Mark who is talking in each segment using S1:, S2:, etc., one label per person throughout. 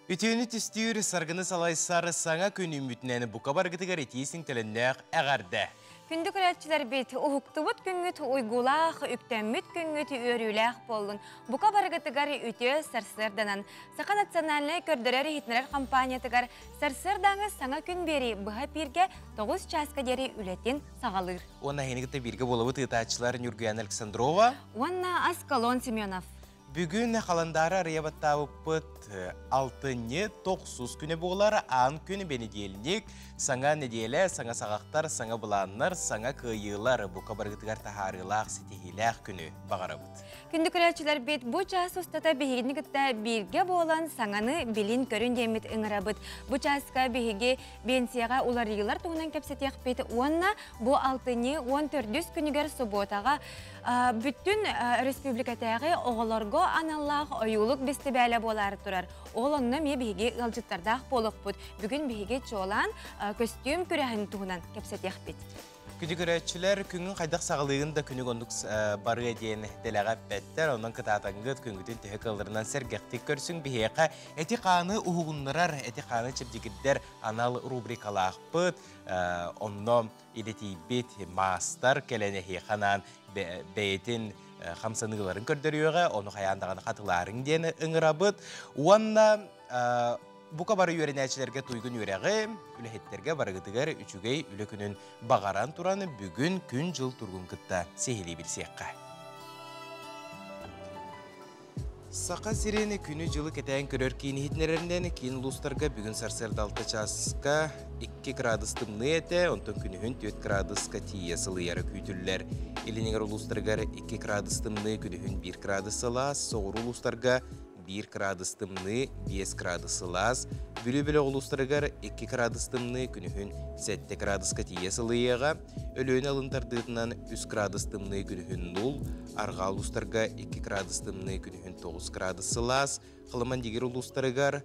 S1: Ütüğünü tüstüyür sargını salaysarı sana könü mütneni bu kabar gıtıgar etiysin telennek ağarda.
S2: Күндік өләтчілер бет, ұхықтыбыт күнгіт ұйгулақ, үктәмміт күнгіт өріләқ болын. Бұқа барғытығар үте сарсырданан. Сақа национальный көрдірер хитнерер компаниятығар сарсырдаңы саңа күн бері бұға пирге 9 часка дері үлетін сағалыр.
S1: Ona henigte birge bolabı tığtaçılar Nurgüyan Alexandrova.
S2: Ona Askalon Semyonov.
S1: Bugün kalandары arıyabattavıpıt 6-9 күні boğuları an günü beni diyelindik. Sana nediyele, sana sağaqtar, sana bulanlar, sana kıyılar bu kabargıtıgar taharılaq, sitihilaq günü bağarabıt.
S2: Күндік өләтчілер бет, бұ час ұстата бігігіні күтті бірге болан саңаны білін көрін демет ұңырабыт. Бұ часка бігіге бенсияға олар елар туғынан кәпсетек беті. Онна бұ 6-14 күнігер сұботаға бүттін республикатағы оғыларға аналлақ ойылық бесті бәлі болары тұрар. Оғылынна ме бігіге ғалжыттардақ болық бұд. Бүгін бігіге чолан көстюм күрәхін туғынан кәпсетек бет.
S1: Күдігіретчілер күнің қайдақ сағылығында күні қондық бары дейін делеғап бәттер, онын кытатаңғыт күнгітін түхі қылырынан сәргектік көрсің бігеқа әті қаны ұғынларар, әті қаны чепдегіддер анал рубрикалақ бұд, онын елеті бет мастар кәләне хейқанан бәйтін қамсанығыларын көрдіріуға, оны қаяндағаны қатыларын дейін ұңырабыд. Онына Buka barı yörenəçilərə tuygun yürəği, üləhətlərə barıqıdıqar üçügey üləkünün bağaran turanı bugün gün jıl turgun qıtta sehili bilsiyəqqa. Saqa sireni günü jılı ketəyin körör kiyini hitnərərindən kiyin uluslarga bugün sarserdaltı çaska 2 gradus tımlı ete, ondan günühün 4 graduska tiyasılı yarı kütüller. Eliniğer uluslarga 2 gradus tımlı, günühün 1 gradus salas, soğur uluslarga 1 gradus tımlı, 5 gradus salas, bülü-bülü uluslargar 2 gradus tımlı, günühün 7 graduska tiyasılıyağa, ölüğün alındardığından 3 gradus tımlı, günühün 0, arga uluslarga 2 gradus tımlı, günühün 9 gradus salas, qılıman digir uluslargar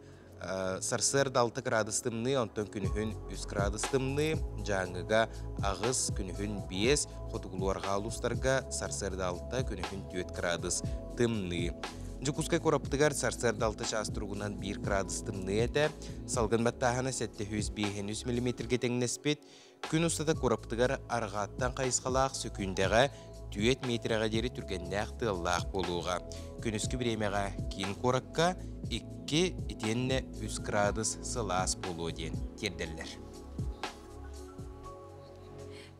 S1: sarsırda 6 gradus tımlı, ondan günühün 3 gradus tımlı, жаңыға ağız günühün 5, xotugulu arga uluslarga sarsırda 6, günühün 4 gradus tımlı. Жукускай корапытыгар сарсарда 6 час тұрғынан 1 градус тымны әті, салғын баттағаны 700-500 мм теңнеспет, күн ұстата корапытыгар арғаттан қайысқалақ сөкіндеға 2 метрға дері түргеннәқ тыллақ болуға. Күн үскі біремеға кейін коракка 2-3 градус сылас болуы ден тердерлер.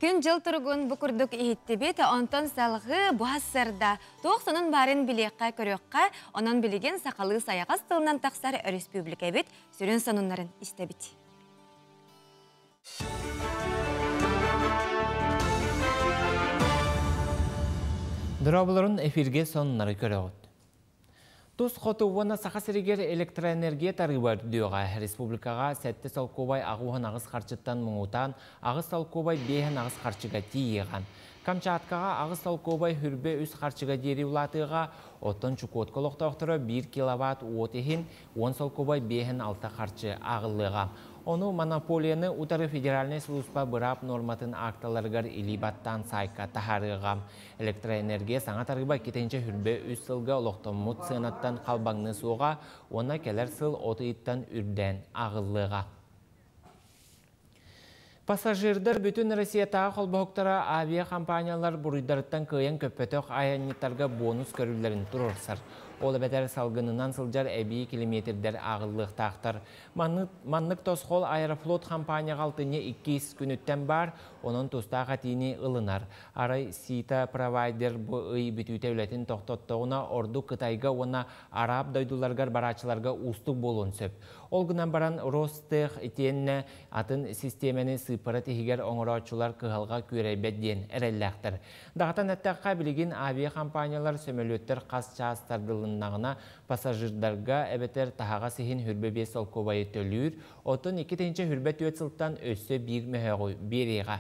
S2: Күн жыл тұрғын бұқырдық ехетті бет, онтан салғы бұғасырда. Тоқсының барын білеққа көрекқа, онан білеген сақалы саяғас тылынан тақсар республика бет, сүрін санунларын істебет.
S3: Дұрабыларын эфирге сонынлары көріғыд. Тус қотуғына сақасырегер электроэнергия тарғыбар дүйоға республикаға сәтті салқобай ағуған ағыз қарчыттан мұңутан, ағыз салқобай бейін ағыз қарчыға тиеған. Камчаткаға ағыз салқобай хүрбе үз қарчыға дері ұлатыға, оттан чукотқа лоқтақтыры 1 киловатт отехін, 10 салқобай бейін алта қарчы ағылыға. Onu монополияны Утары федеральный служба бұрап норматын акталарғар илибаттан сайқа тахарыға. Электроэнергия саңа тарғыба кетенче хүрбе үз сылға олықтамут сынаттан қалбаңны суға, она келер сыл отыйттан үрден ағылыға. Пассажирдар бүтін Россиятағы қолбақықтара авиа компаниялар бұрыйдарыттан көйен көппетөк айаниттарға бонус көрілерін тұрырсыр. Ол бәтер салғынынан сылжар әбей километрдер ағылық тақтар. Маннық тосқол аэрофлот компания ғалтыне 200 күніттен бар, оның тұстаға тейіне ылынар. Арай сита провайдер бұл үй бүтіте өлетін тоқтоттауына орду Қытайға оны араб дойдуларғар барачыларға ұстық болуын сөп. Ол гынан баран Ростех етеніне атын системені сыпыры тегер оңыраучылар кығалға көрейбәдден әрелләқтір. Дағатан әттәққа білген авиа компаниялар сөмелеттер қас частардылыннағына пассажирдарға әбетер тағаға сехін хүрбе бес олқобайы төлір, отын 2-тенче хүрбе 4 сылттан өссі бір мөғой береға.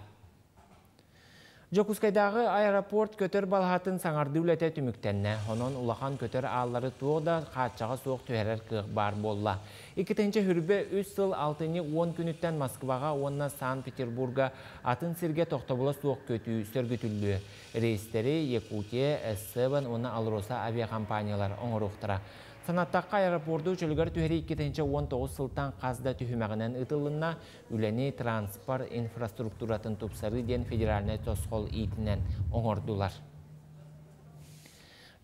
S3: Жокускайдағы аэропорт көтер балғатын саңарды үләте түміктенне, онын улахан көтер аллары туғда қатшаға соқ түйерер кық бар болла. 2-тенче хүрбе 3 сыл 6-10 күніттен Москваға, онына Сан-Петербурга атын сирге тоқтабыла соқ көтü сөргітілді. Рейстері Якутия, С7, оны Алроса авиакомпаниялар оңырықтыра. Санаттаққа аэропорду чөлгөр түхері 2019 сылтан қазда түхімәғінен ұтылына үләне транспорт инфраструктуратын тупсары ден федеральный тосқол итінен оңордулар.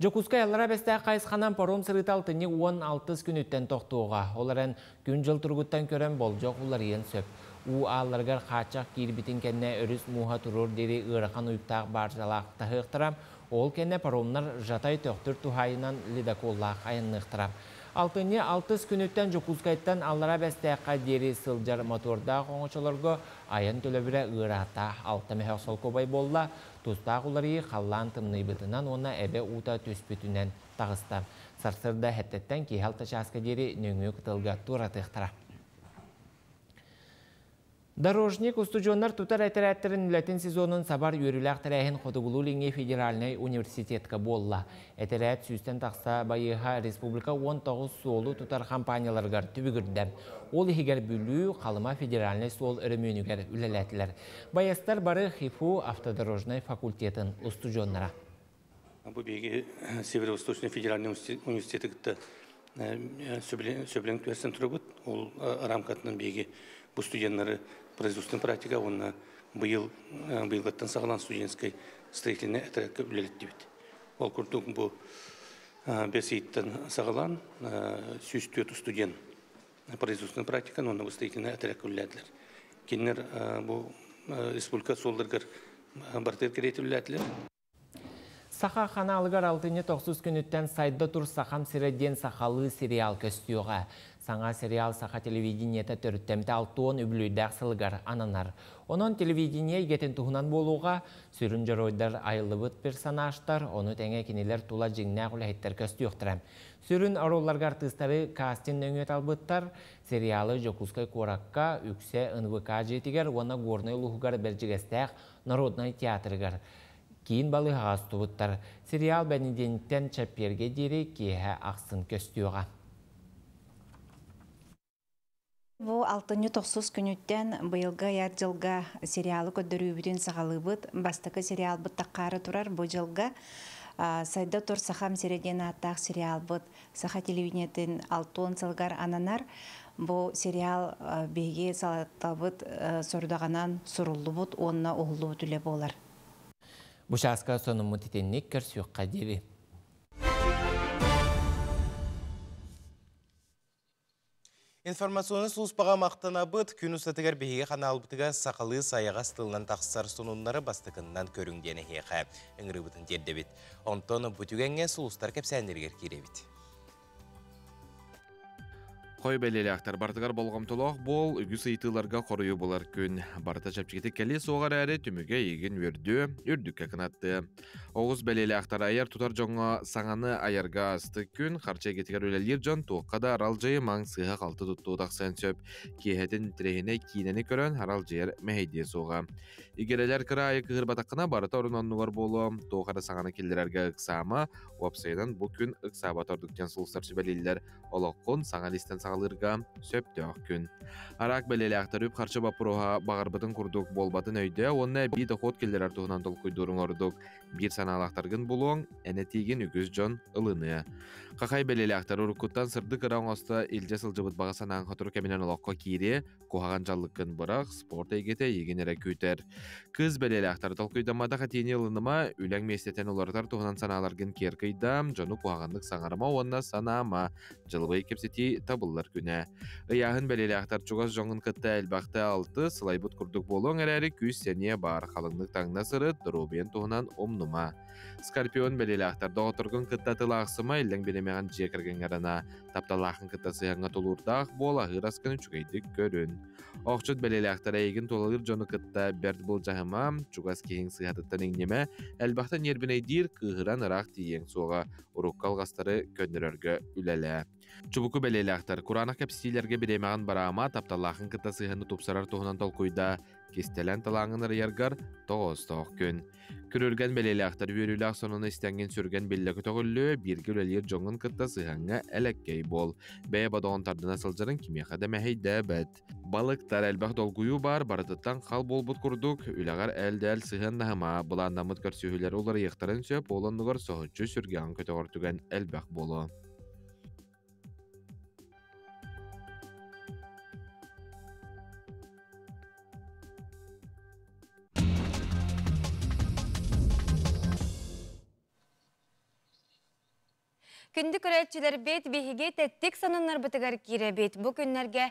S3: Жокускай аллара бәсті қайысқанан паром сырытал тыны 16 күн үттен тоқтуға. Оларын күн жыл тұрғыттан көрен бол жоқ олар ең сөп. Алларғар қачақ кирбитін кәнне өріс муға тұрыр дері ұйрақан ұйықтақ баржалақта ғықтырам. Ол кәнне паромнар жатай төқтір тухайынан лидаколлақ айыннықтырам. Алтыны 6 күн үттен Жокускайттан аллара бәсті дері сылжар моторда қоңышылырғы айын төлөбірі ұйрата 6 мәхек сол көбай болла. Тустақ олары қаллан тымны бұтынан оны әбе ұта төспүтінен тағыстам. Сарсырда әттеттен кейхал ташасқа дері нөңі күтілгі тұратықтыра. Дорожник устужоннар тутар әтірәттерін үләтін сезонын сабар үйріләқ тәрәйін Қотығылу Леңе федеральный университетка болла. Әтірәт сүйстен тақса байыға республика 19 солу тутар компанияларғар түбігірдім. Ол егер бүлі қалыма федеральный сол үрімөнігер үләләтілер. Баястар бары ХИФУ автодорожный факультетін устужоннара.
S4: Бұл беге Северо-Восточный федеральный университеті күтті сөбілен көрсен тұры бұд. Ол рамкатының беге бұл студенттары производственная практика, он быйлаттан сағалан студентской строительной әтірәкке үлелетті бет. Ол күртуң бұл бәсейттен сағалан сүйістөті студент производственная практика, оны бұл строительной әтірәкке үлелетілер. Кеннер бұл республика солдырғыр бартер кереті үлелетілер.
S3: Саха ханалыгар 6-9 күніттен сайда тұр сақам сиреден сақалы сериал көстіуға. Саңа сериал саха телевидениеті түрттемті 6 үбілүйдәк сылғар ананар. Onun телевидение егетін тұғынан болуға сүрін жаройдар айылыбыт персонажтар, оны тәңе кенелер тула жеңнәқ үләйттер көстіуқтырам. Сүрін ароларғар тыстары кастин өңет албыттар, сериалы Жокускай Коракка, үксе НВК жетігер, оны горный лұғығар бәржігестәқ народный театрыгар. Кейін балы ғаз тұғыттар. Сериал бәнеденттен чәпперге дері кейі ақсын көстіуға.
S5: Бұл 6-9 күніттен бұйылға яр жылға сериалы көддірі үбітін сағалыбыт, бастықы сериал бұт таққары тұрар бұл жылға. Сайда тұр сақам середен аттақ сериал бұт, сақа телевидениетін 6 сылғар ананар. Бұл сериал бейге салаттабыт сұрдағанан сұрулы бұт, онына оғылы бұт үлі болар.
S3: Бұшасқа сонымы тетеннік көрсіуққа дері.
S1: Информационы сұлыспаға мақтана бұд, күн ұстатығар бейге қанал бұтыға сақалы саяға стылынан тақсар сонунлары бастықыннан көріңдені хеқа. Үңірі бұтын дерді бет. Онтоны бұтігенге сұлыстар кәпсәндергер кере бет.
S6: Қой бәлелі ақтар бартығар болғам толақ бол, үгі сыйтыларға қорыю болар күн. Барта чапчекеті кәлі соғар әрі түміге еген үрдікке қынатты. Оғыз бәлелі ақтар аяр тұтар жоңға саңаны аярға асты күн, қарчай кетігер өлелер жон тоққада арал жайы маң сыға қалты тұтты ұдақсан сөп. Кейхетін тірегіне кейнені көрін арал жайыр мәйде соға. Игерелер кіра айы кығыр батаққына барыта орынануғар болу, тоқары саңаны келдерерге ұқсама, уапсайдан бұл күн ұқсабат ордықтен сұлыстаршы бәлелер олыққын саңа листен сағалырға сөпті ақ күн. Арақ бәлелі ақтар үп қаршы бапыруға бағарбытын күрдік болбатын өйді, онына бейді қот келдер артығынан тұл құйдырың ордық. Bir саналақтарғын болуың, әнетеген үгіз жон ылыны. Қақай бәлелі ақтар ұрыққыттан сырды қыран оста елже сылжыбыт бағасанан қатыру кәмінен олаққа кейре, қоғаған жалыққын бұрақ, спорт әйгеті егенері көйтер. Кыз бәлелі ақтар толқыйдамада қатені ылыныма, үләң местетен олардар туғынан саналарғын керкейдам, жону қоғағандық саңарыма онына санама, жылбай кепсети табылар күні. Ыяғын бәлелі ақтар чуғас жоңын қытта әлбақты алты, сылайбыт күрдік болуң әрәрі күз сәне бар қалыңдық таңна сыры, дұрубен туғынан омнума. Скорпион бәлелі ақтар доғытырғын қыттатылы ақсыма елдің беремеған жекірген арана. Тапталақын қыттасы яңа толурдақ бол ағыр асқын үчігейдік көрін. Оқчыт бәлелі ақтар әйгін толығыр жоны қытта бәрді бұл жағыма, чуғас кейін сыйатыттан еңнеме, әлбақты нербінейдер қығыран ырақ тиен соға ұрыққал ғастары көндірерге үләлі. Чубуку бәлелі ақтар Құранақ кәпсилерге беремеған барама тапталақын қыттасы яңы топсарар тоғынан толқойда, кестелен талаңын ырыяргар тоғыз тоқ күн. Күрөрген бәлелі ақтар үйерілі ақсонына істенген сүрген белләкі тоғылы біргі өлелер жоңын қытта сығанға әләккей бол. Бәе бадоғын тардына сылжарын кемеға дәмәхейді бәд. Балықтар әлбәқ долгуyu бар, барытыттан қал болбут күрдік, үләғар әлдәл сыған нағыма, бұландамыт көрсүйілер олар еқтарын сөп, оланығыр соғытчы сүрген көтіғыр түген әлбәқ болу.
S2: Күндік көрәтчілер бет бейге тәттік санынлар бұтығар кире бет. Бұ күнлерге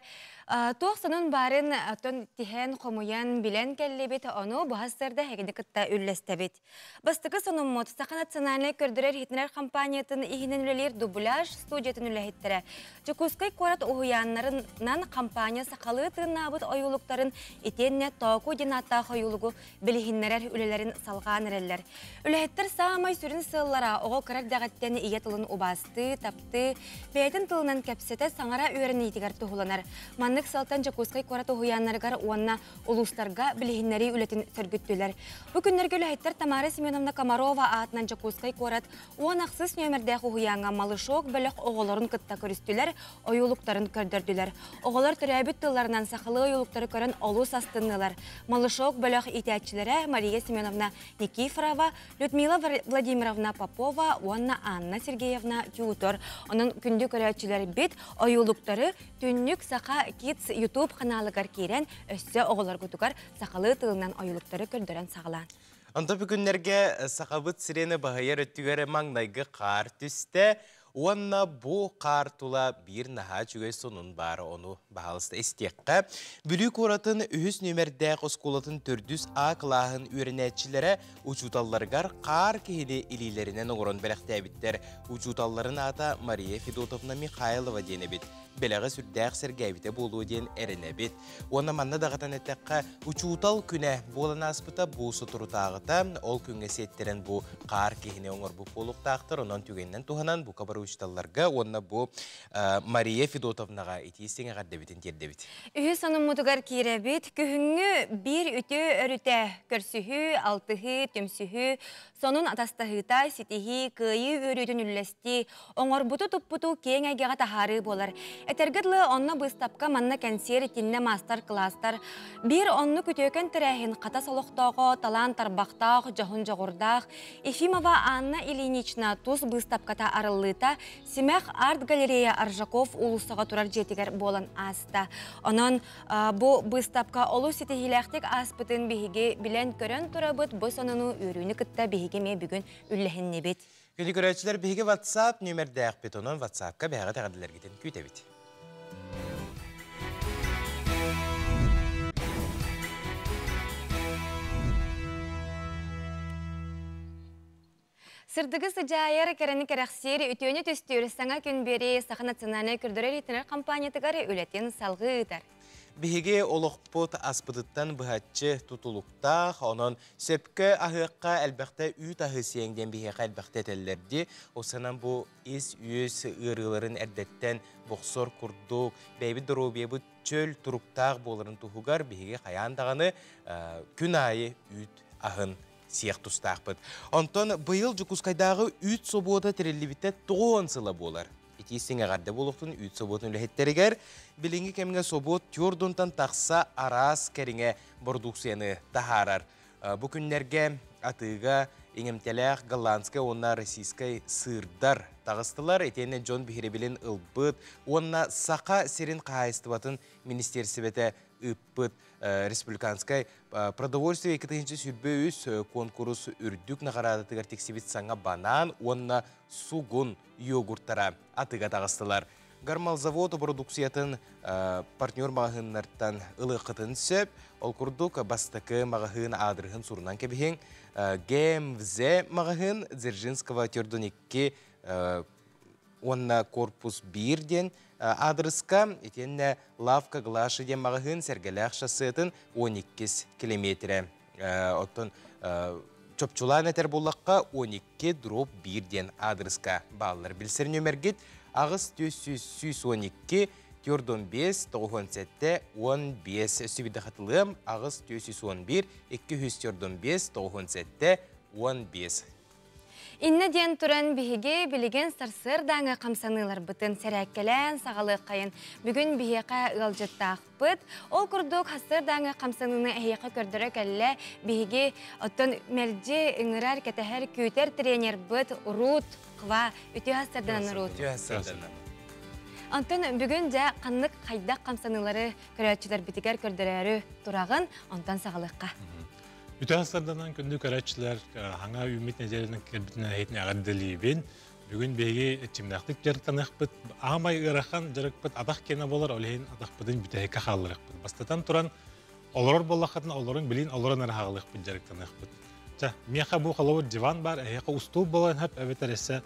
S2: тоқ санын барын тон тихен қомуян білен кәлі бет, оны бұғастырда әгіні күтті үлләсті бет. Бастықы санын мұт, Сақа национальный көрдірер хитнер компаниятын ихінен үлелер дубляж студиятын үлі хиттірі. Чукускай қорат ұғыянларынан компания сақалы тыңнабыт ойулықтарын етенне тоқу динатта ойулығы білігіннерер үлелерін салған әрелер. Үләхеттер саамай сүрін сыллара оғы кірак дағаттен ие тылын убасты, тапты, бәйтін тылынан кәпсеті саңара үйерін етігер тұғыланар. Маннык салтан Чукускай қорат ұғыянларғар уанна улустарға білігіннері үлетін сөргіттілер. Бұ күннерге үләхеттер Тамара Семеновна Комарова атынан Чукускай қорат уанақсыз нөмірдәқ ұғыянға малышок бөлік оғыларын күтті көрістілер, ойулықтарын көрдірділер. Оғылар түрәбіт тылларынан сақылы ойулықтары көрін олус астынылар. Малышок бөлік итәтчілері Мария Семеновна Никифорова, Людмила Владимировна Попова, уанна Анна Сергеевна Тютор. Оның күнді көрәтчілері бет ойулықтары түннік Сақа Kids YouTube каналыгар керен өссе оғылар күтігар сақалы тылынан ойулықтары көрдірен сағылан.
S1: Онда бүгінлерге сақабыт сирені бағайар өттігері маңнайғы қар түсті. Онна бұ қар тула бір наға жүгей сонын бары оны бағалысты істеққа. Бүлік оратын үхіс нөмірдәқ осколатын түрдіс ақылағын өрінәтчілері ұчуталларғар қар кейді илилерінен оғырын бәліқті әбіттер. Ұчуталларын ата Мария Федотовна Михайлова дені бет. Бәліғі сүрдәқ сәргәбіті болуы ден әріне бет. Оны манна дағатан әтәққа ұчутал күні болын аспыта бұсы тұрутағыта, ол күнге сеттерін бұ қар кейіне оңыр бұ болуқтақтыр. Онан түгеннен туғанан бұ қабар ұчталларға, оны бұ Мария Федотовнаға етесен әғарды бетін терді бет.
S2: Үйі соның мұтығар кейре бет, күхіңі бір үті өріте көрсіхі, алтығы, төмсіхі, сонын атастағыта, сетихи, күйі өрітін үлләсті, оңыр бұты тұп-бұты кейін әгеға тахары болар. Этергідлі онны бұстапқа манна кәнсер етінне мастер-кластар. Bir онны күтөкен тірәхін қата солықтағы, талан тарбақтақ, жағын жағырдақ. Ефимова Анна Ильинична тұз бұстапқата арылыта, Семех арт-галерея Аржаков улысыға тұрар жетігер болан аста. Онын бұ бұстапқа олу сетігіләқтік аспытын бейге білен көрін тұрабыт, бұ соныны өріні күтті бейге ме бүгін үлләхін небет.
S1: Күні көрәтшілер бейге WhatsApp нөмірді әқ бет, онын WhatsApp-қа бәғі тәғадылар кетен күйті бет.
S2: Сырдығы сыжайыр кәріні кәрәқсері үтөне төстері саңа күн бері Сақа национальный күрдірер етінер компаниятығары өлетін салғы ұтар.
S1: Беге олықпыт аспыдыттан бұхатчы тұтылықтақ, онын сөпкі ағыққа әлбәқті үйт ағы сеңден беге әлбәқті әтелерді. Осынан бұл ес-үйес ұрыларын әрдеттен бұқсор күрдік, бәйбі дұробебі чөл тұрықтақ боларын тұхығар беге қаяндағаны күн айы үйт ағын сиях тұстақпыд. Онтон бұйыл Чукускайдағы үйт собота тірелібітті 9 сылы болар. Итесің ағарды болуқтың үйт соботын үліхеттерігер, білінгі кәмінге собот тюрдунтан тақса арас кәріңе продукцияны тахарар. Бұ күнлерге атыға еңімтеләқ голландскай, онна российскай сырдар тағыстылар. Етені Джон Бихеребелін ұлбыт, онна Сақа серін қайыстыбатын министерсібеті ұппыт. Республиканскай продовольствие 2-ші сүрбе өз конкурс үрдік нағарады тігір тексебет саңа банан, онна сугун йогурттара атыға тағыстылар. Гармал заводы продукциятын партнер мағығынлардан ұлы қытын сөп, ол күрдік бастықы мағығын адырығын сұрынан кәбіхен, ГМВЗ мағығын Дзержинского тердонекке онна корпус 1-ден адрыска, етенне лавка глашы ден мағығын сәргелі ақшасыйтын 12 километрі. Оттын чөпчулан әтер болаққа 12-1-ден адрыска балылар. Білсер нөмергет ағыз 212 415 97 15 сөбіді қатылым ағыз 211 215 97 15.
S2: Инна ден туран биһиге билеген сарсыр даңы қамсанылар бұтын сәрәккелән сағалы қайын. Бүгін биһеқа ылжыттақпыт. Ол күрдік хасыр даңы қамсаныны әйеқа көрдірік әлі биһиге оттын мәлде үңірар кәтәхәр күйтер тренер бұт Рут қыва үті хасырдан Рут. Антон бүгін жа қанлық қайдақ қамсанылары көрәтшілер бітігер көрдірәрі тұрағын онтан сағалыққа.
S7: Үті хастардан күнді көрәтшілер хаңа үміт нәзерінің кәрбітіне әйтіне ағаддылейбен. Бүгін беги чимнақтык жарықтанықпыт, амай ырахан жарықпыт, адақ кені болар, олейін адақпыдың бүтәйкі қалырықпыт. Бастатан тұран, олар болақатын, оларын білейін, оларын арағалықпыт жарықтанықпыт. Жа, меха бұл қалауыр диван бар, әйеқа устул болайын әп, әбетер әсі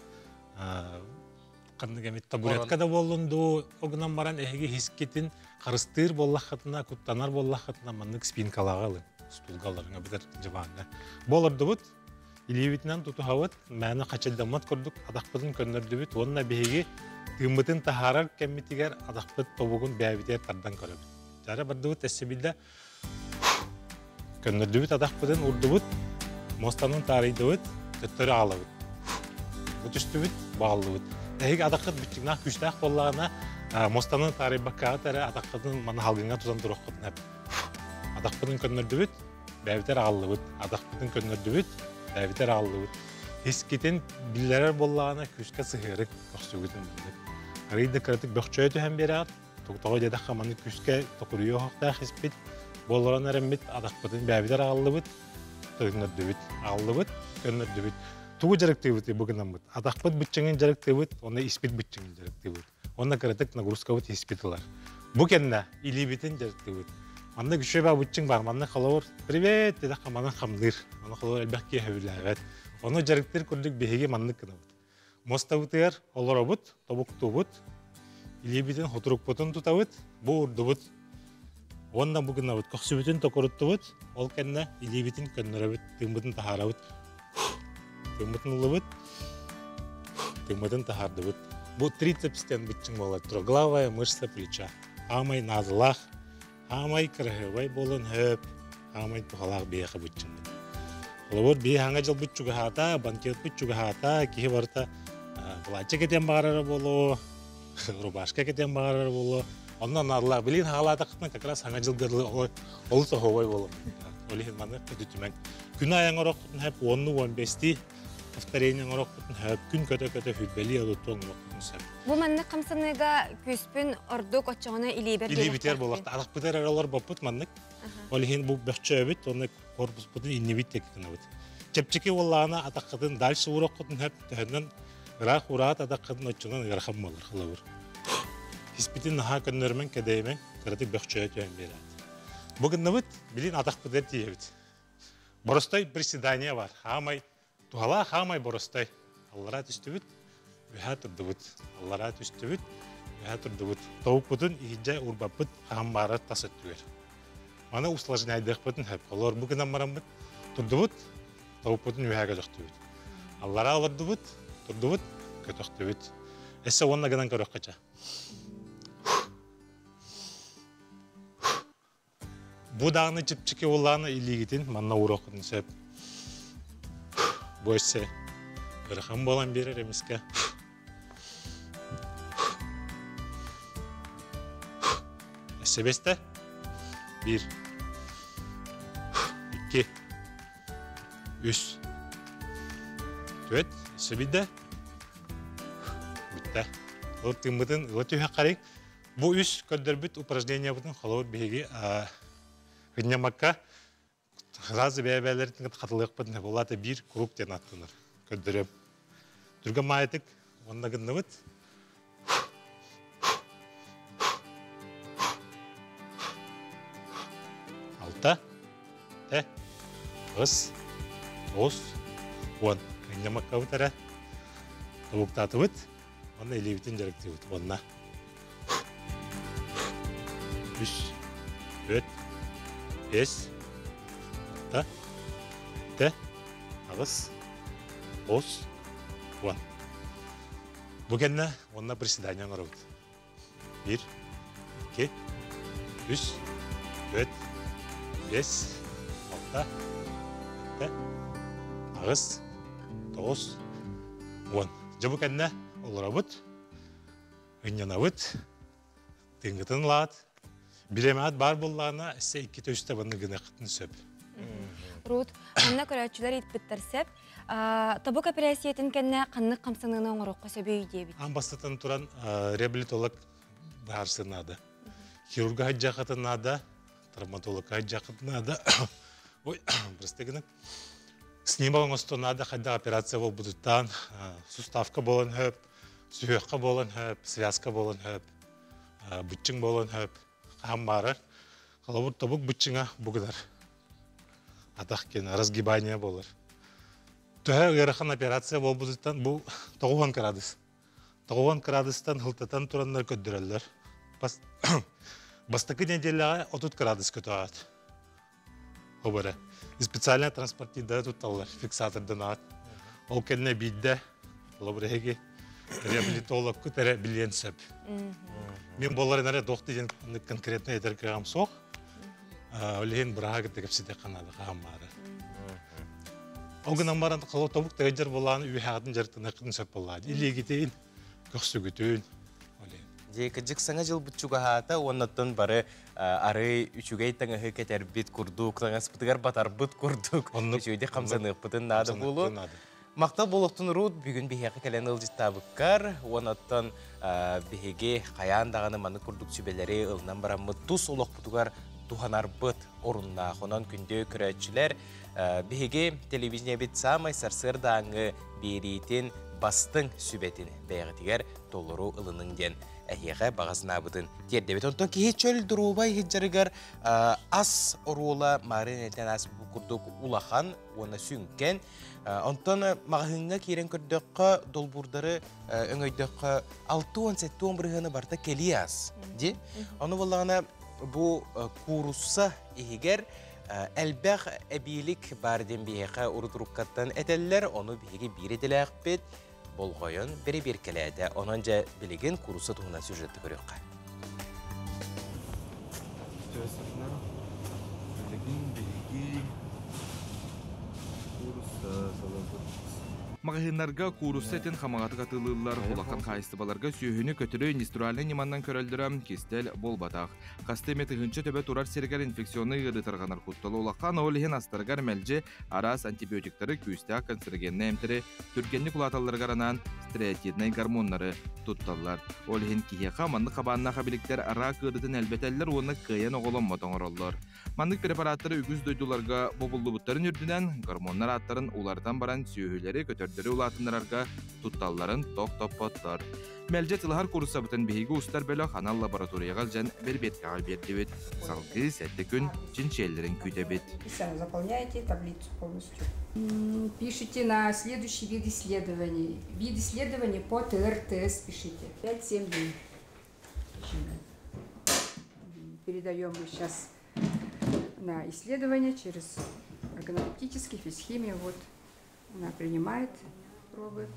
S7: табуретка да болынду, оғынан баран әйеге хискетін қарыстыр болақатына, күттанар болақатына маннық спинкалағалы, стулғаларыңа бітер диванға. Болырды бұд, илебитинен тутухавыт, мәні қачылдамат көрдік, адақпытын көнірді бүт, онына бейге тымбытын тахарар кәммитігер адақпыт тобуғын бәйбітер тардан көріп. Жары барды бұт, әсі білді көнірді бүт, адақпытын ұрды бұт, мостанын тарайды бұт, төттері алы бұт. Бұт үсті бүт, бағылды бұт. Әйге адақпыт бүтчігнақ күштақ болағына мостанын тарай баққаға тәрі адақпытын маны халғынға тузан тұрық қытын әп. Адақпытын көнірді бүт, бәйбітер алы бұт, адақпытын көнірді бүт, бәйбітер алы бұт. Ескетен білдерер болағына күшке сығырық қоқсуғытын бұлдық. Арыйды кірітік бөкчөй түхен бері ат, тоқтағы деді қаманы күшке тоқырыйы оқтақ еспет, болыран әрімбет адақпытын бәйбітер алы бұт, көнірді бүт, алы бұт, көнірді бүт. Туғы жарықты бұт бұғынан бұт. Адақпыт бүтчіңін жарықты бұт, оны еспет бүтчіңін жарықты бұт. Оны кірітік нагрузка бұт еспетілар. Бұ кенна илебетін жарықты бұт. Манны күшөй ба бүтчің бар, манны қалауыр, привет, деді қаманы қамдыр. Оны қалауыр әлбәкке әвіләғет. Оны жарықтыр көрдік бейге манны кіна бұт. Моста бұтығар, олар бұт, тобуқты бұт. Илебетін хотырық бұтын тұта бұт, бұ ұрды бұт. Онна бұғына бұт, қоқсы бүтін тоқырытты бұт. Ол кенна илебетін көннері бұт, тыңбытын тахара бұт. Тыңбытын ұлы бұт, тыңбытын тахарды бұт. Бұ трицепстен бүтчің болады, троглавая мышца плеча. Амай назылақ, амай кірғывай болын хөп, амай тұғалақ бейқі бүтчің бұт. Олар бей хаңа жыл бұт жүгі хата, банкет бұт жүгі хата, кейі барта плача кетен бағарары болу, рубашка кетен бағарары болу. Оннан арылақ білін хағалата қытын как раз хаңа жыл гырлы олы соғывай болу. Олейін маны көтітімен. Күн аяң орық құтын әп 10-15 повторениен орық құтын әп күн көті-көті хүтбәлі алуттуын орық құтын сәп.
S2: Бұл манны қамсаныға күспін ордық отчағына илебер
S7: илебетер болақты. Адақ бұтар аралар бапыт маннык. Олейін бұл бөкчі өбіт, оны корпус бұтын иннебет текітін өбіт. Чепчеке олағына адақ құтын дальше орық құтын әп түхінен ұрақ ұраат адақ құтын отчағынан ғарқам болыр қылауыр. Хиспетін наға көннермен кәдеймен кірді бөкчі өтуен береді. Бүгін нөбіт, білін адақ бұтар тиебіт. Боростой приседания бар. Хамай, туғала хамай боростой. Аллара түстібіт, өйә тұрдыбыт. Аллара түстібіт, өйә тұрдыбыт. Тауық бұтын ихиджай урбапыт хамбары тасыт түгер. Маны усылажын айдық бұтын әп. Олар бүгін амарам бұт, тұрдыбыт, тауық бұтын өйәға жоқтыбыт. Аллара алырдыбыт, тұрдыбыт, көтіқтібіт. Әсі онына ғынан көріқ қача. Будағыны чіпчіке олағыны илігетін манна урақын сөп. Бойсы. Үріқан болан берер емеске. Әсебесті. 1, 2, 3, 4. Әсебейді. Бітті. Ол тыңбытын ұлы түйе қарайық. Бұл 3 көддербіт упражнения бұтын қалауыр бейге Гыннамакка разы бәйбәлердің қатылық бұдын олады бір круг ден аттыныр. Көддіріп. Дүргі майытық, онына гынны бұд. Алта, тә, ғыз, оз, он. Гыннамакка бұд әрі. Табуқтаты бұд. Онына елебітін жарықты бұд. Онына. 3, 4, 5, 6, 7, 8, 9, 10. Бүгінні онына приседания ғырауды. 1, 2, 3, 4, 5, 6, 7, 8, 9, 10. Жабы кәнні олыра бұд, үннена бұд, тыңғытын лағад. Bilemad бар боллағына әсі 2-3 табанны гына қытын сөп.
S2: Рут, қанна көрәтшілер етбіттерсеп, табық операциятын кәнне қанны қамсанығынан ғырыққа сөбе үйде бит.
S7: Амбастатын тұран реабилитолог бағарсынады. Хирурга хаджақытынады, травматолог хаджақытынады. Ой, бірісті гіні. снималың остонада қайда операция бол бұдыттан, суставка болын хөп, сүйекка болын хөп, связка болын хөп, бұтчың болын хөп, қам барыр. Қалабыр тобық бұтчыңа бұғыдар. Атақ кен разгибания болыр. Төһә ғырыққан операция бол бұдыттан бұл 90 градус. 90 градустан хылтатан тураннар көддірелер. Бастықы неделяға 30 градус көтуағат. Обыры. Специальный транспортида тутталар, фиксатордан ат. Ол кәдіне бейді, олабырыға реабилитолог күтәрі білен сөп. Мен боларын әрі доқты ден конкретно етер кірағым соқ. Олеген бұраға кітті көпсіде қанады қағам бары. Оғынан баран қалау табық тәгендер болағын үйе ағатын жарықтан әқін сөп болады. Илі кетейін, көксі күтейін.
S1: Жекіжік саңа жыл бұтчуға хата, оннаттан бары ары үчугей таңығы кетер бит күрдук, таңыз бұтығар батар бұт күрдук, үчугейде қамсанық бұтын нады болу. Мақтал болуқтың рұд бүгін бігеқі кәлен ылжыстабыққар, онаттан бігеге қаяндағаны маны күрдук сүбелері ылынан барамы тұс олық бұтығар туханар бұт орынна. Онан күнде күрәтшілер бігеге телевизия бет самай сарсырдаңы берейтін бастың сүбетін бәйғітігер толыру ылының ден. Әйеға бағасына бұдын тердебет. Онтан кейі чөл дұрубай хеджарығар ас оруыла мағырын әлден ас күрдік улахан, оны сүнкен. Онтан мағыңға керен күрдіққа долбурдары өңөйдіққа 6-17 бірғаны барта келі ас. Оны болағына бұл курусса егер әлбәқ әбейлік барден бейеқа ұрытұрыққаттан әтәлілер, оны бейге бір етілі әқпет, болғойын бері-бір кәләді. Онан жа білеген курсы тұғынан сюжетті көріққа.
S6: Мағынарға курсы әтін қамағаты қатылылар, олаққан қайыстыбаларға сүйіні көтірі индустриальный неманнан көрілдірі кестел бол батақ. Қастеме тұғыншы төбе тұрар сергер инфекционы ғырытырғанар құттылы олаққан олығын астырғар мәлже арас антибиотиктары күйістіғ канцерогенні әмтірі түргенні құлаталарға ранан стереотиднай гормонлары тұтталар. Олығын кейеқа манды қабанына қабіліктер ара қырытын әлбетәлілер оны қиен оғылым мотоңыр олар. Мандық препараттары үгіз дойдуларға бобылды бұттарын үрдінен гормонлар аттарын олардан баран сүйілері көтердері улатынларға тұтталларын тоқ-топ-поттар. Мәлже тылғар курса бұтын бейгі ұстар бөлі қанал лабораторияға жан бір-беткаға берді бет. Салғы сәтті күн чинчелерін күйді бет.
S8: Заполняете таблицу полностью. Пишите на следующий вид исследований. Вид исследований по ТРТС пишите. 5-7 дней. Передаем мы сейчас на исследование через органолептический, физхимию. Вот она принимает пробы.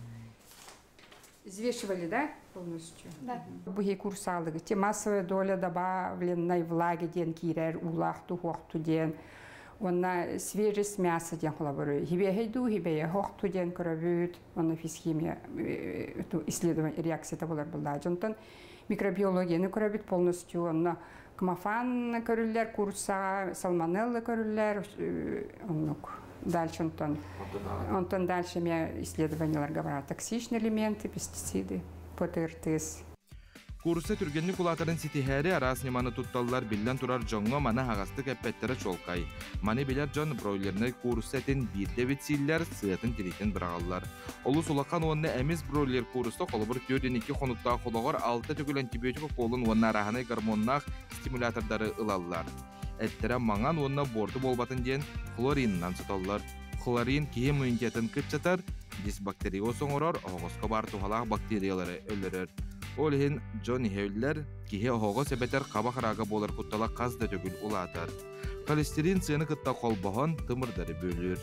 S8: Взвешивали, да, полностью?
S2: Да.
S8: Бұғей курсалығы. Те массовая доля добавленной влаги ден кирер, улақту, хоқту ден. Онна свежесть мяса ден қолабыры. Хибе хейду, хибе хоқту ден көрәбіт. Онна физхимия исследование реакцияда болар бұлда. Жонтан микробиологияны көрәбіт полностью. Онна кмафан көрілер, курса, салмонеллы көрілер. Дальше онтон дальше исследования говорят токсичные элементы, пестициды, по ТРТС.
S6: Курсы түргенні кулатарын сетихәрі арас неманы тұтталылар білден тұрар жоңға мана ағастық әппәттері чолқай. Маны білер жон бройлеріне курсы әтін бірде бетсейлер сыйатын телейтін бірағалылар. Олы сұлаққан онны әміз бройлер курсы қолыбыр 4-2 қонуттағы қолығыр 6 түгіл антибиотика қолын онна арағаны гормоннақ стимулятордары ылалылар. Әттері маңан онна борды болбатын ден хлориннан сұталылар. Хлорин кейім иммунитетін күтчатар, дисбактериоз оңырар, оғысқа бар туғалақ бактериялары өлірір. Олығын Джонни Хейлер кейі оғы себетер қабақыраға болар құттала қазда төгіл ұлатар. Холестерин сыны күтта қолбағын тымырдары бөлір.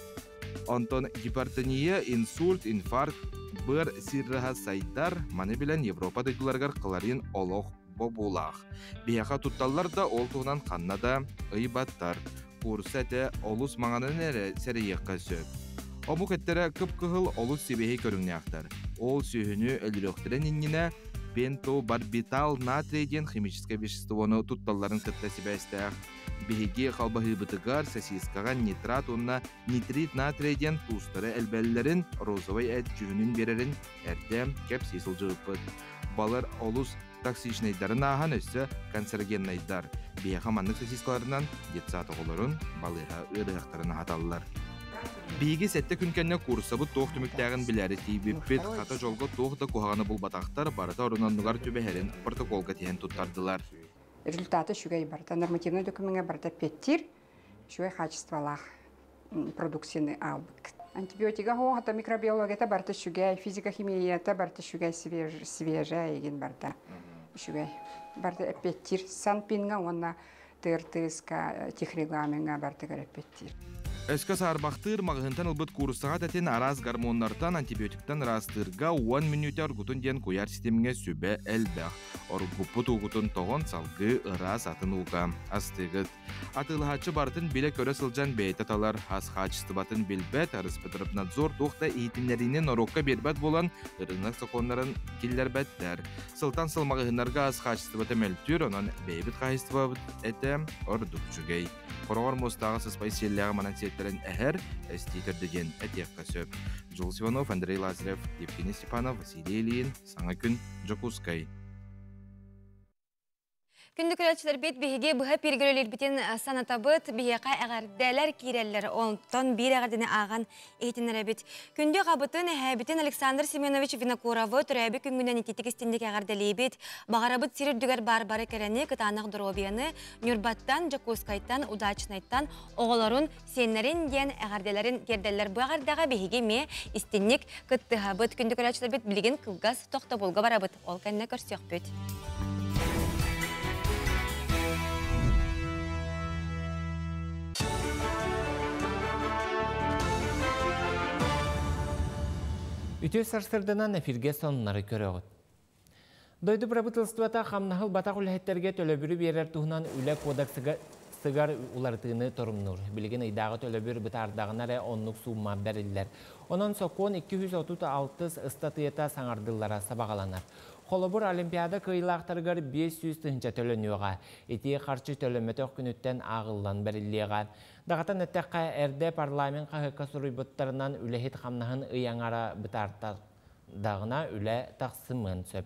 S6: Онтон гипертония, инсульт, инфаркт, бір сирраға сайдар, маны білен Европа дайдыларғар қыларин олық бобулақ. Бияқа тұтталар да ол туғынан қаннада ұйбаттар. Курсы әті олыс маңанын әрі сәрейеққа сөп. Ому кәттері күп-күхіл олыс себейі көріңне ақтар. Ол сүйіні өліріқтірін ингіне бенто-барбитал натрийден химическое веществоны тутталларын кытта себәстәқ. Беге қалбағы бұтығар сосискаған нитрат онна нитрит натрийден туыстары әлбәлілерін розовай әт жүгінін берерін әрді кәп сесіл жығыппыд. Балар олыс токсичнайдарын аған өсі канцерогеннайдар. Беге маңнық сосискаларынан детсаты қолырын балыға ұрықтарына хаталылар. Биги сетте күнкенне курсабы тоқ түміктәғін біләрі тейбіппет, қата жолға тоқта кухағаны бұл батақтар барыта орынанныгар түбәхерін протоколға тейін тұттардылар.
S8: Результаты шугай барда. Нормативный документга барда петтир, шугай качестволах продукцияны албык. Антибиотика хоғата микробиологията барда шугай, физика-химията барда шугай свежая еген барда. Шугай барда петтир. Санпинга онна тыртыска техрегламенга барда гара петтир.
S6: Өскі сарбақтыр мағығынтан ұлбыт курсыға тәтен араз гормонлартан антибиотиктан растырға 10 минуты оргутын ден көяр системіңе сөбе әлбәқ. Оргуппыт ұғытын тоғын салғы ыраз атын ұға. Астығыт. Атылғачы бартын біле көрі сылжан бәйті талар. Асқачысты батын білбәт, Арыспетрапнадзор тоқта ейтінлерінен орокка бербәт болан ырынақ соқонларын келдер бәттер. Сылтан сылмағығынарға асқачысты баты мәлтүр, онан бәйбіт қайысты бәбіт әті ордық жүгей. Қорғар мұстағы сыспай селләғы манан сеттерін әхір, әстейтердеген әтеққа сөп. Жол Сиванов, Андрей Лазарев, Евгений Степанов, Василий Ильин, Саңа күн, Жокускай.
S2: Күнді көрәтшілер бет бейге бұға пергілер бітен санатабыт бейеқа әғардәлер кейрелер олтан бір әғардіне аған ейтінер әбет. Күнді қабытын әбітін Александр Семенович Винокуровы түрәбі күнгінен ететік істендік әғардәлей бет. Бағарабыт сирірдігер бар-бары кәрәне күтанақ дұробияны Нюрбаттан, Жакускайттан, Удачнайттан оғыларын сенлерін ден әғардәлерін кердәлер бұл әғардаға бейге ме істендік күтті қабыт. Күнді көрәтшілер бет білген кылғас тоқта болға барабыт. Ол кәнне көрсек бет.
S3: Үтө сарсырдынан эфирге соннары көрөгөт. Дойду правительствота хамнахыл батак үлһеттерге төлөбүрү берер туһунан үле кодексыга сыгар улартыны торумнур. Билген ыйдагы төлөбүр бытардагынары оннук сумма берилер. Онон сокон 236 статыйта саңардыллара сабагаланар. Холобур Олимпиада кыйлактаргар 500 тынча төлөнүгө, эти карчы төлөмөтөк күнүттен агыллан берилига. Дагатан эттекка эрде парламент кахыка суруйбуттарынан үлехит хамнаһын ыяңара бытарта дагына үле таксымын сөп.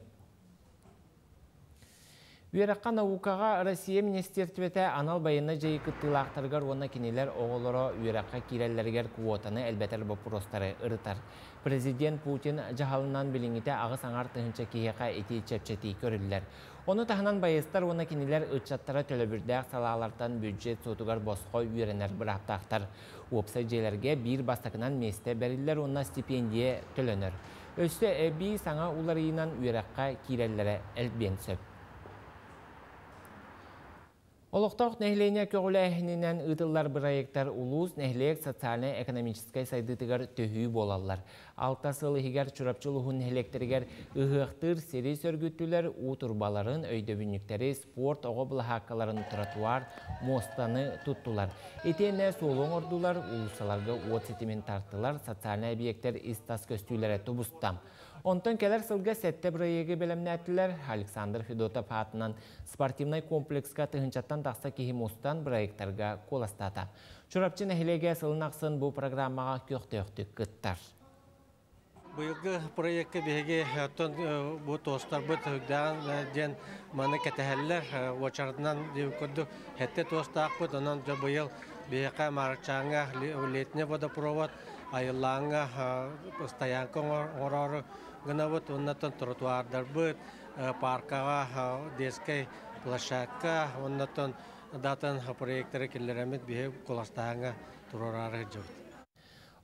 S3: Үйраққа наукаға Россия министерствете анал байына жайы кыттылақтарғар оны кенелер оғылыра үйраққа киреллергер квотаны әлбәтер бопуростары ырытар. Президент Путин жағалынан біліңіте ағыс аңар тұхынша кейеқа еті чепчеті көрілілер. Оны тағынан байыстар оны кенелер ұтчаттара төлөбірдәқ салалартан бюджет сотуғар босқо үйренер бірақтақтар. Опса желерге бір бастақынан месте бәрілер онына стипендия төлөнер. Өсті әбі саңа уларыйынан үйраққа киреллері әлбен сөп. Олықтақ нәхлейне көғіләйінен ұтылар проекттар улус нәхлейк социально-экономическай сайдытығар төхүй болалар. Алтасыл егер чурапчылығын нәхлектергер ұғықтыр сері сөргіттілер ұтырбаларын, өйдөбініктері, спорт, оғы бұлақақаларын тротуар, мостаны тұттылар. Етене солың ордулар, улусаларға от сетімен тартылар, социальный объекттер истас көстүйлері тұбыстам. Онтан келер сылға сәтті проекті білімнәттілер Александр Федотов атынан спортивный комплекска тұхынчаттан тақса кейім ұстан проекттарға қоластата. Чурапчын әхілеге сылынақсын бұл программаға көқты күттар.
S9: Бұйылғы проектке беге бұл тостар бұд үгден ден маны кәтәхәлілер очардынан деукөді әтті тостақ бұд, онан бұйыл беге марчаңға летіне водопровод, айылаңға стоянка орары гына бұд, оннатын тротуардар бұд, паркаға дескай площадка, оннатын датын проекттері келлеремет беге қоластағыңа тұрорары жүр.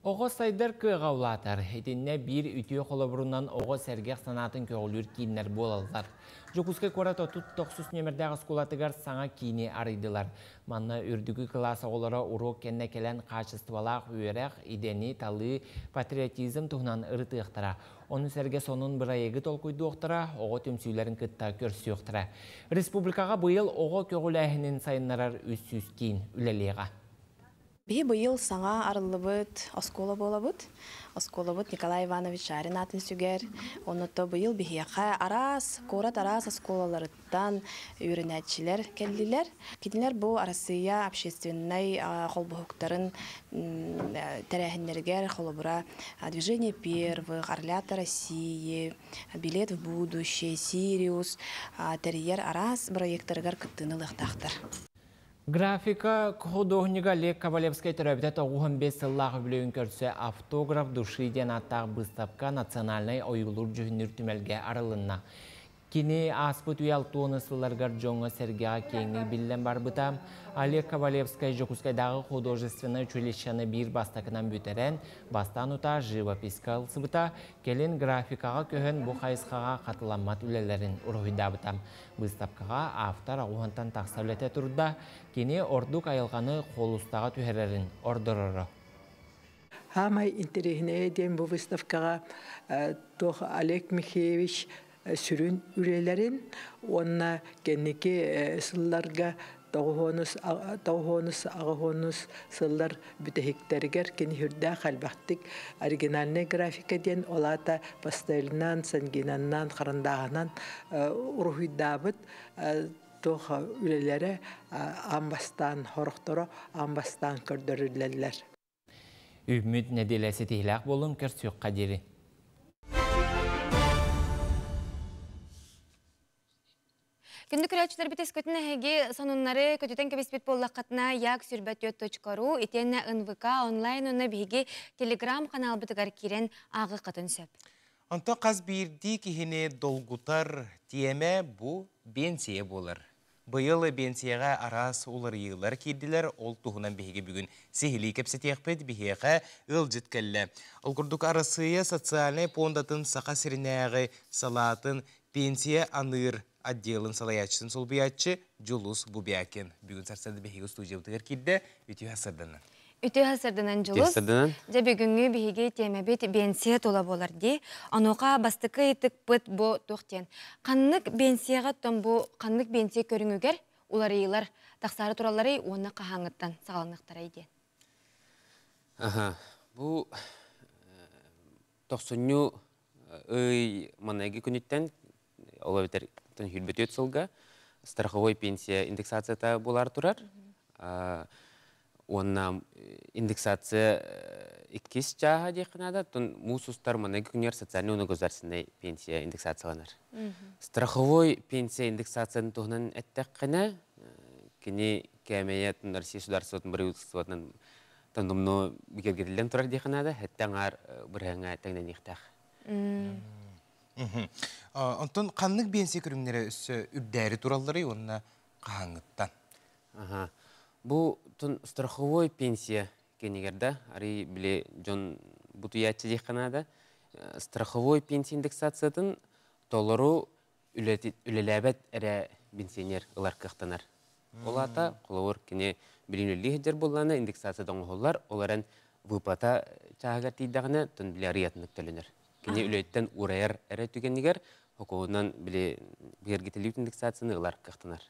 S3: Оғы сайдар күйғаулатар. Етінне бір үтіе қолабырынан оғы сәргек санатын көгілір кейінлер болалар. Жокускай қорат 39 нөмірдегі скулатығар саңа кейіне арыдылар. Манна үрдігі класс оғылары урок кенне келен қачыстывалақ үйерек, идені, талы, патриотизм тұғынан ұрытықтыра. Оның сәрге сонын бір айығы толқойды оқтыра, оғы төмсүйлерін күтті көрсі оқтыра. Республикаға бұйыл оғы көгіләхінің сайынларар үс-сүз кейін үлелеға.
S10: Бі бұйыл саңа арылыбыт оскола болабыт. Оскола бұд Николай Иванович Шарин атын сүгер. Онытта бұйыл бігеқа арас, корат арас осколаларыттан үйренәтчілер келділер. Кетілер бұл Россия общественной қолбұхықтарын тәрәхіндергер қолыбыра движение первых, Орлята России, билет в будущее, Сириус, тәрейер арас проекттарығар күттіні лықтақтар.
S3: Графика художника Олег Ковалевский төрөбүтө 95 сыллағы бүлігін көрсе автограф души ден аттағы выставка национальный ойгулур жүхінір түмелге арылынна. Кини аспыт уял туыны сылларгар жоңы сергеға кеңі білден бар бұта. Олег Ковалевский Жокускайдағы художественный училищаны бір бастакынан бүтерен, бастан ута живописка алсы бұта, келін графикаға көхін бұ қайысқаға қатыламмат үлелерін ұрғыда бұта. Выставкаға автор ағуғантан тақсавлете тұрда, кини ордук айылғаны қолустаға түхерерін ордырыры.
S11: Хамай интерегіне ден бұл выставкаға тоқ Олег Михеевич сүрін үрелерін, онна кеннеке сылларға тауғонус, ағығонус сыллар бүтәхіктерігер кені хүрді қалбақтық оригинальный графика ден олата пастелінан, сангинаннан, қарындағынан ұрғыдабыт тоқ үрелері амбастан, хорықтыры амбастан көрдірілелер.
S3: Үміт неделесі тихлақ болын көрсек қадері.
S2: Күнді күрәтшілер бітес көтіне әге сонунлары көтітен кебеспет боллаққатына як сүрбәт.ру итенне НВК онлайн оны бігі телеграм канал бітігар керен ағы қатын сөп.
S1: Онто қаз бірді кихіне долгутар тиеме бұ бенсие болыр. Бұйылы бенсияға арас олар иылар кейділер, ол тұғынан бігі бүгін сехілі кепсетеқпет бігеға ыл жіткәлі. Ол күрдік арасыя социальный пондатын сақа сірінәғы салатын пенсия аныр отделын салаячысын сол биятчы Жулус Бубякин. Бүгін сарсады бігі студия бұтығыр кейді үті хасырдынан.
S2: Үті хасырдынан Жулус. Жа бүгінгі бігі темебет бенсия тола болар де. Ануға бастықы етік бұт бұ тоқтен. Қаннық бенсияға тон бұ қаннық бенсия көріңігер, олар ейлар тақсары туралары оны қағаңыттан сағаланықтар айден.
S12: Бұл тоқсыню үй манайғы күніттен ола бітер хүрбет өтсілға страховой пенсия индексацията болар тұрар. Онна индексация иккес чаға дейқінада, мұсустар манайғы күнер социальный оны государственный пенсия индексацияланар. Страховой пенсия индексацияны тұғынан әттәк қана, кені кәмейетін Россия сударсыватын бір ұтсыватын тандымны бігергерілден тұрар дейқінада, әттәң ар бірғаңа әттәңнен еқтәқ.
S1: Онтон қаннық бенсия көрімнері үсі үрдәрі туралары онына қағаңыттан?
S12: Бұл страховой пенсия кенегерді, ари біле жон бұтуятчы дейқанада, страховой пенсия индексациятын толыру үлеләбәт әрі пенсионер ұлар қықтанар. Олата қолауыр кене білін үлі хеджер болғаны индексациядан олар, оларын выплата чағығар тейдағына түн біле ариятынық төлінер. Кене үлеттен урайар әрі түгенігер, Окуынан біле бергетелік индексацияны ұлар қықтанар.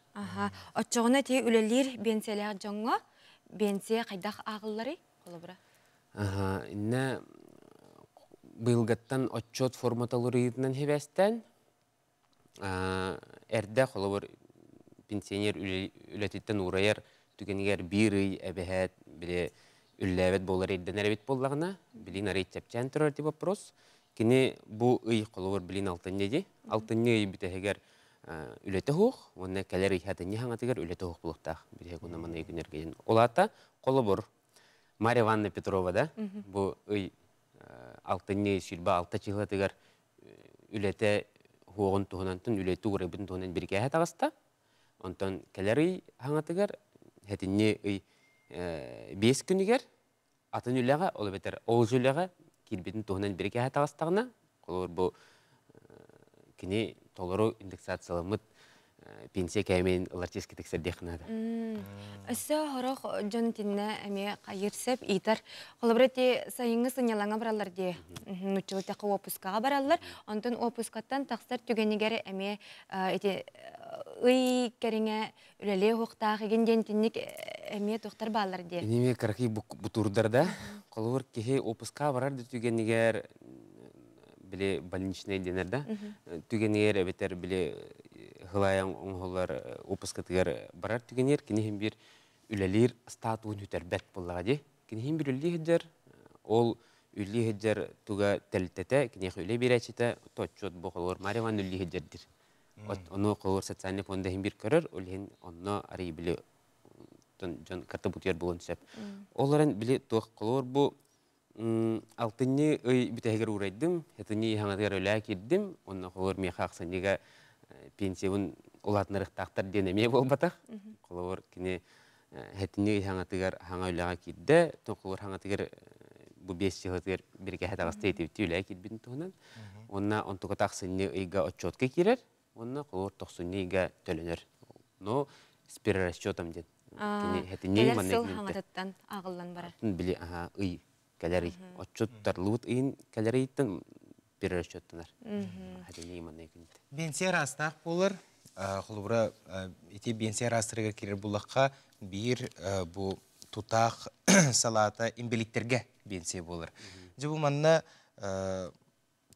S2: Отчоғына те үлелер бенсиялар жоңға, бенсия қайдақ ағылары қолы бұра?
S12: Инна бұйылғаттан отчет форматалырыйдынан хебәстен, әрді қолы бұр пенсионер үлететтен урайар түгенігер бір үй әбәхәт біле үлләбет болар едден әрбет болағына, білін арайт чәпчән тұрар деп вопрос. Кені бұл үй қолуыр білін алтынне де. Алтынне үй бүтәгер үлеті хоқ, оны кәлер үй хәтінне хаңатығар үлеті хоқ бұлықтақ. Бүтәг оны мана үйгінергейін. Олата қолуыр Мария Ивановна Петрова да. Бұл үй алтынне сүлба алта чығылатығар үлеті хоғын тұғынантын, үлеті ұрайбытын тұғынан бірге әт ағаста. Онтан кәлер үй хаңатығар хәтінне үй 5 күнігер атын үліға, олы бәтер ол жүліға кирбетін тұғынан бірге әт ағастағына, қолыр бұл кені толыру индексациялымыд пенсия кәймейін ұлартескі тексерде қынады.
S2: Өссі ғырық жон тінне әме қайырсып, итар. Қолыбыретте сайыңы сыңялаңа баралар де, нүтчілі тәқі опускаға баралар, онтын опускаттан тақсар түгенігері әме үй кәріңе үлеле хоқтағы генден тіннік әме тоқтар балар де.
S12: Неме қарқи бұтурдарда, қолыбыр кеге опускаға барарды түгенігер біле больничный денерді, түгенігер әбетер біле ғылаян оңғылар опускатығар барар түгенер, кенеген бір үлелер статуын үтер бәт болаға де. Кенеген бір үлі хеджер, ол үлі хеджер туға тәлітеті, кенеге үлі бір әчеті, тотчот бұқылыр Мариван үлі хеджердір. Оны қолыр социальный фонда бір көрір, олген оны арай біле жон карта бутер болон сеп. Оларын биле тух колор бу алтынны ой битегер урайдым, хетни хаңадыр өлә киддим, онна колор ми хаксанга пенсион улатнырык тактар денеме болбатак. Колор кине хетни хаңатыгар хаңа өләгә кидде, то колор хаңатыгар бу 5 жылдыр бирге хатагасты этип өлә кидбин тонан. Онна онтуга таксынны ыйга отчетка кирер, онна колор токсынныйга төлөнөр. Но с перерасчетом ден. Кине хетни манне
S2: хаңатыттан агыллан барар.
S12: Били ый калери отчеттар лут ин калериттен перерасчеттанар. Хетни манне кинте.
S1: Бенсер астак болар. Холбура ити бенсер астырга кирер булакка бир бу тутак салата имбеликтерге бенсе болар. Жабу манна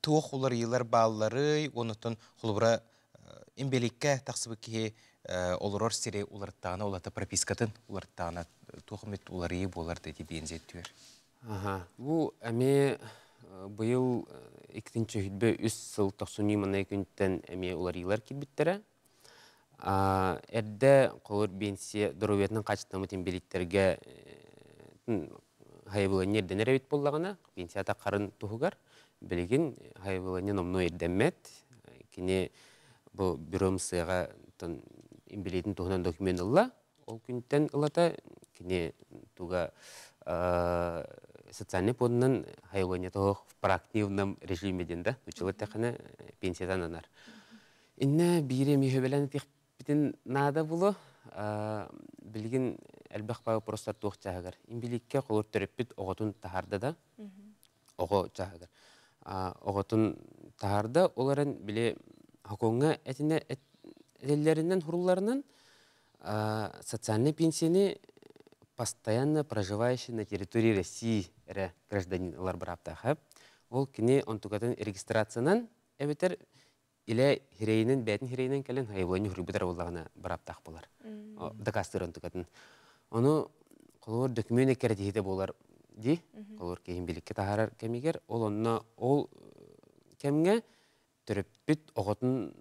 S1: туох улар йылар баллары, онутун холбура имбеликке таксыбы ки олорор сире уларттана улата пропискатын уларттана туохмет улары болар деди бензеттүер.
S12: Бу эме быйыл 2-нче үс сыл 90 күнтен эме уларыйлар китбиттере. Эрде колор бенсия дороветнин качтамы имбеликтерге хайбыланер денеребит боллагына пенсията карын тугар билген хайбыланер номно эрдемет кине бу бюромсыга тон имбелитин тугунан документ алла ол күнтен алата кине туга социальный поднан хайбыланер тох в проактивном режиме денда училата кана пенсиядан анар инне бире михебелен битин нада було билген элбах баа простар тугчагар имбеликке колор төрөппүт оготун тахарда да ого чагар оготун тахарда оларын биле хаконга этине эллеринен хурулларынан социальный пенсияны постоянно проживающий на территории России гражданин олар бараптахап ол кине онтугатын регистрациянан эбетер иле хирейнен бәтин хирейнен келен хайваны хурбутар боллагына бараптах болар. Дакастырын тукатын. Оны колор документ кердихите болар ди. Колор кейин биликке тахарар кемигер ол онна ол кемге төрөппүт оготун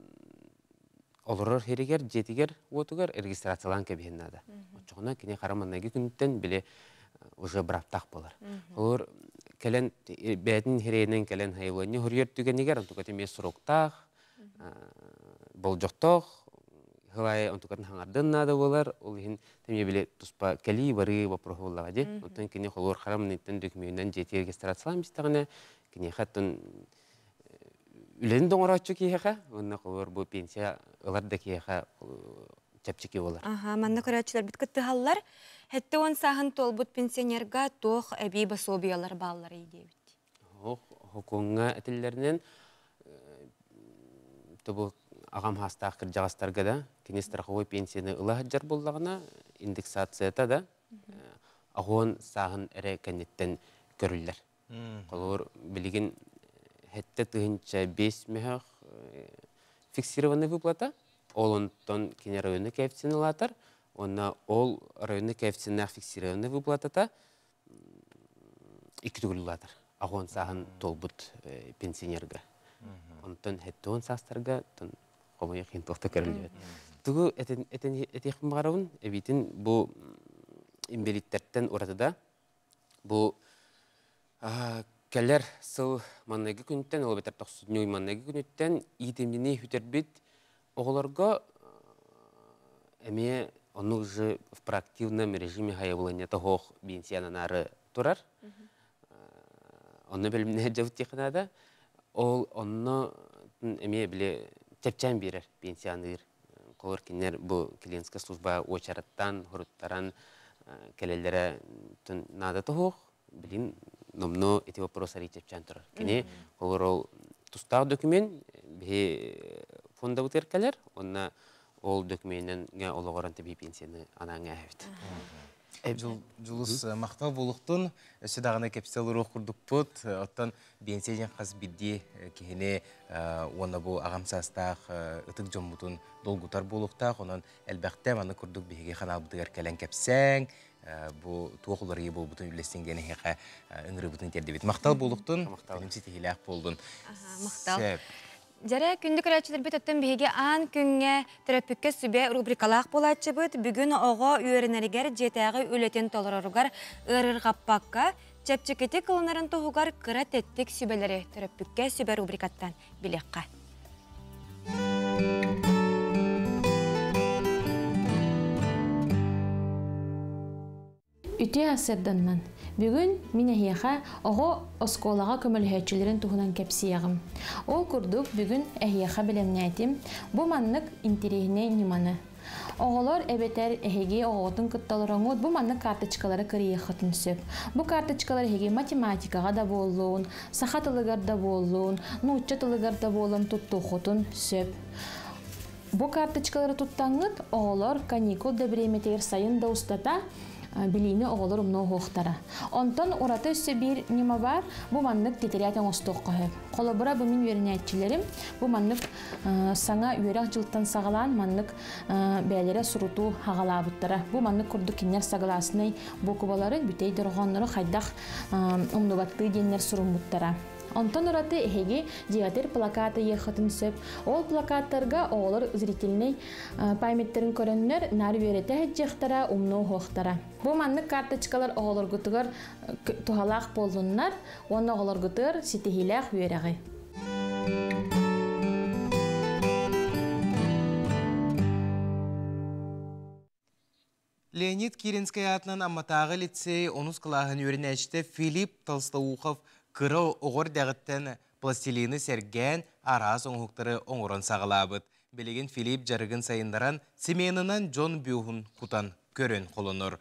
S12: олорор хиригер жетигер отугар регистрациялан кебеннада. Очогуна кине караманнаги күнтен биле уже бараптах болар. Колор келен бәтин хирейнен келен хайваны хурьер түгенигер антукатын мес сроктах бол жоқтоқ, хылай онтукатын хаңардын нады болар, ол ехін теме біле туспа кәли бары бапырғы болаға де. Онтан кене қолуыр қарамынеттен дөкмейінен жеті регистрациялам бістіғіне, кене қаттын үлен доңыр атчу кейеға, онна қолуыр бұл пенсия ыларды кейеға чәпчеке болар.
S2: Манна көрәтшілер біткітті халлар, хәтті он сағын толбут пенсионерға тоқ әбей басобиялар баллары едебіт.
S12: Хоконға әтілерінен бұл ағам хастақ кіржағастарға да, кене страховой пенсияны ұла хаджар болдағына индексацията да ағуын сағын әрі кәнеттен көрілдер. Қолуыр білген хәтті тұхынша 5 мәхақ фиксированный выплата, ол онтон кене районный коэффициент алатар, онна ол районный коэффициентнақ фиксированный выплатата 2 түгіл алатар, ағуын сағын толбыт пенсионерға. Онтон хеттон састарга тон комой хин тохта керилет. Тугу этехим баравын эбитин бу имбелиттерден уратыда бу келер сыл маннеги күнтен ол бетер 90 маннеги күнтен итемдини хүтербит оголорго эме ону же в проактивном режиме хаявлания того пенсиянары турар. Оны белмне жабыт технада ол онно эме биле чепчан берер пенсионер колор кинер бу клиентская служба очараттан хуруттаран келелере тун нада тох билин номно эти вопросы чепчан турар кине колор ол тустав документ бе фонда утеркалер онна ол документен га ологоран теби пенсияны анаңа хавит.
S1: Julus maqtal buluqtun, ösüdağına kepsel ruh kurduk put, ottan benseyen qaz biddi kehine ona bu ağamsastaq, ıtık jombutun dolgutar buluqtaq, onun elbaqte manı kurduk bihege xanal budıgar kelen kepseng, bu tuğuqları bu butun ülesingeni heqa ıngırı butun terdebet. Maqtal buluqtun, bilimsi tehilaq boldun.
S2: Maqtal. Жара күндік рәчілер бит өттен бейге аң күнге терапикке сүбе рубрикалақ болатшы бұд. Бүгін оға үйерінерігер жетәғі өлетен толырырғар ұрыр қаппаққа чәпчекеті қылынарын тоғығар қыра теттік сүбелері терапикке сүбе рубрикаттан білеққа.
S13: Үте асырданнан. Бүгін мен әйеға оғы осколаға көмілхәтчілерін тұғынан кәпсияғым. Ол күрдік бүгін әйеға білемнәйтім, бұ маннық интерегіне неманы. Оғылар әбетер әйеге оғытын күтталырыңыз, бұ маннық карточкалары кірие қытын сөп. Бұ карточкалар әйеге математикаға да болуын, сақатылығар да болуын, нұтчатылығар да болуын тұтты қытын сөп. Бұ карточкалары тұттаңыз, оғылар каникул да біреметер сайын да ұстата, билини оғылыр умно хоқтара. Онтон ураты өссі бір нема бар, бұ маннық тетерятен остуқ қойып. Қолыбыра бұмин верінәтчілерім, бұ маннық саңа үйерақ жылттан сағалан, маннық бәлері сұруту хағалабыттара. Бұ маннық күрді кенер сағаласынай бұ күбалары бүтей дұрғанлары қайдақ умнугатты денер сұрумуттара. Онтон ураты эһеги диатер плакаты ехатын сөп. Ол плакаттарга оғылыр зрительный памяттерин көрөннөр нар үйерете хеджехтара умно хоқтара. Бу маннык карточкалар оғылыр гутыгар тухалақ болдуннар, оны оғылыр гутыр ситихилях үйерегі.
S1: Леонид Киринский атынан Амматағы лицей 10 қылағын өрінәшті Филипп Толстоухов кыры оғыр дәғіттен пластилины сәрген арас оңғықтары оңырын сағылабыд. Белеген Филипп жарығын сайындаран семенынан Джон Бюхун құтан көрін қолыныр.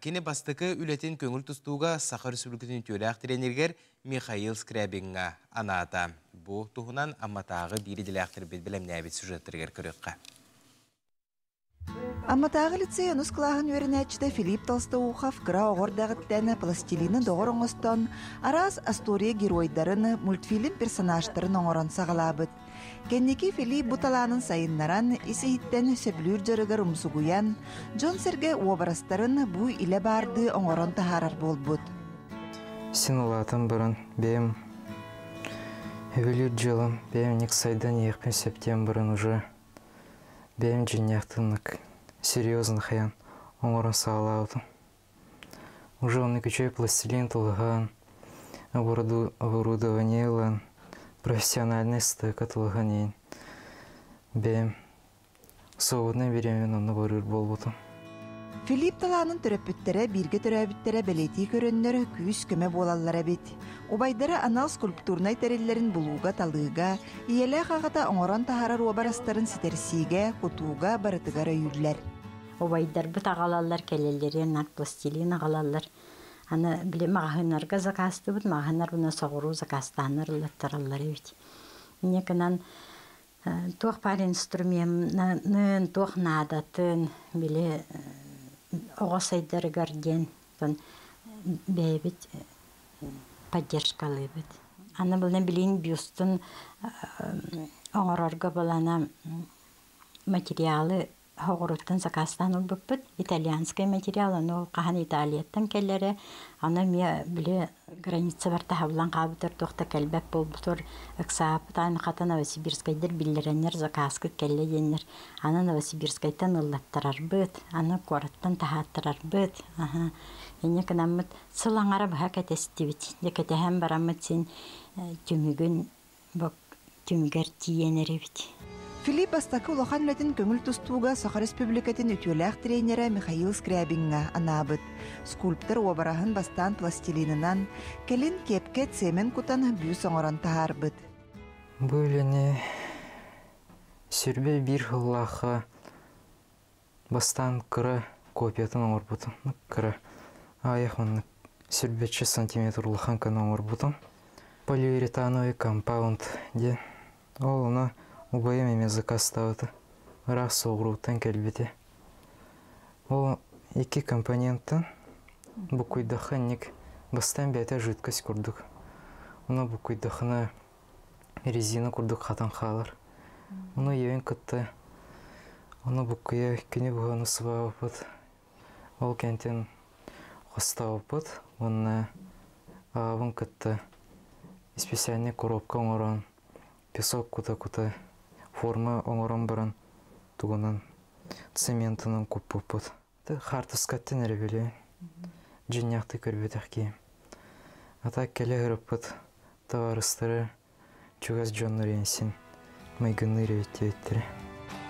S1: Кені бастықы үлетін көңіл тұстуға Сақыр Республикатын төләқ тренергер Михаил Скрябинға аната. Бұл тұғынан Амматағы бири діләқтір білбілем нәбет сюжеттергер көріққа.
S14: Амматағы лицей 10 қылағын өрінәтшіде Филипп Толстоухов кыра оғыр дәғіттәні пластилины доғыр оңыстан арас астория геройдарын мультфильм персонажтарын оңырын сағалабыд. Кеннеки Филипп бұталанын сайыннаран исихиттен сөбілір жарығыр ұмсугуян Джон Серге обарастарын бұй иле барды оңырын тахарар болбуд.
S15: Сен олатын бұрын бәйім өбілер жылым бәйім нексайдан еқпен септен бұрын ұжы бәйім женяқтынық серьезный хаян оңырын сағалаудым. Уже он күчей пластилин тұлған, оборудованиелан, профессиональный стык тұлғанен. Бәйім соғыдны беремен оны бұрыр болбудым.
S14: Филипп таланын төрөппүттері бирге төрөбүттері бәлети көріннері күйіс көмі болалар әбет. Обайдары анал скульптурнай тәрелерін бұлуға талыға, иелі қағата оңыран тахарар обарастарын ситерсиге, құтуға, барытыға рөйүрлер.
S16: Обайдар бұт ағалалар кәлелері, нар пластилин ағалалар. Аны біле мағынарға закасты бұд, мағынар бұна соғыру закастаныр ұлаттаралар өйт. Некінан тоқ пар инструментнын, тоқ надатын, біле оғасайдары гарден, бәйбіт поддержкалы бұд. Аны бұлна білейін бюстын оңырарға болана материалы Хоғыруттан закастан ол бұппыд, итальянскай материал, оны қахан Италияттан кәлері, аны ме біле граница барта хавлан қабытыр, тоқта кәлбәп бол бұтыр, ұқсапыт, аны қата Новосибирскайдыр білдіренер закаскыт кәлі енер, аны Новосибирскайдан ұллаттырар бұд, аны қорыттан тахаттырар бұд. Ене кінамыд сылаңара бұға кәтесті біт, декәтәхәм барамыд сен түмігін түмігер тиенері біт.
S14: Филипп Астакы улахан үлетін көңіл тұстуға Сақыр Республикатын үтіләқ тренері Михаил Скрябинға анабыд. Скульптор обарағын бастан пластилинынан келін кепке цемен құтан бүйіс оңыран тағарбыд.
S15: Бөліне сүрбе бір ғыллақы бастан кірі копиятын оңыр бұтын. Кірі аяқмын сүрбетші сантиметр ұлақан кән оңыр бұтын. Полиуретановый компаунд ден. Ол оны Убайым емес закастауыды. Рақ соғыруыттан кәлбеті. Ол екі компоненттен бұқойдақы нек бастан бәті жүйткіс күрдік. Оны бұқойдақына резина күрдік қатан қалар. Оны еуен күтті. Оны бұқойы күні бұғаны сұбауыпыд. Ол кәнтен қостауыпыд. Оны ағын күтті. Специальный коробка оңыран. песок кута форма оңорон баран тугунан цементынан куппут. Хартыскаттен эребеле. Жинякты көрбөтөк. Ата келе хырыппыт товарыстары чугас жонноренсин майгынны рейттеттире.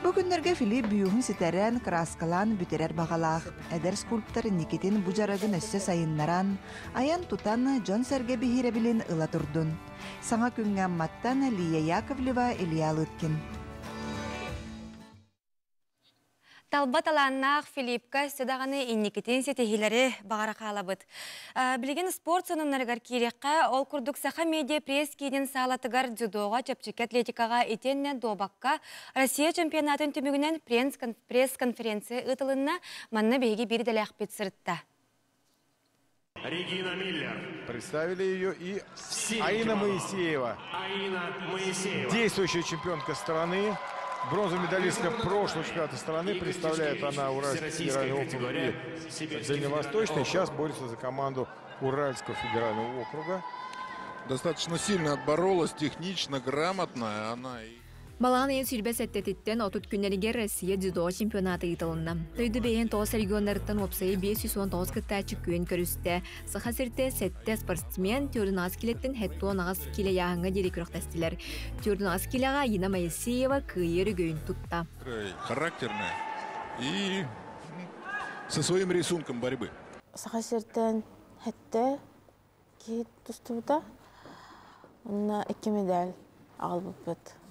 S14: Бүгүннерге Филипп бүйүгүн ситерен краскалан бүтерер бағалақ. Эдер скульптор Никитин бужарагын өссө сайыннаран, аян тутан Джон Серге бихиребилин ыла турдун. Саңа күнгән маттан Лия Яковлева, Илья Лыткин.
S2: Талбат аланнақ Филиппка сөдағаны инникетін сетехилері бағара қалабыд. Білген спорт сонымнарығар керекқа ол күрдік сақа медиа пресс кейден сағалатығар дзюдоға чапчык атлетикаға етенне добаққа Россия чемпионатын түмігінен пресс-конференция ұтылынна манны бейге бір дәләқ бет сұрытта.
S17: Регина Миллер.
S18: Представили ее и Аина Моисеева. Действующая чемпионка страны. Бронзовая медалистка прошлого чемпионата страны. Представляет она Уральский федеральный округ и Дальневосточный. Сейчас борется за команду Уральского федерального округа.
S19: Достаточно сильно отборолась, технично, грамотно. Она...
S20: Баланы ен сүрбе сәттетіттен отут күннерігер Россия дзюдо чемпионаты итылынна. Тойды бейін 9 регионларыттан опсайы 519 кыттачы күйін көрісті. Сыха сірті сәтті спортсмен түрдің аз келеттен хәттуан ағыз келе яғыңа дерекірік тәстілер. Түрдің аз келеға Ина Моисеева күйері күйін тұтта.
S19: Характерная и со своим рисунком борьбы.
S10: Сыха сірттен хәтті кейт тұстыуда. Онна 2 медаль ағыл бұппыт.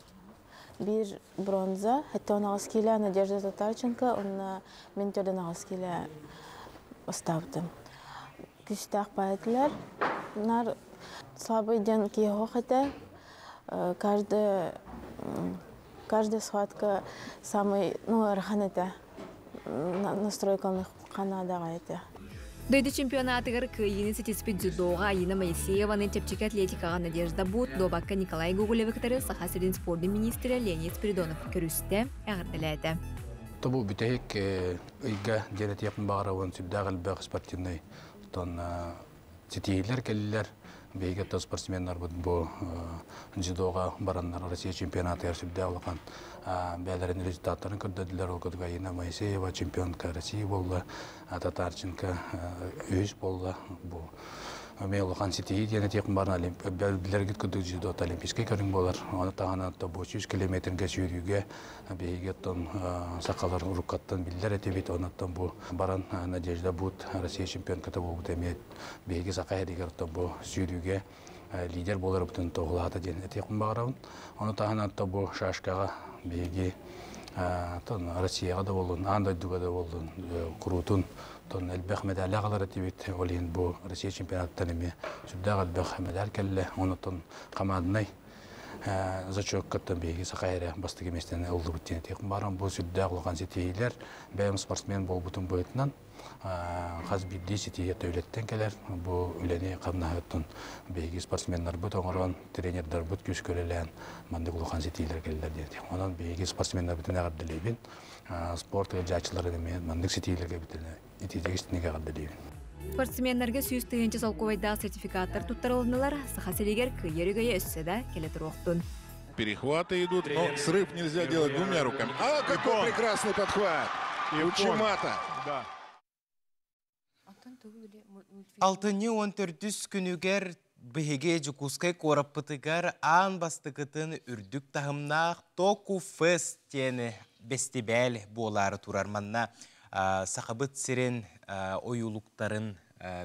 S10: Bir bronza, hatta ona askıyla Nadezhda Tatarchenko, ona мен törden askıyla оставdım. Güçtağ bayatlar, bunlar слабый день киего хотя, каждая схватка самый, архан это, настройка Канада это.
S20: Дойды чемпионатыгар кыйыны сетиспи дзюдоға Ина Моисееваны чепчик атлетикаға Надежда Бут, добакка Николай Гугулевіктері Сахасырдин спорты министрі Леонид Спиридонов көрісті әғірділәді.
S21: Тобу бүтәйік үйге дәрет яқын бағарауын сүбдәғіл бәқ спортивный сетейлер кәлілер. Бейге то спортсмендар бұл дзюдоға барандар Россия чемпионаты әрсүбді алған бәлерін результаттарын көрдеділер. Ол көдіға Ина Моисеева чемпионка Россия болды, Татарченко өз болды. Мен олған сетейі дені текін барын бәлділерге көдік дзюдоты олимпийский көрін болар. Оны тағана 300 километрге сүйрюге бейге тон сақалар ұрыққаттан білдер әтебет. Онаттан бұл баран Надежда Бут Россия чемпионкаты бұл әмет бейге сақай әрігер бұл сүйрюге лидер болар бұтын тоғылады дені текін бағырауын. Оны тағана бұл шашқаға бейге Россияға да болын, Андайдуға да болын, құрутын әлбәқ медалі ағалар әтебет. Олейін бұл Россия чемпионаттан еме сүрдәғ әлбәқ медаль кәлі. Онытын қамадынай зачок каттан бейге сақайры басты кеместен ұлды бұттен текін баран. Бұл сүрдәғ олған сетейлер бәйім спортсмен бол бұтын бойытынан қаз бірдей сетейе тәулеттен кәлер. Бұл үләне қамна өттін бейге спортсменлар бұт оңырған, тренердар бұт көз көрелән мандық ұлған сетейлер кәлілер деді. Онан бейге спортсменлар бұтын әғардылейбен. Спорт жачылары демен мандық сетейлерге бұтын итедегістінеге әғардылейбен.
S20: Спортсменлерге сүйіз түйінші салковайда сертификаттар туттарылынылар, сахасилигер күйерігeye өсседі келетір оқтын.
S19: Перехваты идут, но срыв нельзя делать двумя руками. А, какой прекрасный подхват! Учимата!
S1: Алтыны 14 күнігер бігеге жүкускай қораппытығар аң бастықытын үрдік тағымнақ Току Фест тені бестебәл болары турарманна сақабыт сирен ойулуктарын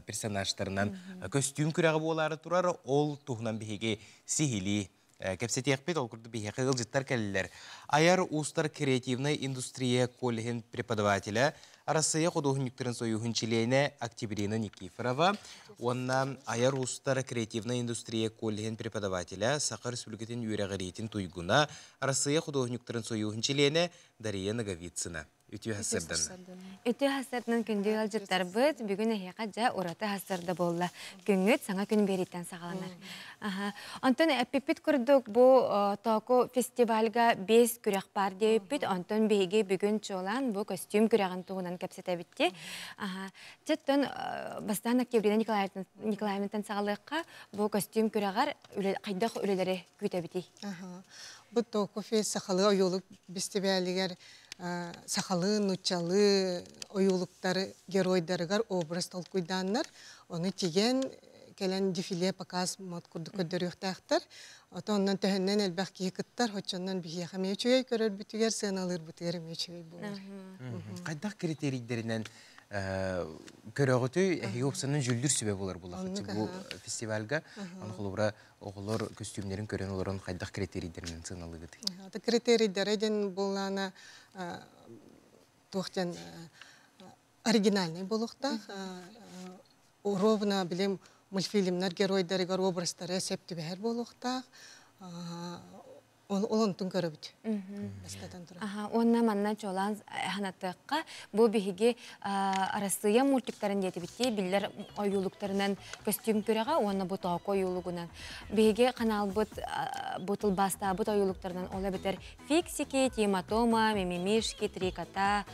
S1: персонажтарынан көстюм күрәғы болары турар, ол туғынан бігеге сихили кәпсеті яқпет, ол күрді бігеге ғылжыттар кәлілер. Аяр Устар креативный индустрия коллегин преподавателя Россия художниктерин союхунчилейне Октябрина Никифорова, онна Аяр Устар креативный индустрия коллегин преподавателя Саха Республикатын Юрягаритин Туйгуна, Россия художниктерин союхунчилейне Дарья Наговицына. Үтү хасырдан.
S2: Үтү хасырдан күндү алжыттар быт, бүгүн эхека жа урата хасырда болла. Күнгөт саңа күн бериттен сагаланар. Антон эппит курдук бу току фестивальга 5 күрәк бар дейппит. Антон беге бүгүн чолан бу костюм күрәгын тугунан кепсете битти. Жеттен бастан октябрьда Николаевнан сагалыкка бу костюм күрәгәр кайдак үлеләре күтә бити.
S17: Бу току сахалы оюлук фестивалигер сахалы, нучалы оюлуктары геройдарыгар образ толкуйданнар. Оны тиген келен дефиле показ мод курдук көдөрүктактар. Ондан төһөннән элбәк кийкыттар, хочоннан бихия мечөй көрөр бүтүгер сыналыр бүтүгер мечөй булар.
S1: Кайдак критерийлеринен көрөгөтү Эйопсанын жүлдүр сүбө булар булак. Бу фестивальга анхолура оголор костюмдерин көрөн олорун кайдак критерийлеринен сыналыгы.
S17: Ата критерийлерден булана тохтен оригинальный булукта. Ровно билем мультфильмнар геройдары образтары септибер булукта. Олонтун көрөбүт.
S2: Онна манна чолан ханаттыкка бу биһиги Россия мультиктарын детибитти биллер оюлуктарынан костюм көрөга онна бу токо оюлугунан биһиги каналбыт бутыл баста бут оюлуктарынан ола бетер фиксики, тиматома, мимимишки, три кота,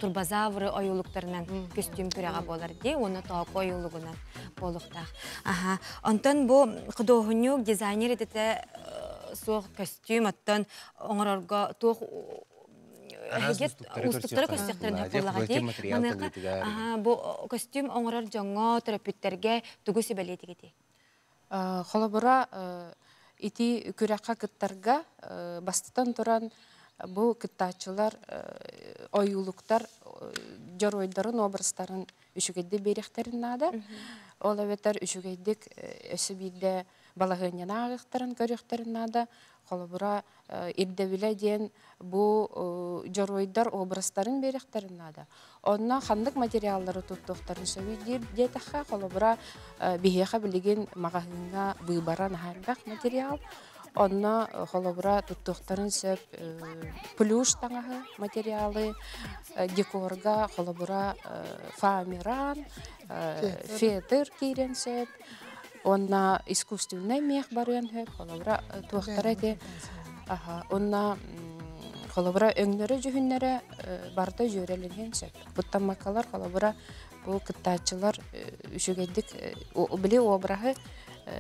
S2: турбозавры оюлуктарынан костюм көрөга болар ди, онна токо оюлугунан болуктак. Онтон бу кудогунюк дизайнер этете соқ костюм аттан оңорорга тоқ устуктары көстөктөрүн хапылага ди. Бу костюм оңорор жоңго терапевттерге тугу себелетигити.
S22: Холобура ити күрәккә кыттарга бастан туран бу кыттачылар оюлуктар жаройдарын образтарын үшүгедде беректерин нада. Ол эветер үшүгеддик өсүбидде балагынян агыктарын көрөктөрүн нада. Холобура ирдебиле ден бу жаройдар образтарын беректерин нада. Онна хандык материаллары туттуктарын сөбүдир детаха холобура бихеха билеген магазинга выбаран хандак материал. Онна холобура туттуктарын сөп плюш таңаһы материалы декорга холобура фоамиран, фетр кирен сөп. Онна искусственный мех барыян хөп холобура туактара те. Онна холобура өңнөрө жүһүннөрө барда жөрелеген сөп. Буттан макалар холобура бу кыттачылар үшүгеддик биле обрахы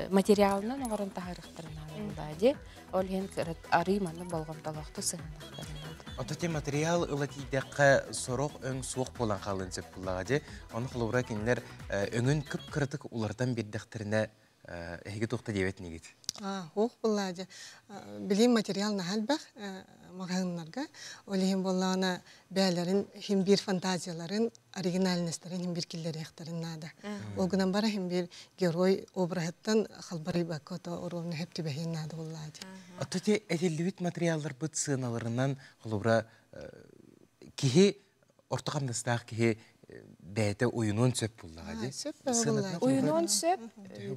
S22: материалынан оңорон тахарыктарына булдади. Ол ген ари маны болгон талакты сыгындыктарына.
S1: Ототе материал ылатидекка сорок өң суок болан калын сөп буллагади. Аны холобура кинилер өңүн кып-кыртык улардан бердектерине эге токта дебет негит.
S17: Ох буллади. Билим материал нахалбах магазиннарга олихим боллана бәләрен хим бир фантазияларын оригинальностарын хим бир киллер яктарын нада. Ол гынан бара хим бир герой образдан халбары бакото оровны хепти бәһин нада буллади.
S1: Ототе эделбит материаллар бит сыналарынан холобура кихи ортогамдастак кихи бәйте уйунун сөп буллагади.
S22: Уйунун сөп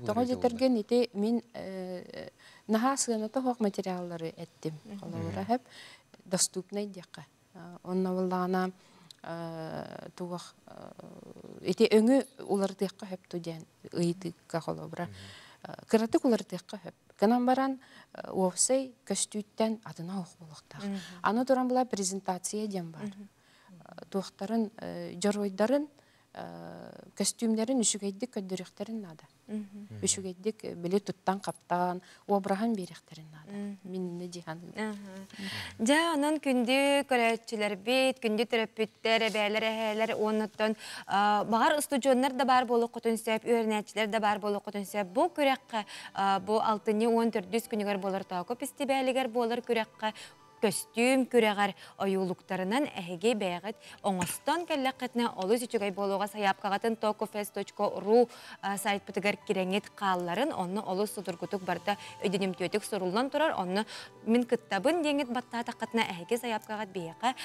S22: тоға жетерген ите мен наха сыгыната хок материаллары эттим. Холобура хеп доступный дияка. Онна буллагана тугах ите өңү улар дияка хеп туден ыйтыкка холобура. Кыратык улар дияка хеп. Канан баран офсей көстүттен адына ох булактак. Аны туран була презентация дем бар. Туактарын жаройдарын костюмдерин үшүгейдик көдөрөктөрүн нада. Үшүгейдик биле туттан каптан, обрахан беректерин нада. Минне жихан.
S2: Жа анан күндү көрөчүлөр бит, күндү терапевттер, бәлер, оннотон багар студиондар да бар болуп котунсап, өрнәчләр да бар болуп котунсап, бу көрәккә бу 6-14 күнүгөр болор тако фестивалигер болор көрәккә костюм күрәгәр оюлуктарынан әһеге бәгыт оңостон кәлләкәтне олы сүчүгәй болуга саяпкагатын tokofest.ru сайт битегәр кирәңет калларын онны олы судургутук барда өдөнем төтек сорулдан турар онны мин кыттабын деңет батта такатна әһеге саяпкагат бәгә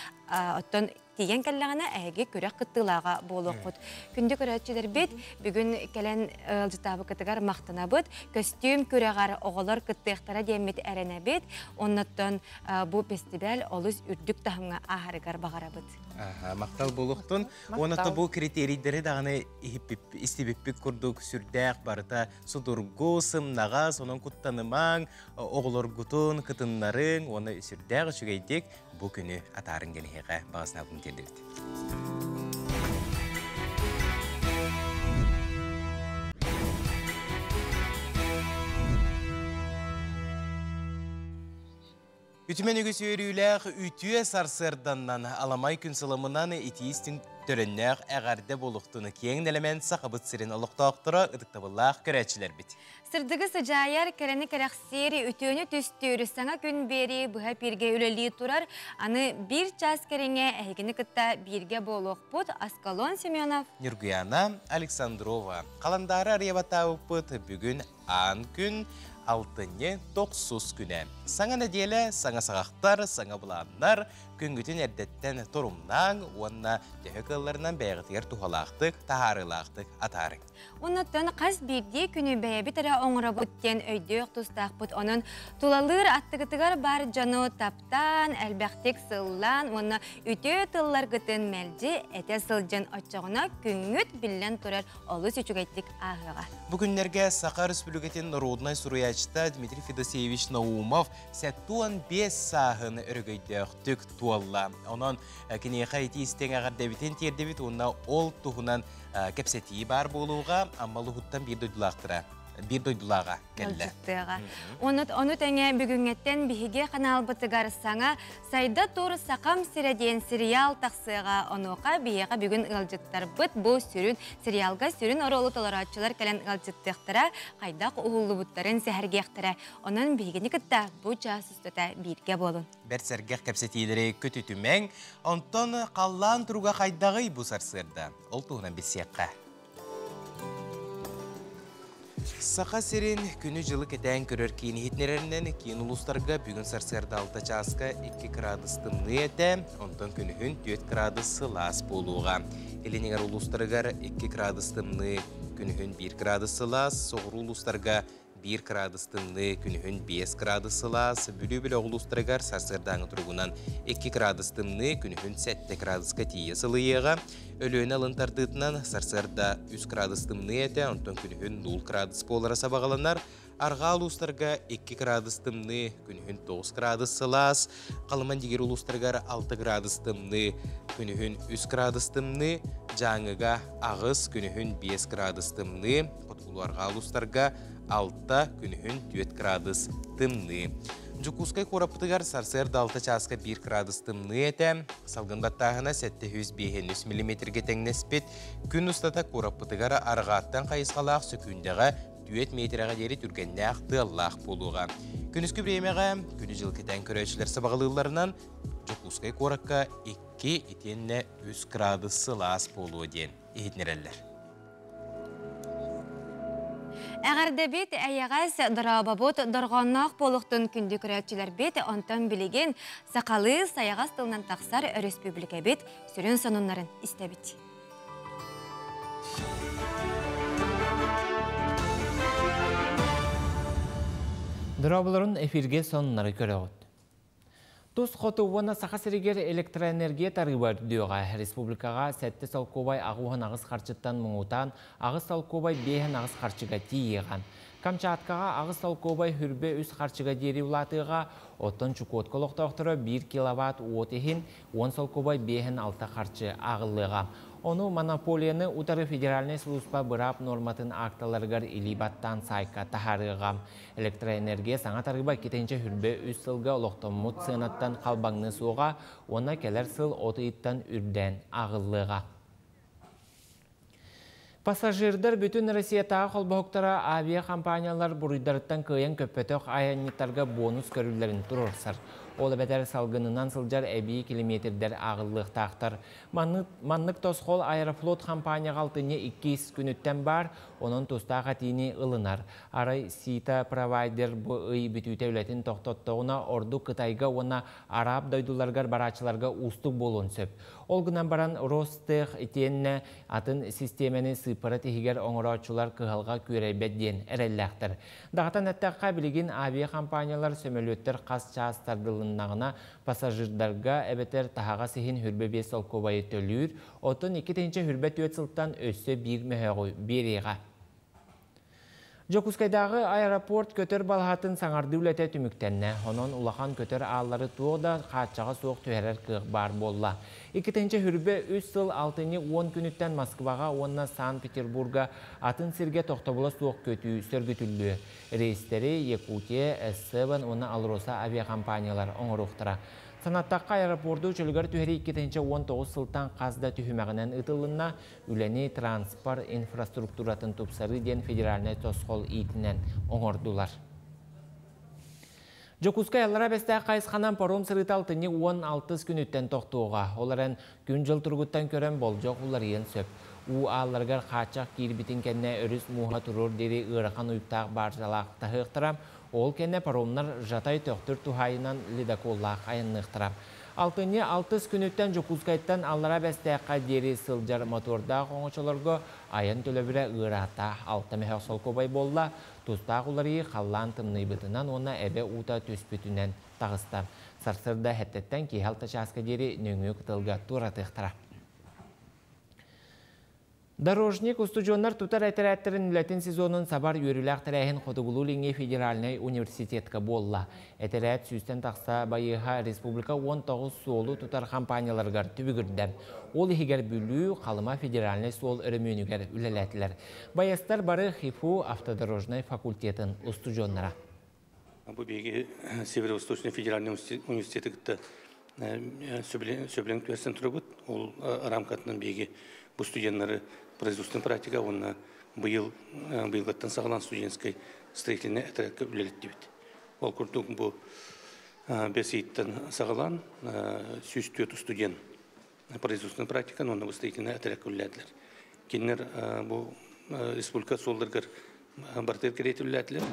S2: оттон тиген кәлләгенә әге көрәк кыттылага болоқут. Күнде көрәтчеләр бит бүгін кәлән ылжытабы кытыгар мақтанабыт, костюм көрәгар оғалар кыттыктара демет әрәнәбет, оннаттан бу фестиваль олыс үрдүк тахымга ахарыгар багарабыт.
S1: Мақтал болуқтын, онатта бұл критерийдері дағаны истебеппік күрдік сүрдәк барыта судургу, сымнаға, сонын күттанымаң, оғылыр күтін, кытынларың, оны сүрдәк үшігейдек бұл күні атарын генеға бағасына бұн тендірді. Ütümen ügüs örüylәq ütüе сарсырданнан аламай күн сылымынан итиістің төріннәq әғәрді болуқтыны кейін әлемен сақабыт сирен олықтақтыра ұдықтабыллақ көрәтшілер бит.
S2: Сырдығы сыжайар кәрәні кәрәқсері ütüені түстері саңа күн бері бұға бірге өлелі тұрар, аны бір час кәріңе әйгіні күтті бірге болуқ бұд Аскалон Семенов.
S1: Нұргияна Александрова. Қаландары аребатауық бұд бүгін ан күн 6-9 күні. Саңа неделе, саңа сағақтар, саңа бұландар, күнгітін әрдеттен тұрымнан, онына төхекаларынан бәйгітер тухалақтық, тахарылақтық атарың.
S2: Оннаттан қас бірде күні бәйбі тәрі оңыра бұттен өйдіқ тұстақ бұт. Оның тулалыр аттығытығар бар жаны таптан, әлбәқтек сыллан, оны үте тыллар күтін мәлді, әте сылжан отчағына күнгіт білен тұрар олыс үчігеттік ағыға.
S1: Бүгінлерге Сақа Республикатын Народнай Суруячта Дмитрий Федосеевич Наумов сәттуан 5 сағын үргейдіқтік туалла. Онын кенеға етейістен ағардабитен тердебит, онына ол тұғынан кәпсетейі бар болуға, аммалы ғыттан bir doydulağa kelle.
S2: Onu tenge бүгүнгеттен биһиге канал бытыгар саңа сайда тур сақам сиреден сериал тақсыға онуға бияға бүгін ылжыттар бұт бұл сүрін сериалға сүрін оролы толаратчылар кәлен ылжыттықтыра қайдақ ұғылы бұттарын сәхіргектіра. Онын биһигені кітті бұл жасыстыта бірге болын.
S1: Бір сәргеқ кәпсетейлері көтітімен, онтон қаллан тұруға қайдағы бұл сарсырды. Ол туғынан бесеққа. Сақа серен күні жылы кәтән көрер кейін хетнерерінен кейін ұлыстарға бүгін сарсырды 6 часқа 2 градустымны әті, онтан күні хүн 4 градусы лас болуға. Еленегер ұлыстарға 2 градустымны күні хүн 1 градусы лас, соғыр ұлыстарға 1 градустымны күні хүн 5 градусы лас, бүлі-бүлі ұлыстырығар сарсырдаңы тұрғынан 2 градустымны күні хүн 7 градусқа тие сылыйыға. Өлөне алынтардытынан сарсырда 3 градустымны әті, онтан күні хүн 0 градус болара сабағаланар. Арға ұлыстырға 2 градустымны күні хүн 9 градусы лас, қалыман дегер ұлыстырғар 6 градустымны күні хүн 3 градустымны, жаңыға ағыз күні хүн 5 градустымны, құтқылуарға ұлыстырға 6 күні хүн 4 градус тымны. Жукускай қорапытығар сарсырда 6 часқа 1 градус тымны әті, салғын баттағына 705 мм тәңнеспет, күн ұстата қорапытығар арғаттан қайысқалақ сөкіндіға 2 метрға дері түргенне ақты Аллах болуға. Күніскі біремеға күні жыл кетен көрәшілер сабағылыларынан Жукускай қораққа 2 етенне 3 градусы лас болуы ден. Ехетнерелер.
S2: Әгәрдә бит әйәгәс дырабабот дырганнак болуктан күнде көрәтчеләр бит антан билеген сакалы саягас тылынан тақсар республика бит сүрен сануннарын истәбит.
S3: Дырабыларын эфирге соннары көрәгіт. Тус қотуына сақасырегер электроэнергия тарғыбар дүйоға республикаға сәтті салқобай ағуған ағыз қарчыттан мұңутан ағыз салқобай бейін ағыз қарчыға тиеған. Камчаткаға ағыз салқобай хүрбе үз қарчыға дері ұлатыға оттан чукотқа лоқтақтыры 1 киловатт отехін 10 салқобай бейін алта қарчы ағылыға. Onu монополияны Утары федеральный служба бұрап норматын акталарғар илибаттан сайқа тахарыға. Электроэнергия саңа тарғыба кетенче хүрбе үз сылға олықтамут сынаттан қалбаңны суға, ona келер сыл отыйттан үрден ағылыға. Пассажирдар бүтін Россиятағы қолбақықтара авиа компаниялар бұрыйдарыттан көйен көппетіқ айанеттарға бонус көрілерін тұрырсар. Ola beter salgınından sılcar 50 kilometrder ağırlıqtaqtar. Manlık Tosqol Aeroflot kampanya qaltыне 2 günütten bar, onun tustağa tini ılınar. Aray sita provider bu ıy bütüte ületin toqtottoğuna ordu Kıtayga ona Arap daydulargar baraçılarga ustuk bolun söp. Olgunan baran Rostıq itenne atın sistemini sıpara tehiger oңoroçular kıhalga küreybet diyen erelləqtir. Dağıtan ettaqqa biligin aviya kampanyalar sömölöttер qas çağыстardılınağına pasajirdarga ebeter tahağa sihin hürbe 5 solkobayı tölür, otun 2 hürbe 4 sılttan össö bir möhöğü bir eğa. Jokuskaydağı aeroport kötör balhatın saŋardı ülete tümüktenne, onun ulaqan kötör ağları tuğda qaçağa soğuk tüherer kığ bar bolla. 2 hürbe 3 yıl 6-10 günütten Moskvaga, onna Sankt-Peterburg'a atın sirge toxtabula soğuk kötü sörgütüllü. Reisleri Yakutiya, S-7, onna Alrosa aviakampanyalar oңoruqtıra. Sanattaqqa aeroportu çölgör tüheri 2019 sıltan qazda tühüməğінен ıtılına üleni transport infrastrukturatın tupsarı den federaline Tosqol itindən oңordular. Jokuskay allara beste qaysxanan parom sırıtaltını 16 günütten toxtuğa. Olaren gün jıl turguttan kören boljoq ular yen söp. U allargar qaçaq kirbitin kenne örüs muha turur deri ıraqan uyuптaq barjalaq tahıqtıram. Ol kenne paromlar jatay töktür tuhayынан lidakollaq ayınlıqtıram. 6 günütten Jokuskayttan allara beste deri sıljar motorda qoңoçolarga ayın tölöbüre ıraqta 6 mehaq solkobay bolla. Tustaq uları qallan tımnıybıtынан ona ebe uta töspütünen tağıstam. Sarsırda hettetten ki halta çaska deri nöngü kıtılga turatıqtıra. Дорожник устужоннар тутар әтерәттерін үләтін сезонын сабар үйріләқ тәрәйін Қотығылу Леңе Федеральный университетка болла. Әтерәт сүйістен тақса байыға республика 19 солу тутар компанияларғар түбігірді. Ол егер бүлі қалыма федеральный сол өрімөнігер үләләтілер. Байастар бары ХИФУ автодорожный факультетін устужоннара.
S4: Бұл беге Северо-Восточный федеральный университеті сөбілен көстен тұры бұд. Ол рамкатының беге бұл студенттары производственная практика, он быйылгаттан сағалан студентской строительной отрядка үлелетті бет. Ол күртук бұл бесейттен сағалан сүйістөту студент производственная практика, но бұл строительной отрядка үлелетілер. Кеннер бұл республика солдыргар бартер кереті үлелетілер.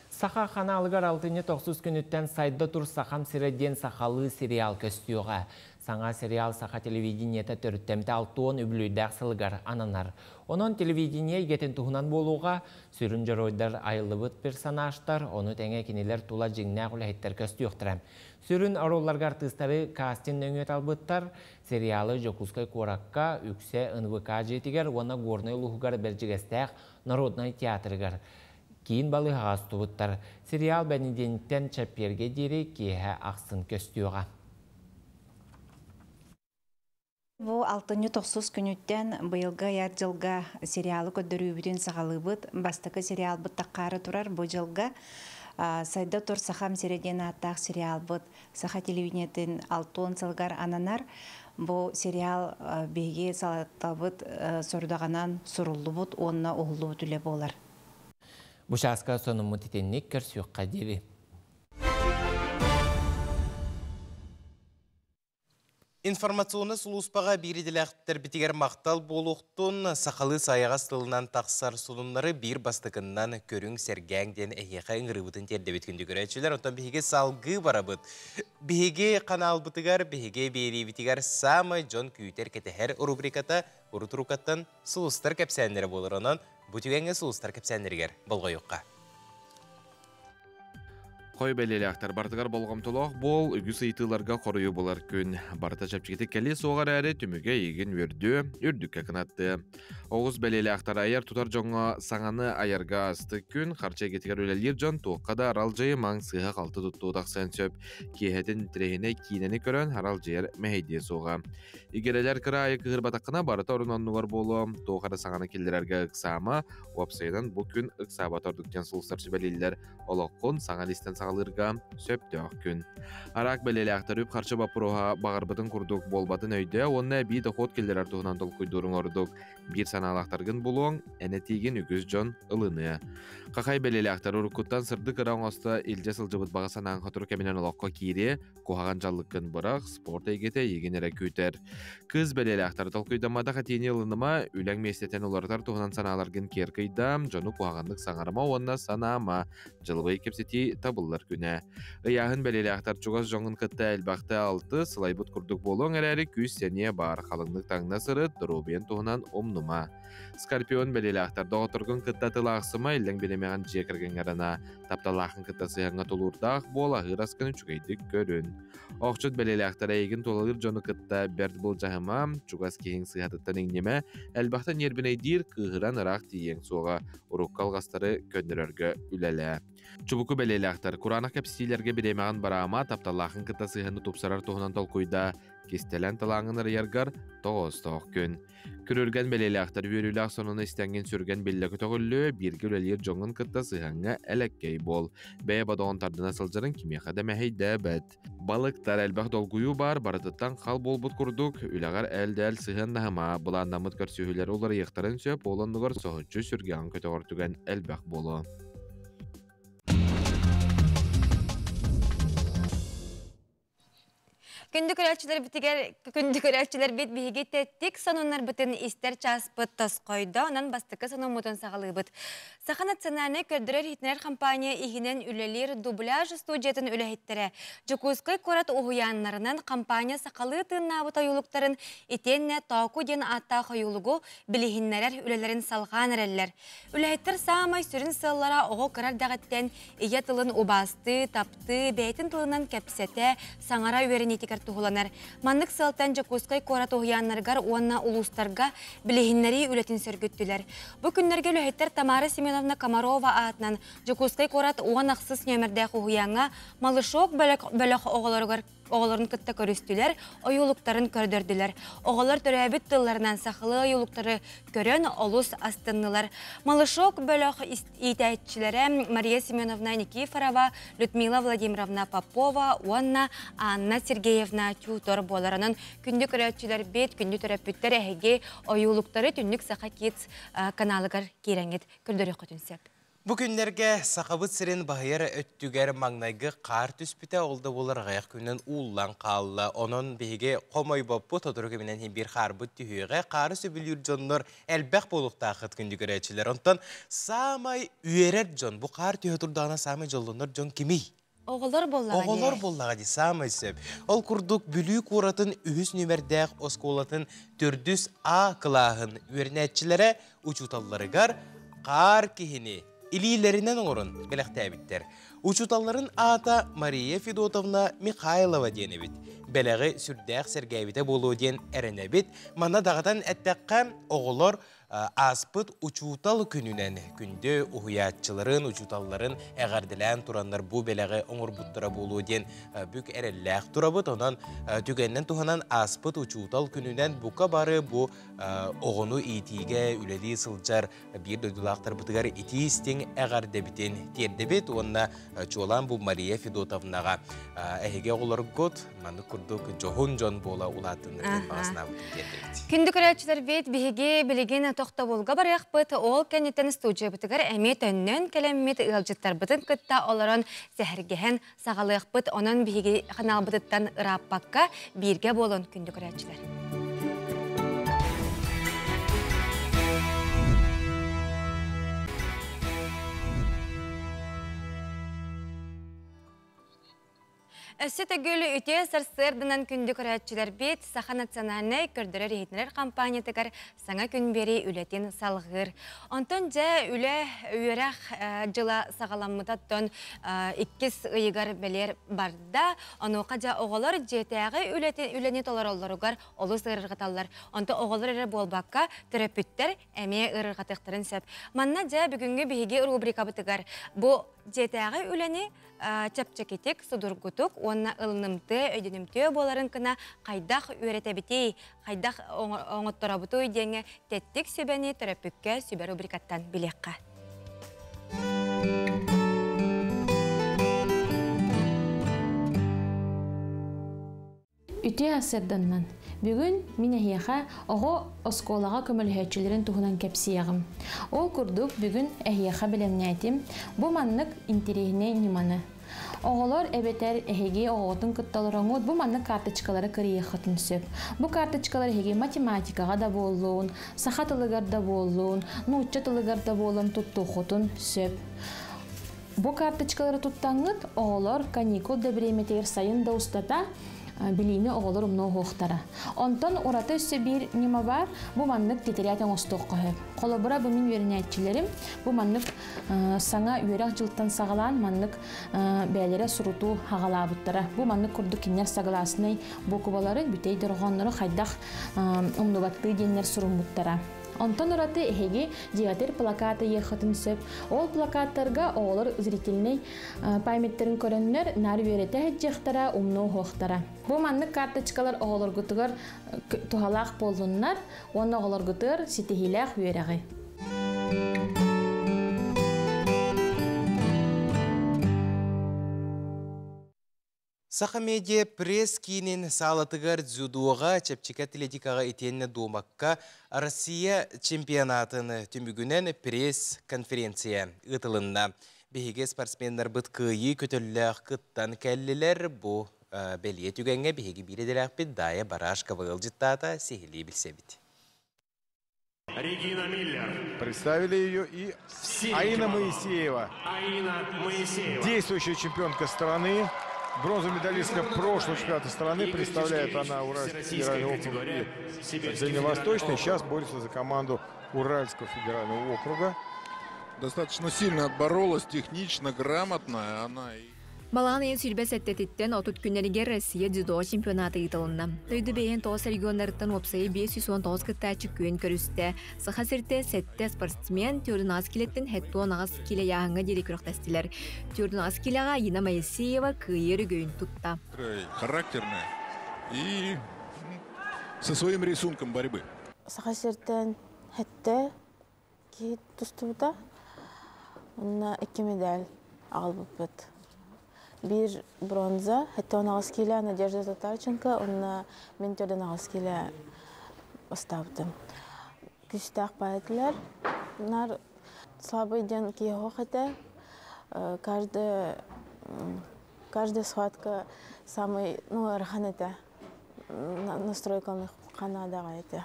S3: Саха ханалыгар 6-9 күнүттен сайда тур сахам сиреден сахалы сериал көстüyoga. Саңа сериал саха телевидениета төрттемте 6-10 үблүйдәк сылгар ананар. Онон телевидение егетін туғынан болуға сүрін жаройдар айылыбыт персонажтар, оны тәңе кенелер тула жеңнәқ үләйттер көстüyoқтырам. Сүрін аролларга артыстары кастин өңет албыттар, сериалы Жокускай Коракка, үксе НВК жетігер, оны горный лухугар бәржігестәқ народный театрыгар. Кейін балы ғастуыттар. Сериал бәнеденттен чәпперге дері кейі ақсын көстüyoga.
S5: Бұл 6-9 күнүттен бұйылға яр жылға сериалы көддірі бүтін сағалыбыт, бастықы сериал бұт таққары тұрар бұл жылға сайда тұр сақам середен аттақ сериал бұт, сақа телевидениетін 6-10 сылғар ананар, бұл сериал беге салаттабыт сұрдағанан сұрулы бұт, онына оғылы бұт үлі болар.
S3: Бұшасқа сонымы тетеннік көрсіуққа дері.
S1: Информационы сұлуспаға береділәқтір бітігер мақтал болуқтың сақалы саяға стылынан тақсар сұлынлары бір бастықыннан көрің сәргәңден әйеқа ұңырыбытын терді біткінді көрәтшілер. Онтан бігеге салғы барабыт. Бігеге қанал бұтығар, бігеге бері бітігер самы жон күйтер кетігер рубриката ұрытұрукаттан сұлыстар кәпсәндері болыр. Онан бұтігенге сұлыстар кәпсәндергер болға yoqqa.
S6: Қой бәлелі ақтар бартығар болғам толақ бол, үгі сыйтыларға қорыю болар күн. Барта чапчикеті кәлі соғар әрі түміге еген өрді, үрдікке қынатты. Оғыз бәлелі ақтар айар тұтар жоңға саңаны айарға асты күн, қарча кетігер өлелер жон тоққада арал жайы маң сыға қалты тұттудақ сән сөп. Кейхетін тірегіне кейнені көрін арал жайыр мәйде соға. Игерелер кіра айы кығыр батаққына барыта орынан нұғар болу, тоқары саңаны келдерерге ұқсама, уапсайынан бұл күн ұқса батардықтен сұлыстаршы бәлелер олаққын саңа листен саңа сағалырға сөптөк күн. Арақ бәлелі үп қарчы бапыруға бағарбытын күрдік болбатын өйді, онына бей доход келдер артуғынан тол құйдырың ордық. Bir саналақтарғын болуң, әнетейген үгіз жон ылыны. Қақай бәлелі ұрыққыттан сырды қырауң оста елже сылжыбыт баға санаң қатыру кәменен олаққа кейре, қоғаған жалыққын бұрақ, спорт әйгеті еген әрі көйтер. Кыз бәлелі тол құйдамада қатейіне ылыныма, үләң местетен олардар туғынан саналарғын кер қайдам, жону қоғағандық саңарыма онына санама, жылғы кепсети табылар күні. Ыяғын бәлелі чуғас жоңын қытта әлбақты алты, сылайбыт күрдік болуң әрі күз сәне бар қалыңдық таңна сыры, дұрубен туғынан омнума. Скорпион бәлелі доғытырғын қытта тылағысыма елдің беремеған жекірген ғарана. Тапталақын қытта сыяңға толурдақ бол ағыр асқаны чүгейдік көрін. Оқчыт бәлелі егін толалыр жоны қытта бәрді бұл жағыма, чуғас кейін сыйатыттан еңнеме, әлбақтан ербінейдер қығыран ырақ дейен соға ұрық қалғастары көндірерге үләлі. Чубуку бәлелі Құранақ кәпсилерге беремеған барама тапталақын қытта сыяңғы топсарар тоғынан толқойда. Кестелен талаңын ырыяргар тоғыз-тоқ күн. Күрірген бәлелі үйерілі сонуны істенген сүрген белләкі тоғылы бірге өлелер жоңын қытта сыхаңға әләккей бол. Бәе бадоғын тардына сылжырын кемеқада мәхейді бәд. Балықтар әлбәқ долгуyu бар, барытыттан қал болбыт күрдік, үләғар әлдәл сыхын нағыма, бұландамыт көрсүйілер олар еқтарын сөп, оландығыр соғытчы сүрген көтіғыр түген әлбәқ болу.
S2: Күнді көрәтчілер бет бейге тәттік сонунар бұтын істер час бұт тос қойда, онан бастықы сонун мұтын сағалы бұт. Сақан национальный көрдірер хитнер компания игінен үлелер дубляж студиятын үләхеттері. Жукускай корат ұғыянларынан компания сақалы тыңна бұт айулықтарын етенне тауку ден атта қойулығы білігіннерер үлелерін салған әрелер. Үләхеттер саамай сүрін сыллара оғы қырар дағаттен ие тылын убасты, тапты, бәйтін тылынан кәпсеті, саңара өрін етікер туғыланар. Маннык сылтан Жакускай корат оғыянларғар уанна улустарға білігіннері үлетін сөргіттілер. Бұ күннерге үләхеттер Тамара Семеновна Комарова атынан Жакускай корат уан ақсыз нөмірдәқ оғыянға малышок бөліқ оғыларын күтті көрістілер, ойулықтарын көрдірділер. Оғылар түрәбіт тылларынан сақылы ойулықтары көрін олыс астыннылар. Малышок бөліқ итәйтчілері Мария Семеновна Никифорова, Людмила Владимировна Попова, Уанна Анна Сергеевна Тютор боларының күнді көрәтчілер бет, күнді түрәпіттер әйге ойулықтары түннік сақа кетс каналығар кереңет күлдірі құтынсеп.
S1: Бу күннерге сақабыт сирен бағайыр өттігер маңнайғы қар түспіте олды болар ғаяқ күннен уллан қалы. Оның бейге қомай баппы тодырығы менен бір қарбыт түйеге қары сөбілер жонлар әлбәқ болуқта ақыт күнді көрәтшілер. Онтан самай үйерер жон, бұ қар түйе тұрдағына самай жолыныр жон кемей?
S2: Оғылар
S1: боллаға де самай сөп. Ол күрдік бүлік оратын үйіз нөмірдәқ осколатын түрдіс А қылағын өрнәтчілері учуталларығар қар кехіне илилеринен оңырын бәліқті әбіттер. Учуталларын ата Мария Федотовна Михайлова денебіт. Бәліғі сүрдәқ сәргәйбіті болу ден әрінәбіт. Мана дағадан әттәққа оғылар аспыт учутал күнінен күнді ұғыятчыларын, учуталларын әғарділән туранлар бұ бәліғі оңыр бұттыра болу ден бүк әрелләқ тұрабыт. Онан түгеннен туғанан аспыт учутал күнінен бұқа бары бұ оғыну итиге үләді сылжар бір дөділақтар бұтығар ити істен әғардебітен тердебет. Онна чуалан бұ Мария Федотовнаға әйге олар ғот маны күрдік жоғын жон бола ұлатын бағасына тердебет.
S2: Күнді көрәтшілер бет бейге білеген тоқта болға бар яқпыт, ол кәнеттен студия бұтығар әмет өннен кәлеммет ұлжыттар бұтын күтті оларын зәхіргеген сағалы яқпыт, онын бейге қанал бұтыттан ұраппаққа бірге болын күнді көрәтшілер. Өсі төгілі үте сарсырдынан күнді көрәтчілер бет Саха национальный көрдірі рейтінер компаниятығар саңа күн бері үлетін салғыр. Онтон жа үлі үйерақ жыла сағаламытаттон 2 ұйығар бәлер барда, онуға жа оғылар жетәғі үленет олар оларығар олыс ұрырғаталар. Онты оғылар әрі болбаққа түрәпіттер әме ұрырғатықтарын сөп. Манна жа бүгінгі бейге рубрика бұтығар. Бұ жетәғі үлені чапчакетек судургутук, онна ылнымты, өйденімті боларын кына қайдақ өретәбітей, қайдақ оңыттырабыты өйдеңі тәттік сөбәні түрәпікке сөбә рубрикаттан білекқа.
S13: Үтü асырданнан. Бүгін мен әйеға оғы осколаға көмілхетчілерін тұғынан кәпсияғым. Ол күрдік бүгін әйеға білемнәйтім, бұ маннық интерегіне неманы. Оғылар әбетер әйеге оғытын күтталырыңыз бұ маннық карточкалары кірие қытын сөп. Бұ карточкалар әйеге математикаға да болуын, сақатылығар да болуын, нұтчатылығар да болуын тұтту қытын сөп. Бұ карточкалары тұттаңыт оғылар каникул да біреметер сайын да ұстата билини оғылыр умно хоқтара. Онтон ураты өссі бір нема бар, бұ маннық тетерятен остуқ қойып. Қолыбыра бұмін верінәтчілерім, бұ маннық саңа үйерақ жылттан сағалан маннық бәлері сұруту хағалабыттара. Бұ маннық күрді кенер сағаласынай бұ күбалары бүтей дұрғанлары қайдақ умнугатты денер сұрумыттара. Онтон ураты эхеге диатер плакаты ехатын сөп. Ол плакаттарға оғылыр зрительный памяттерін көріннер нар вереті әджектара умну хоқтара. Бұ маннық карточкалар оғылыр ғытығыр тухалақ болдыңнар, оны оғылыр ғытығыр сетехилақ вереғи.
S1: Саха медиа пресс кейінен салатығар дзюдуға чапчик атлетикаға етеніне думаққа Россия чемпионатын түмігінен пресс-конференция ұтылында. Беге спортсмендар бұт күйі көтіліліғ күттан кәлілер бұ бәлие түгенге беге биреділіғ бет дайы барашқа вғыл жыттата сехілі білсе біт.
S18: Регина Миллер. Представили ее и Аина Моисеева. Действующая чемпионка страны. Бронзовая медалистка прошлого чемпионата страны. Представляет она Уральский федеральный округ и Дальневосточный. Сейчас борется за команду Уральского федерального округа.
S19: Достаточно сильно отборолась, технично, грамотно. Она и...
S20: Балан ен сүрбе сәттетіттен отут күннерігер Россия дзюдо чемпионаты итылынна. Тойды бейін тоғыз регионларыттан опсайы 519 кыттачы күйін көрісті. Сыға сірте сәтті спортсмен түрін аз келеттін хәттуан ағыз келе яғыңа дері көріқтәстілер. Түрін аз келеға Ина Моисеева күйері күйін тұтта.
S19: Характерная и со своим рисунком борьбы.
S10: Сыға сіртен хәтті ки тұстуыда. Онна 2 медаль ағыл бұппыт. Bir bronza, hatta ona askıyla Nadezhda Tatarchenko, ona ben törden askıyla поставdım. Güçtağ bayatlar, onlar слабый день ki hoxete, каждая схватка самый, раханете, настройка Канадаға это.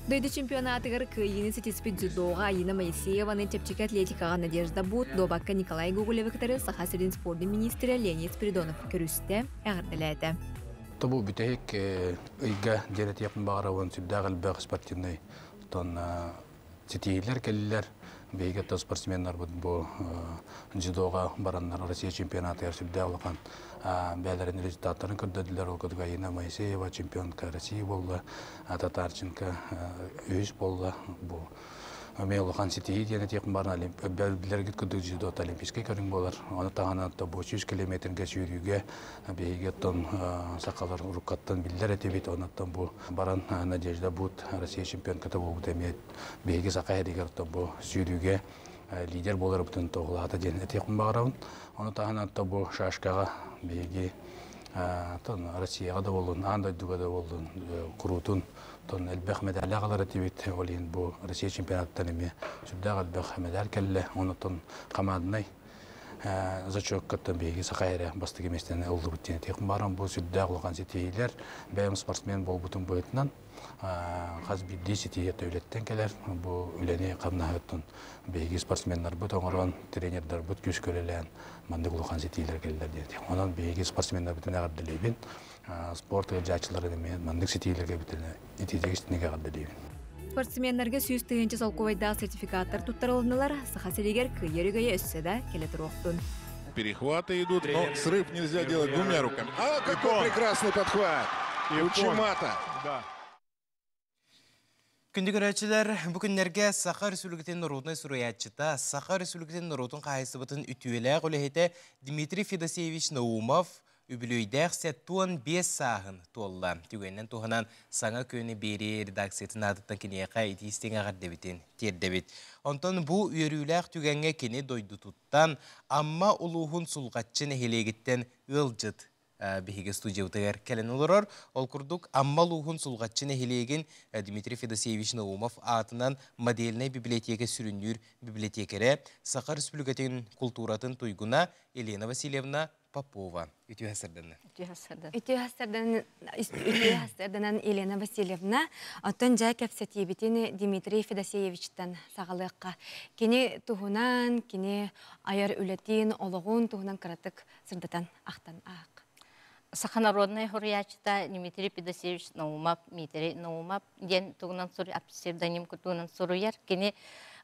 S20: Дойды чемпионатығыр күйіні сетеспет дзюдоға Аина Моисееваны тепчик атлетикаға Надежда Бут, добаққа Николай Гоголевіктері Саха-Сирин спорды министрі Леонид Спиридонов көрісті әғірділәді.
S21: Тобу бүтәйік үйге дәрет япын бағарауын сүбдәғіл бәғ спортивный сетейлер кәлілер. Бейге то спортсмендар бұл дзюдоға барандар Россия чемпионаты әрсүбді алған бәлерін результаттарын көрдеділер. Ол көдігі Аина Моисеева чемпионка Россия болды, Татарченко өз болды. Мейлухан сетейі дене текін барын бәлділерге көдігі дзюдоты олимпийский көрін болар. Оны тағанатта 300 километрге сүйрюге бейге тон сақалар ұрыққаттан білдер әтебет. Онаттан бұл баран Надежда Бут Россия чемпионката болуды әмет. Бейге сақай әдегер бұл сүйрюге лидер болар бұтын тоғылағата дене текін бағырауын. Оны тағанатта бұл шашқаға бейге Россияға да болуын, андайдуға да болуын, құрутын. Тон әлбәқ медалі ағалар әтебет, олейін бұл Россия чемпионаттан әме сүбдәғ әлбәқ медаль кәлі, оны тон қамадынай зачок каттан бейгі сақайры бастығы местен ұлды бұттен текін барам. Бұл сүбдәғ олған сетейлер, бәйім спортсмен бол бұтын бұйтынан қаз бірде сетейет өлеттен кәлер. Бұл үлене қабна өттін бейгі спортсменлар бұт, оңырған тренердар бұт күш көлелән мандық олған сетейлер кәлілер деді. Онан бейгі спортсменлар бұтын әғардылейбін. Спорт жачылары деме мандык сетейлерге бітіне итедегістінеге қаддалейбін.
S20: Спортсменлерге сүйіз түйінші салковайда сертификаттар туттарылынылар, саха-сирегер күйерігeye өсседі келетір оқтын.
S19: Перехваты идут, но срыв нельзя делать двумя руками. А какой прекрасный подхват! Учимата!
S1: Күндік өрәтшілер, бүкіндерге Саха Республикатын Нұрудын сұруятчыта, Саха Республикатын Нұрудын қайсы бұтын үтуелі ғолехеті Дмитрий Федосеевич Наумов Үбілүйдәқ сәттуан 5 сағын толла. Түгеннен туғынан саңа көні бері редакциятын адыттан кенеяқа етістен ағар дебітін тердебіт. Онтан бұл үйеріләқ түгенге кені дойды тұттан, амма ұлуғын сұлғатчын хелегіттен ұлжыт биһиге студиятыгар кэлэн олорор. Ол курдук аммал уһун сулгатчын эхилеген Дмитрий Федосеевич Наумов атынан модельный библиотека сүрүннүр библиотекаре Саха Республикатын культуратын туйгуна Елена Васильевна Попова. Үтү хасырданы.
S2: Үтү хасырданан Елена Васильевна оттон жа кепсетибитин Дмитрий Федосеевичтан сагалыкка. Кини туһунан, кини аяр үлетин, ологун туһунан каратык сырдатан ахтан аак.
S7: Саха народная хурячта Дмитрий Федосеевич Наумов, Дмитрий Наумов, ден тугунан сур псевдоним кутунан суруяр, кини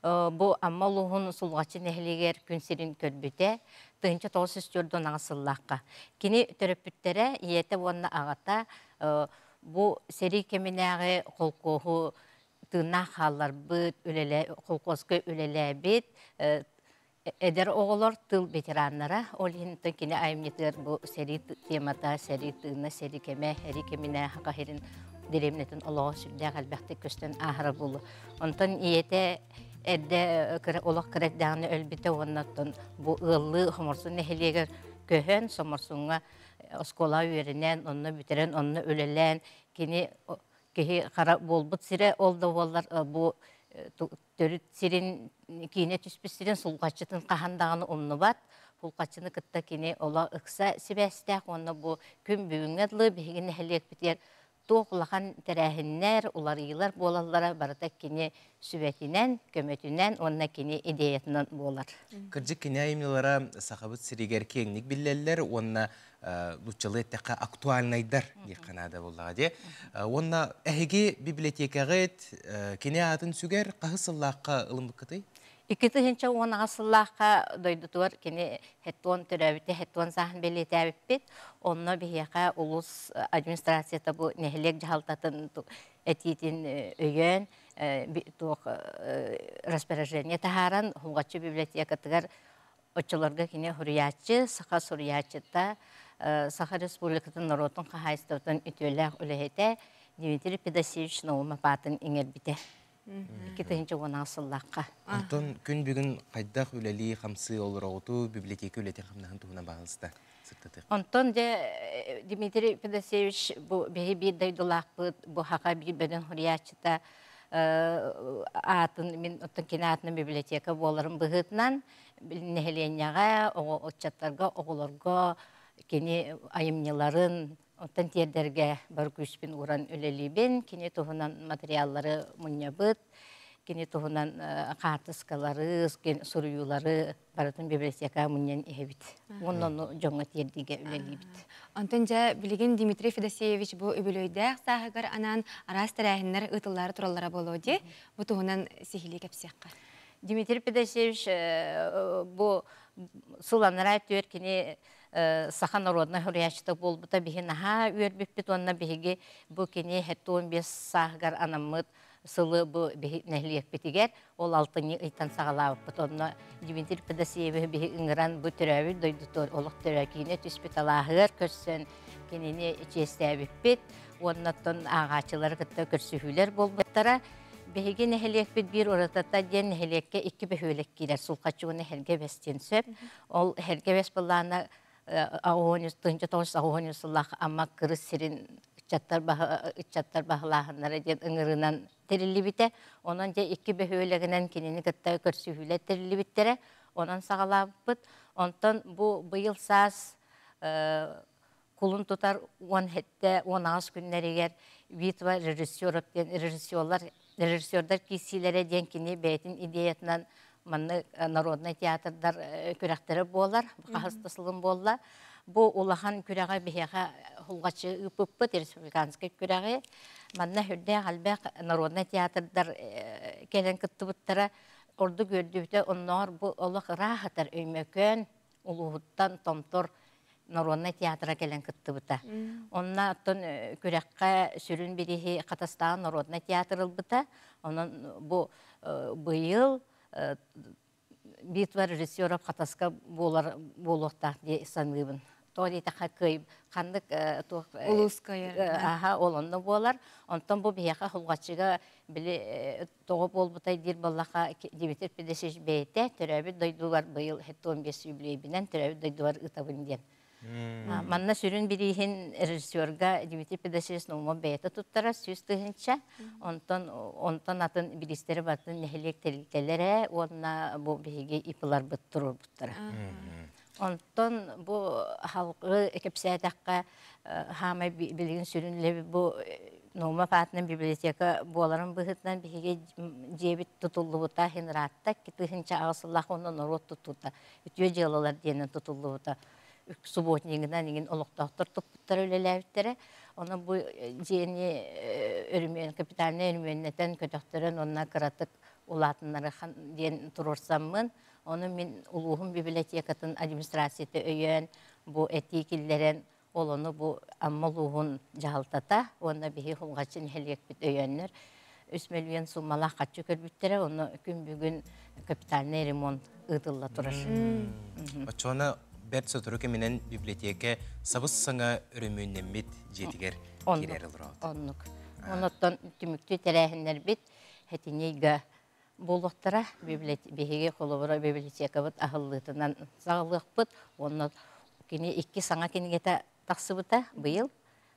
S7: бу аммалуһун сулгачын эхлигер күнсерин көрбүтэ, тыынча тоосыз жөрдөн аңсыллакка. Кини төрөпүттере иете вонна агата бу сери кеминеги колкоху тына халлар быт үлеле колкоска үлеле бит эдер оголор тыл ветераннара олинтен кини аймнетер бу сери темата сери тына сери кеме ери кемине хакахирин деремнетин Аллах сүрдө албакты көстөн ахара болу. Онтон иете эдде олох кредданы өлбите оннаттан бу ыллы хоморсун нехелегер көһөн соморсунга оскола үйренен онны битерен онны өлелен кини кеһи кара болбут сире олда боллар бу төрүт сирин кине түспүсирин сулгачытын кахандаганы умнубат сулгачыны кытта кини ола ыкса сибестак онны бу күн бүгүнгө бигин нехелек битер тоқлахан тәрәһиннәр, улар йылар болаллара барата кини сүбәтинен, көмөтүнен, онна кини идеятынан болар.
S1: Кыржык кини аймилара сахабыт сиригер кеңник биллеллер, онна луччалы тәкка актуальнайдар дикканада буллага де. Онна әһиге библиотекагыт кини атын сүгер кахысыллакка ылымбыккыты?
S7: 2010 асыллаққа дойдутуар кені хеттуан түрәбіті, хеттуан сахын белеті әбіппет. Онна бейеқа улус администрацията бұл нехелек жағалтатын әтейтін өйен, распоряжение тахаран, хуғатшы библиотекатығар очыларға кені хуриятчы, Саха Суриятчыта, Саха Республикатын народын қағайыстығын үтөләқ үләйті Дмитрий Федосеевич Наумов атын еңербіті. 2010 асыллаққа.
S1: Антон күн бүгін қайдақ үләли қамсы олыр оғыту библиотека үләтен қамнағын туғына бағылысты.
S7: Антон де Дмитрий Федосеевич бейі бір дайдылақ бұд, бұл хақа бір бөден хуриятчыта атын, мен оттың кені атының библиотека болырым бұғытынан, нәхеленяға, отчаттарға, оғыларға, кені айымнеларын, оттан тердерге бар күшпен уран үлелейбен, кені туғынан материаллары мұнябыт, кені туғынан қартыскалары, сұруюлары баратын библиотека мұнен ебіт. Онын жоңа тердеге үлелейбет.
S2: Антон жа білген Дмитрий Федосеевич бұл өбілөйдәк сағығар анан арас тәрәхінлер ұтылары тураллара болуде, бұл туғынан сихили кәпсияққа.
S7: Дмитрий Федосеевич бұл сыланыра өтер кені Саха народная хурячта болбута биһи наха үөрбүппит онна биһиги бу кини 15 сахгар анаммыт сылы бу биһи нехлиекпитигер ол алтыны ыйтан сагалааппыт онна Дмитрий Федосеевич биһи ыңыран бу төрөбү дойдутор олох төрөкине түспиталаахыр көрсөн кинини честебиппит оннаттан агачылар кытта көрсүхүлер болбуттара биһиги нехлиекпит бир оратата ден нехлиекке 2 бөһөлек килер сулкачуны херге бестен сөп ол херге бес буллана Агонис, тынча тоғыз агонисыллах, amma кырыс сирин чаттар бағылағынлары ден ыңырынан терілі біте. Онан же 2 бөхөлегінен кенені кітті көрсүхілі терілі біттері. Онан сағалап бұд. Онтан бұл бұйыл саз құлын тұтар 10 ағыз күнлерігер битва режиссерлар кесилері ден кені бәйтін идеятынан манны народный театрдар күрәктері болар, қағыстысылым болар. Бұл улахан күрәға бейеға хулғачы үпіппіт, республиканский күрәға. Манна хүрде қалбәк народный театрдар кәлін күтті бұттары орды көрдіуді, оннар бұл олық рахатар өймөкөн, улуғыттан томтор народный театра кәлін күтті бұта. Онна аттын күрәққа сүрін біріхи қатастаған народный театрыл бұта. Онын бұл бұйыл битва режиссеров қатаска болуқтақ де санғыбын. Тоғын етіға көйіп, қандық олынды болар. Онтан бұл бейеқа құлғачыға білі тоғы болбытай дир боллаға Дмитрий Федосеевич бейте, түрәбі дойдуар бұйыл 15 юбилейбінен түрәбі дойдуар ұтабын ден. Манна сүрін бірейін режиссерга Дмитрий Педашевич нума бейті туттара сөз тыгынча, онтон атын билистері батын нехелек терилтелері, онна бұл бейге ипылар бұт тұрur бұттара. Онтон бұл халқы кепсәйтаққа хамай білген сүрінлебі бұл Нума патынан библиотека боларын бұғытынан бейге жебіт тұтылы бұта хенратта, кетігінші ағысылақ онын орот тұтылды. Үтіе жылылар дейінен тұтылы бұта. Субботнигінен еген олықтақтыр тұппыттар өлеләвіттері. Оны бұл жені өрімен, капиталіне өріменнетен көтіқтірін онына қыратық ұлатынлары дейін тұрырсамын. Оны мен ұлығым библиотекатын администрацияты өйен, бұл этикиллерін, Олону bu ammaluğun jahıltata, onda bihi hulgaçın heliyek bit öyenler. 3 milyon summalaq qaçı körbüttere, onu gün bugün kapitalne remont ıdılla turar.
S1: Açona bert soturuke minen biblioteke sabız sana örümünden bit jetiger girer olur.
S7: Onluk. Onottan tümüktü terehinler bit, hetiniga boluqtara bihiге kolubura biblioteka bit ahıllığından sağlıq bit, onu kini 2 sana kinigete тақсыбыта бұйыл,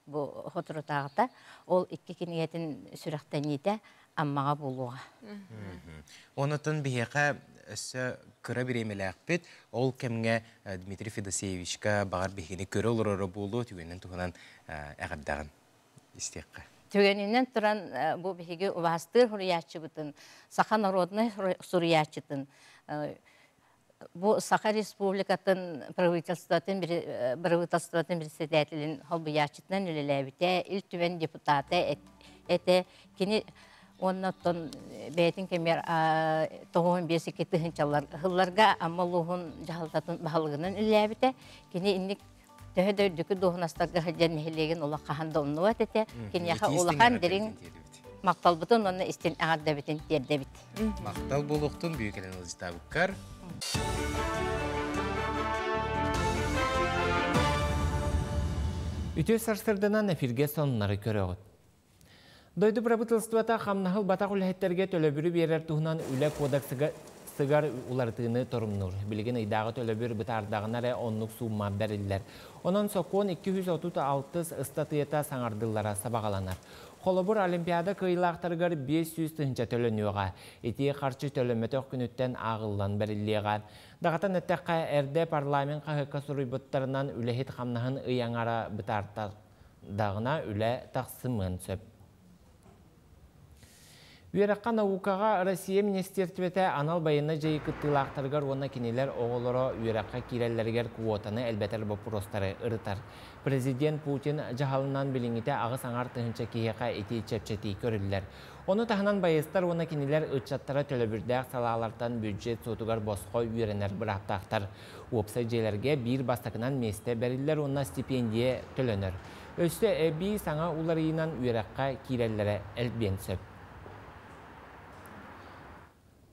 S7: бұл хотротағыта, ол 2 кенегетін сүрақтан ете аммаға болуға.
S1: Онытын бігеға өсі күрі біремелі ақпет, ол кәмге Дмитрий Федосеевичка бағар бігені көрі олыры болу түгеннен тұғынан әғабдағын істеққа.
S7: Түгенінен тұран бұл бігі ұластыр хұриятчы бұтын, Саха народны сұриятчытын, Bu Sakha Respublikatın правительствотын председателин холбуячытынан үлеләбите, ил түвен депутаты эте кини оннотон бәйтин кемер 95-2 тыгынчалар хылларга аммалуһун жахалтатын баһалыгынан үлеләбите, кини инник төһөдөр дүкү дохнастарга хәҗән хелеген ола каханда оннуат эте, кини яха улахан дерин мактал бутун онны истен агадда битен терде бит.
S1: Мактал болуктун бүйкелен ылыстабыккар.
S3: Үтө сарсырдынан эфирге соннары көрөгөт. Дойду правительствота хамнахыл батак үлһеттерге төлөбүрү берер туһунан үле кодексыга сыгар улартыны торумнур. Билген ыйдагы төлөбүр бытардагынары оннук сумма берилер. Онон сокон 236 статыйта саңардыллара сабагаланар. Холобур Олимпиада кыйлақтарғар 500 тынча төлөнуға, еті қарчы төлөмөтөк күніттен ағылдан беріліға. Дағатан өттәққа әрді парламент қағыққа сұруйбыттарынан үләхет қамнағын ұяңара бұтардағына үлә тақсымын сөп. Үйераққа наукаға Россия министертветі анал байына жайы күттілақтарғар оны кенелер оғылыры үйераққа киреллергер квотаны әлбәтер бопыростары ұрытар. Президент Путин жағалынан біліңіте ағыс аңар тұхынша кейеқа еті чәпчәті көрілілер. Оны тағынан байыстар оны кенелер ұтчаттара төлөбірдәқ салалартан бюджет сотуғар босқой үйеренер бірақтақтар. Опса жейлерге бір бастақынан месте бәрілер онына стипендия төлөнер. Өсті әбі саңа уларыйынан үйераққа киреллері әлбен сөп.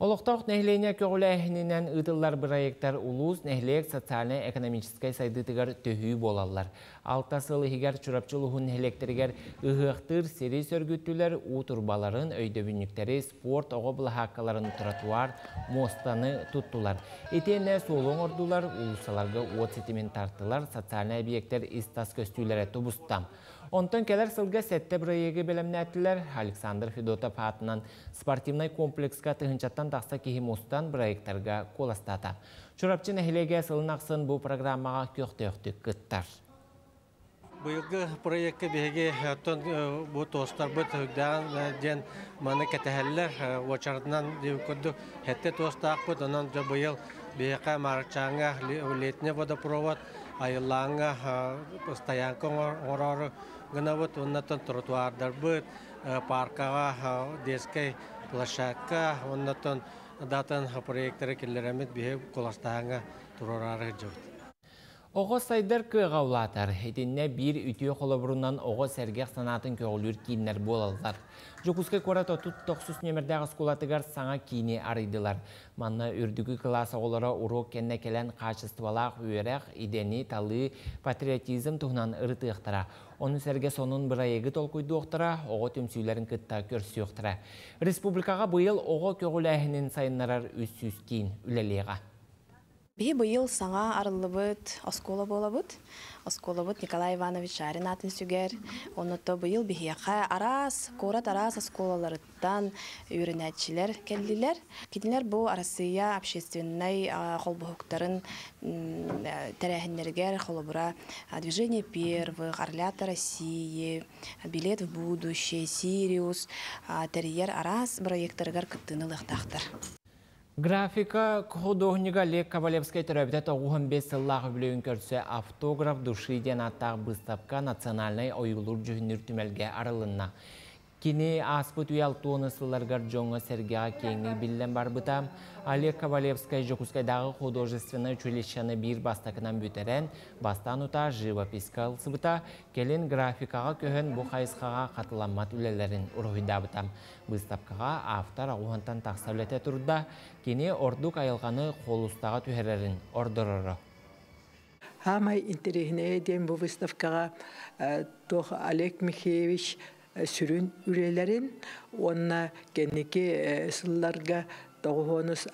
S3: Олықтақ нәхлейне көгіләхінінен ұтылар проекттар улус нәхлейк социально-экономическай сайдытығар төхүй болалар. Алтасылы хигер чурапчылығын нәхлектергер ұғықтыр сери сөргіттілер ұтырбаларын, өйдөбініктері, спорт, оғыбылы хаққаларын тротуар, мостаны тұттылар. Етене солың ордулар, улусаларға от сетімен тартылар, социальный объекттер истас көстүйлері тұбыстам. Онтан келер сылға сәтті проекті білімнәттілер Александр Федотов атынан спортивный комплексқа тұхынчаттан тақса кейім ұстан проекттарға қоластата. Чурапчын әхілеге сылынақсын бұл программаға көқті күттар.
S8: Бұйылғы проектке беге бұл тостар бұд үгдән ден маны кәтәхәлілер очардынан деукүрді әтті тостақ бұд, онан бұйыл беге марчаңа летіне водопровод айылаңа стоянка орары гына вот оннан тротуардар бұд, паркаға детский площадка, оннан датын проекттері келлеремет беге қоластағыңа тұрорары жүр.
S3: Оғы сайдар күйғаулатар, етінне бір үтіе қолабырынан оғы сәргек санатын көгілір кейінлер болалар. Жокускай қорат отут 9 нөмірдегі скулатығар саңа кейіне арыдылар. Манна үрдігі класс оғылары урок кенне келен қачыстывалақ үйерек, идені, талы, патриотизм тұғынан ұрытықтыра. Оны сәрге сонын бір айығы толқойды оқтыра, оғы түмсүйлерін күтті көрсі оқтыра. Республикаға бұйыл оғы көгіл әхінен сайынларар 300 кейін үлелеға.
S10: Бихи быйыл саңа арылыбыт оскола болабыт. Осколабыт Николай Иванович Шарин атын сүгер. Онуто быйыл бихияқа арас, корат арас осколаларыттан үйренәтчилер келдилер. Кедилер бу Россия общественной холбухуктарын тәрәхиннергер холобура движение первых, Орлята России, билет в будущее, Сириус, тәрьер арас проекттарыгар кыттынылықтақтар.
S3: Графика художника Лек Ковалевский төрөбүтө 95 сыллағы білеуін көрсе автограф души ден аттағы выставка национальный ойылур жүхінір түмелге арылынна. Кини аспыт уял туыны сылларгар жоңы сергеға кеңі білден бар бұта. Олег Ковалевский Жокускайдағы художественный училищаны бір бастакынан бүтерен, бастан ұта живописка алсыбыта, келін графикаға көхін бұ қайысқаға қатыламат үлелерін ұрғыда бұта. Выставкаға автор ағуантан тақсавлете тұрда, кені ордук айылғаны қолыстаға түхерерін ордырыры.
S9: Хамай интерегіне ден бұл выставкаға тоқ Олег Михеевич сүрін үрелерін, онна кеннеки сылларға тауғонус,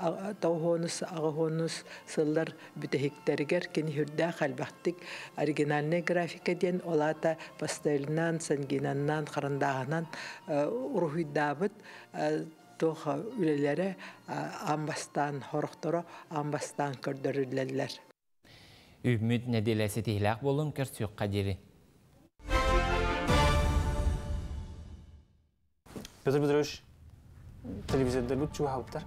S9: ағығонус сыллар бүтәхіктерігер кені хүрді қалбақтық оригинальный графика ден олата пастелінан, сангинаннан, қарындағынан ұрғыдабыт тоқ үрелері амбастан хорықтыры, амбастан көрдірілелер.
S3: Үміт неделесі тихлақ болын көрсек қадері.
S11: Петр Петрович, телевизионда лут чуга хауттар.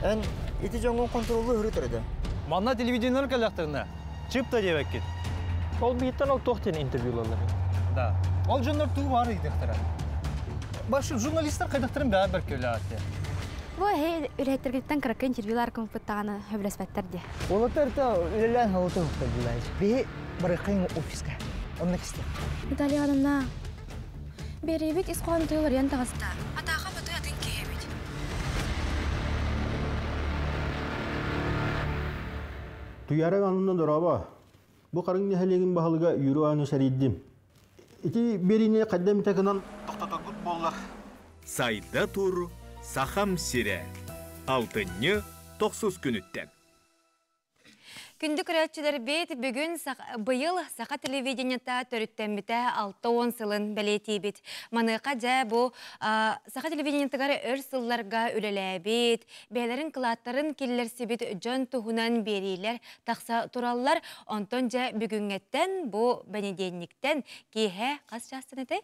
S23: Эн ити жоңгон контролу хүрүтөрдө.
S11: Манна телевидениялар калактарына. Чыпта дебеккет.
S23: Ол биттен ол тоқтен интервьюлалар.
S11: Да. Ол жондар туу бар идектер. Башы журналисттер кайдактарын бәрбір көләтте.
S24: Бу үрәттергәттән кыракка интервьюлар кылып таганы хөбрәспәттәрде.
S23: Олатарта үлелән хауты хөбрәләр. Би баракын офиска. Онны кисте.
S24: Италиянна Беребит исқан тойлар янтағыста. Атаға бұты атын кейбет.
S25: Туяры анынан дұраба. Бұ қарың нәхелеген бағылыға үйіру аны сәрейдім. Ити беріне қаддам тәкінан тоқтатығыт боллар.
S26: Сайда тур, сахам сире. Алтынны 90 күніттен.
S2: Күндік үрәтчілер бет бүгін бұйыл сақа телевидениета төріттенбіті 6-10 сылын бәлеті бет. Маныға жа бұл сақа телевидениетігары өр сылларға үлелі бет. Бәлерін қылаттарын келілерсі бет жон тұғынан берейлер тақса тұралылар. Онтон жа бүгінгеттен бұл бәнеденниктен кейхе қас жастын еті?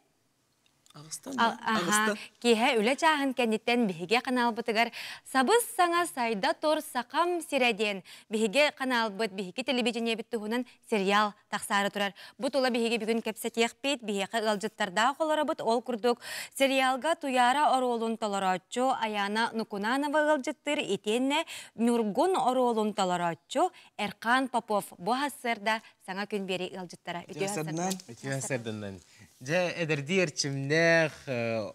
S2: Кейхе үлі жағын кәнеттен біхеге қанал бұтығар. Сабыз саңа сайда тор сақам сиреден. Біхеге қанал бұт, біхеге телевидение біттіғынан сериал тақсары тұрар. Бұт ола біхеге бүгін кәпсәтек бет, біхеге ғалжыттарда қолары бұт ол күрдік. Сериалға туяра оролын таларачо, аяна Нукунанова ғалжыттыр, етенне Нюргун оролын таларачо, Эрқан Попов. Бұл ғасырда саңа күн бері ғалжыттара.
S1: Жа әдірдер чімнәқ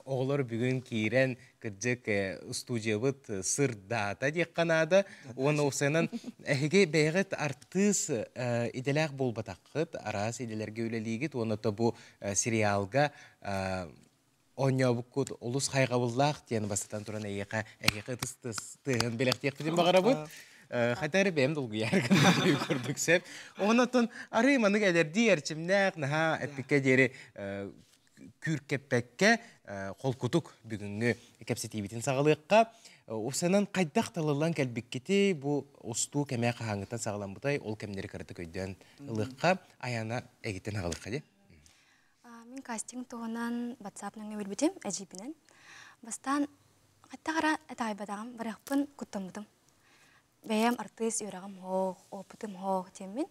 S1: оғылар бүгін кейрен күрджік студия бұд сырдата дек қанады. Оны осынан әйге бәйғіт артыс иделәқ бол батаққыт, арас иделерге өлелігіт. Оны да бұл сериалға оңя бұққыт олыс қайға бұллақ дені басытан тұран әйеқа тұстығын белектек біден бағара бұд. Хатары бәм долгу ярган көрдік сәп. Онытын арыманың әлерді әрчімнәқ наға әппекке дері күркеппәкке қол күтік бүгінгі кәпсетейбетін сағылыққа. Осынан қайдақ талылан кәлбеккеті бұл ұсту кәмә қағаңыттан сағылан бұтай ол кәмнері қарыты көйден ұлыққа аяна әгеттен ағылыққа де?
S24: Мен кастинг тұғынан WhatsApp-ныңы өлбітім әжейбінен. Бастан қайттағара әтайбадағым барақпын күттімдім. Бәйім артист үйрағым хоқ, опытым хоқ темін.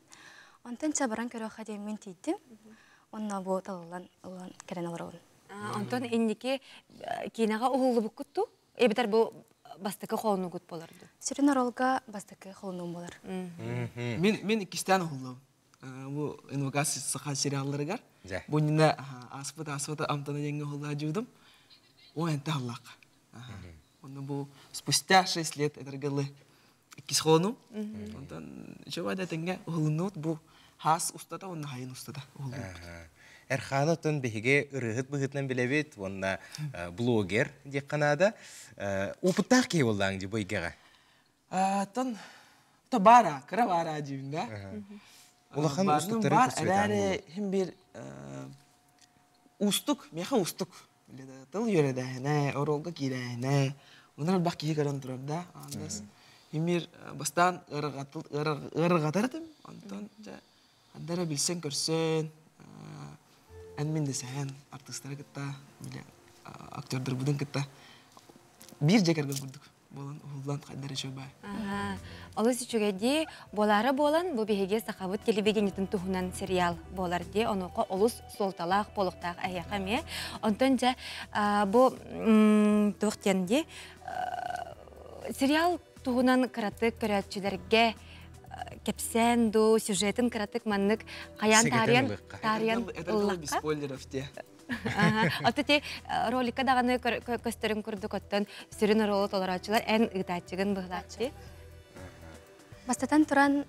S24: Онтан чабаран көріға темін тейдім. Онна бұл талылан кәрен алырауын.
S2: Онтан ендеке кейінаға ұғылы бұқ күтту? Эбітер бұл бастықы қолыны күт боларды?
S24: Сүрін оролға бастықы қолыны болар.
S27: Мен кистен ұғылы. Бұл инвокасы сақа сериаллары ғар. Бұнына аспыта амтана денгі ұғылы жүдім. О әнті аллақ. Онна бұл спустя 6 лет әдіргілі кисхону. Онтан жауада тенге ұғылынуыт бұл хас ұстада, онна хайын ұстада ұғылынуыт.
S1: Әрханытын бігеге ұрығыт бұғытнан білебет, онна блогер дек қанада. Опыттақ кей олдаңды бойгеға?
S27: Ота бара, кыра бара дийин да.
S1: Улахан устуктары
S27: бар,
S1: көрсөтөм.
S27: әрі хим бир устук, меха устук. Тыл йөрәдәһенә, оролга кирәһенә. Унар бак кие каран турар да. Андас хим бир бастан ыргатырдым. Антон жа андара билсен көрсен, әнмен десән, артистлар кытта, актердер будын кытта. Бир жекерге күрдүк. Болан улдан кайдары чөбай.
S2: Олыс үчүгеди болары болан бу биһиге сахабыт телевидениятын туһунан сериал болар ди онука олус солталак полуктак аякаме. Онтон жа бу туктенди сериал туһунан каратык көрөтчүлөргө кепсен ду сюжетін кыратык маннык каян тариян
S27: Это без спойлеров те.
S2: Отты роликка даганы көстөрүн курдук оттон сүрүн ролу толорачылар эн ыгытачыгын быгылачы.
S24: Бастатан туран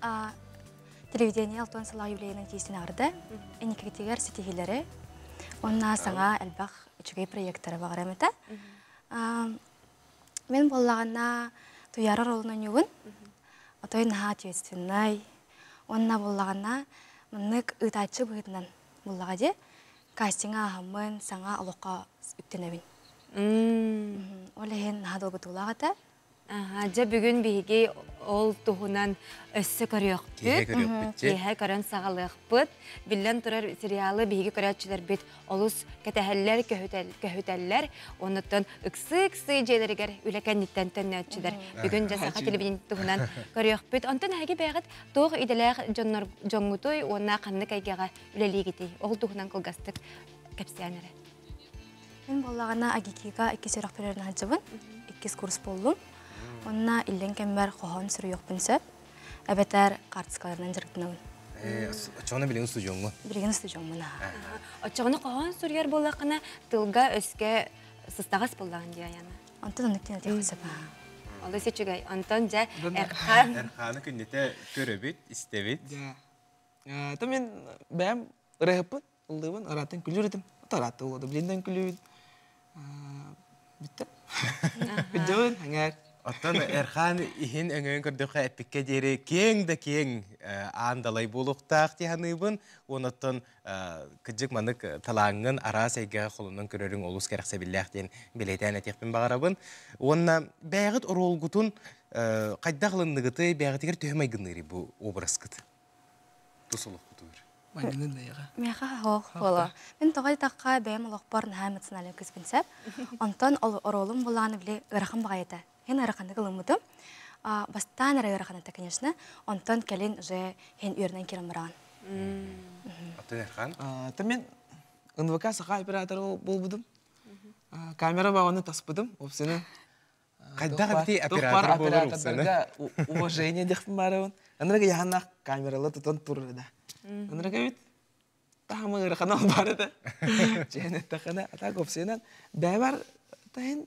S24: телевидение алтон сала юбилейнин тийсин арды. Эникетигер сетихилери. Онна саңа элбах үчүгей проекттары багарамета. Мен боллагана туяра ролунан югун. Отой наха ответственный. Онна боллагана мынык ыгытачы быгытынан боллагаде. Кастинга хамын саңа алоқа үттенебин. Олеген хадыл бутулагата.
S2: Жа бүгүн биһиги ол туһунан өссө көрөкпүт. Кеһе көрөн сагалыкпыт. Биллен турар сериалы биһиги көрөчүлөр бит олус кетехеллер көһүтеллер. Онуттан ыксы-ыксы жейлергер үлекенниттен төннөчүлөр. Бүгүн жа саха телевидение туһунан көрөкпүт. Онтон хаги бегат тоог иделер жоңгутой онна канны кайгага үлелигити. Ол туһунан кылгастык кепсиянере.
S24: Мен боллагана агикига 2 сөрөк берерин хаҗыбын. 2 курс болдум. Онна иллен кембер кохон сүрү yok пинсеп. Эбетер картскаларынан жыртынабын.
S1: Очоны билген студионгу.
S24: Билген студионмун.
S2: Очоны кохон сүргер боллакына тылга өскө сыстагас боллаган дияяны.
S24: Антон нектен тексеп.
S2: Алды сечүгай Антон жа
S1: Эрханы күннете көрөбүт, истебит.
S27: Та мен бәм рehput, улдыбын аратын күлүрдүм. Тараты улды биленден күлүн. Битте. Бидөн хаңар.
S1: Оттан Эрхан ихин өңөйін көрдіқі әпікке дері кең да кең андалай болуқтақ тиханыбын. Оныттан күджік манық талаңын ара сәйге қолының көрерің олыс кәрік сәбілләқтен білетән әтекпен бағарабын. Онна бәғыт оролғытын қайдағылындығыты бәғытігер төхім айгыныры бұл образ күті. Тұсылық күтір.
S27: Мәңгінің дайыға.
S24: Меха хоқ бола. Мен тоғай таққа бәйім олықпарын хәмітсін әлі күзбінсәп. Онтан оролым болағаны біле ұрақын бағайты. Хен араканды кылымыдым. Бастан араканды, конечно. Онтон келин же хен үйрнен керем баран.
S1: Атын Эрхан?
S27: Мен НВК саха оператор болбудум. Камера бағаны таспыдым. Опсені.
S1: Қайдағы бітей оператор болыр опсені?
S27: Уважение декпін барауын. Анырға яғанақ камералы тұтын тұрыр да. Анырға бит. Тағымы ұрақанал бар еді. Жәнет тақына. Атақ опсенен. Бәбар тайын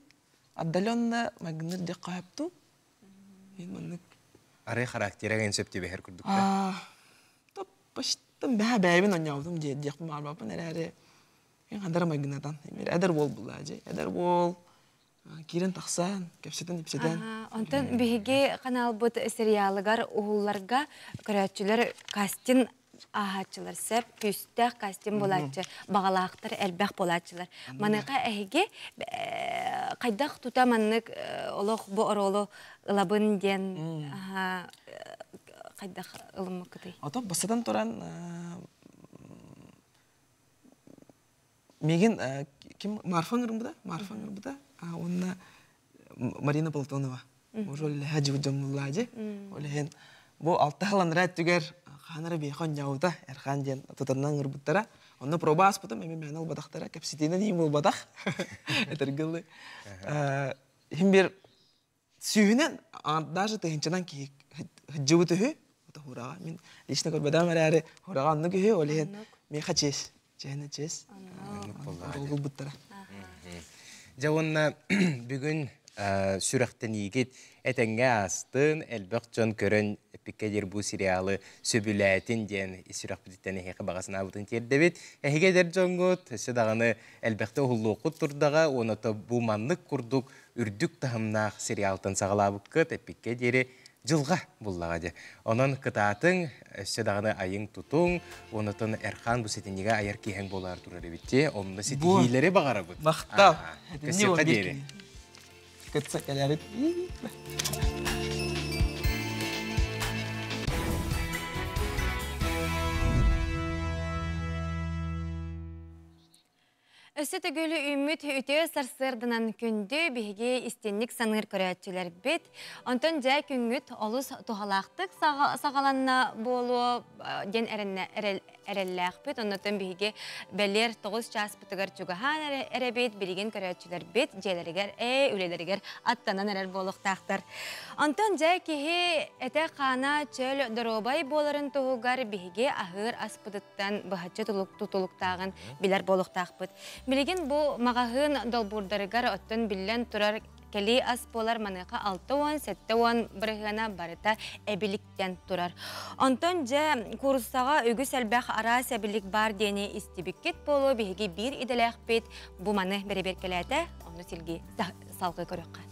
S27: отдаленно магнир де қайыпту.
S1: Арай характереген сөпте бәхер күрдікті?
S27: Паштым бәбәйбін ойнаудым декпін барбапын әрі. Ең қандары магнирдан. Әдір бол бұл әже. Әдір бол. Кирен тақсан, кәпсетен, епсетен.
S2: Онтан бігі қанал бұд сериалығар ұғыларға көрәтчілер кастин ағатчылар сәп, күстәк кастин болатчы, бағалақтар әлбәқ болатчылар. Маныға әйге қайдақ тұта маннық олық бұ оролы ылабын ден қайдақ ылымы күтей?
S27: Ата басадан тұран меген кім Марфан ұрымбыда? Марфан ұрымбыда. Онна Марина Полтонова. Уже олі әжі ұджамылы әжі. Олі хен бұл алтағылан рәт түгер қаныры бейхон жауыда әрқан ден тұтарынан ұрбыттара. Онна проба аспыдым, әме мәнал бадақтара. Кәпсетейінен ең бұл бадақ. Әтіргілі. Хем бір сүйінен, даже тәйінчінан ки хыджы бұты хүй. Хураға. Мен лично көрбедам әрі хураға анны күйі. Олі хен мен қачес. Жәні чес. Ол бұттара.
S1: Жауынна бүгін сүрақтен егет әтәңге астын әлбәқ жон көрін пиккедер бұл сериалы сөбіләтін ден сүрақ бүдіттен әйеқі бағасына бұтын тердебет. Әйгедер жоңғыт, сөдағаны әлбәқті ұлы оқыт тұрдаға, оны бұл манлық күрдік үрдік тағымнақ сериалтын сағалабық күт, пиккедері жылға бұллаға де. Онын кытатын өссөдағыны айың тұтың, онытын әрқан бұл сетінеге айыр кейхен болар тұрар бітте, онында сетігейлері бағара бұд.
S27: Мақтау.
S1: Көсепқа дейірі.
S27: Көтсі кәләрі.
S2: Өсі түгілі үміт үте сарсырдынан күнді бігі істенlik саныр көрәтчілер бет. Онтын жа күнгіт олыс тұғалақтық сағаланна болу ден әрелләқ бет. Онтын бігі бәлер 9 час бұтығар жүгіған әребет, білген көрәтчілер бет, жәлерігер, үлелерігер аттанан әрер болуқтақтар. Онтын жа кеге әті қана чөл дұробай боларын тұғығар бігі ағыр аспыдыттан бұхатчы тұтылықтағын білер болуқтақ бет. Билеген бу мағағын долбурдарыгар оттын білен тұрар кәлі ас болар маныға 6-7 бірғана барыта әбіліктен тұрар. Онтон жа курсаға үгіс әлбәқ арас әбілік бар дені істебіккет болу бейге бір иделәқ бет бұ маны бәрі кәләді, оны сілге салғы көріққа.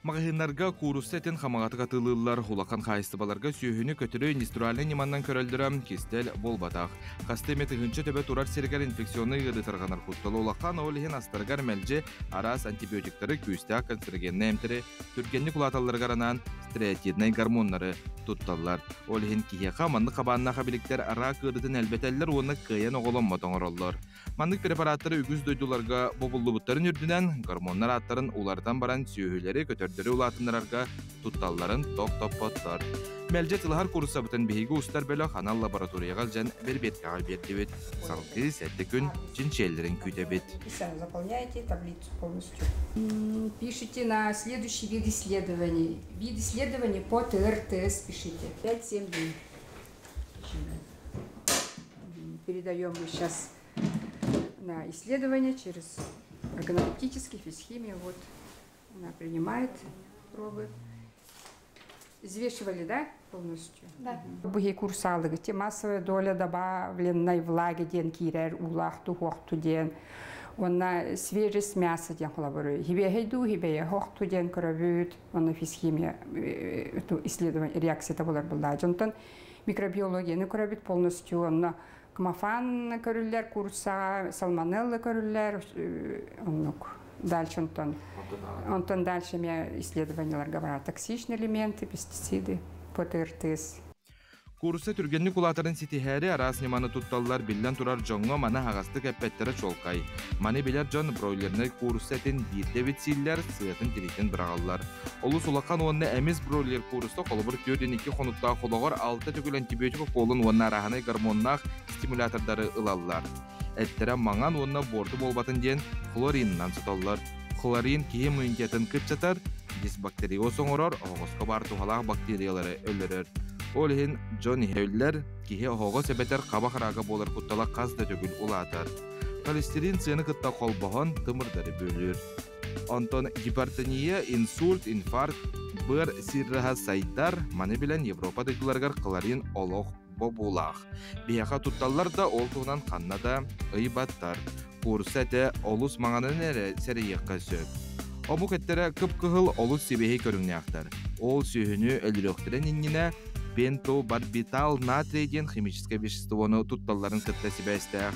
S6: Мағahынларға курустетін қамағаты қатылылар хулақан қайыстыбаларға сүйіні көтірі индустриальный неманнан көрілдірім кестел болбатақ. Қастеметі ғынчы төбе тұрар сергер инфекционы ғыды тұрғанар құттылы олаққан олығын астарғар мәлже арас антибиотиктары күйістіғ констрогенні әмтірі түргенні құлаталарғар анан стереотиднай гормонлары тұтталар. Олығын кейеқа манны қабанына қабіліктер ара қырытын әлбетәлілер оны қиян оғылын мотоңыр олар. Мандық препараттары үгіз дөйдуларға бобылы бұттарын үрдінен гормонлар аттарын улардан баран сүйілері көтердері улатынларға тұтталларын тоқ-топ-поттар. Мәлже тылғар курса бұтын бейгі ұстар бөлі қанал лабораторияға жән бір беткаға берді бет. Салқы сәтті күн жинчелерін күйді бет.
S4: Заполняйте таблицу полностью. Пишите на следующий вид исследований. Вид исследований по ТРТС пишите. 5-7 дней. Передаем мы сейчас на исследование через органолептический, физхимию. Вот она принимает пробы. Взвешивали, да, полностью? Да. Бұғы курсалығы, те массовая доля добавленной влаги ден кирер, улақту, хоқту ден. Онна свежесть мяса ден қолабыры. Хибе хейду, хибе хоқту ден көрөбіт. Онна физхимия исследование, реакция болар бұлда. Жонтан микробиологияны көрөбіт полностью. Онна кмафан көрілер курса, салмонеллы көрілер. Дальше онтон дальше исследования говорят токсичные элементы, пестициды по ТРТС.
S6: Курсы түргенні кулатарын сетихәрі арас неманы тұтталылар білден тұрар жоңға мана ағасты кәппеттері чолқай. Маны білер жон бройлеріне курсетін бірде бітсейлер сыйатын директен бірағалылар. Олы сұлаққан онына әміз бройлер курсы қолыбыр 4-2 қонуттағы қолығыр 6 түгіл антибиотика қолын онына арағаны гормоннақ стимулятордары ылалылар. Әттері маңан онына борды болбатын ден хлориннан сұталылар. Хлорин кейі иммунитетін күтчатар, дисбактериоз оңырар, оғысқа бар туғалақ бактериялары өлірір. Олығын Джон Хейлер кейі оғы себетер қабақыраға болар құттала қазда төгіл ұлатар. Холестерин сыны күтта қолбағын тымырдары бөлір. Онтон гипертония, инсульт, инфаркт, бір сирраға сайдар, маны білен Европа дайдыларғар қыларин олық бобулақ. Бияқа тұтталар да ол туғынан қанна да ұйбаттар. Курсы әті олыс маңанын әрі сәрейеққа сөп. Омук әттері күп-күхіл олыс себейі көріңне ақтар. Ол сүйіні өліріқтірен инніне бентобарбитал натрийден химическое веществоны тутталларын кытта себәстәқ.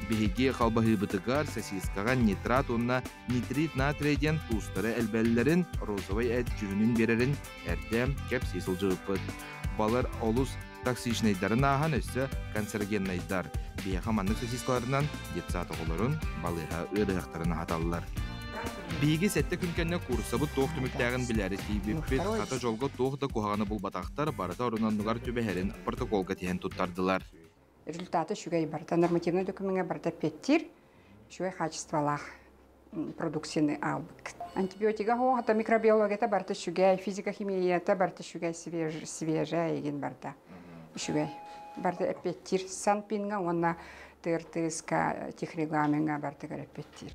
S6: Беге қалбағы бұтығар сосискаға нитрат онна нитрит натрийден туыстары әлбәлілерін розовай әт жүгінін берерін әрді кәпсесіл жығыппыд. Балар олыс токсичнайдарын аған өсі канцерогеннайдар. Бия хаманның сосискаларынан детсаты қоларын балыға ұрықтарына хаталылар. Биги сәтті күнкәнне курсабы тоқ түміктәғін біләрі тейбеппет, қата жолға тоқта қоғаны бұл батақтар барыта орынан нұғар түбәхерін протоколға тейін тұттардылар.
S4: Результаты шүгәй барыта нормативный документға барыта петтир, шүгәй качестволақ продукцияны албык. Антибиотика хоғата микробиологията барыта шүгәй, физика-химията барыта шүгәй свежа еген барыта шүгәй. Барыта петтир сан пинға, онна ТРТС-ка техрегламенға барыта гәрі петтир.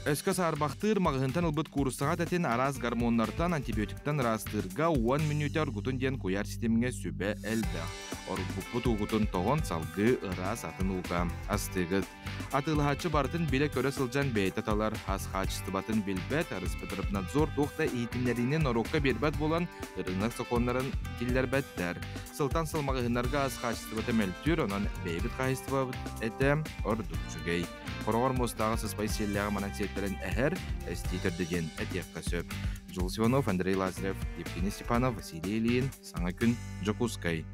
S6: Өскө сарбақтыр мағығынтан ылбыт курсаға тәтен араз гормоннартан антибиотиктан растырға 10 минутар гутун ден куяр системге сүбе әлбі. Орбукпут угутун тоғын салғы ырас атын уға астығыд. Атылғачы бартын біле көрі сылжан бәйтаталар хас-хачысты батын білбәт, Роспотребнадзор тоқта ейтінлерінен орукка бербәт болан ырынақ соқонларын келдер бәттер. Сылтан сылмағығынарға аз-хачысты баты мәлтүр, онан бәйбіт қайысты бабыт әті ордық жүгей. Қорғар мұстағы сыспай селләғы манансеттерін әхір, әсті түрдеген әтеққа сөп. Жулс Иванов, Андрей Лазарев, Евгений Степанов, Василий Ильин, Саңа күн, Жокускай.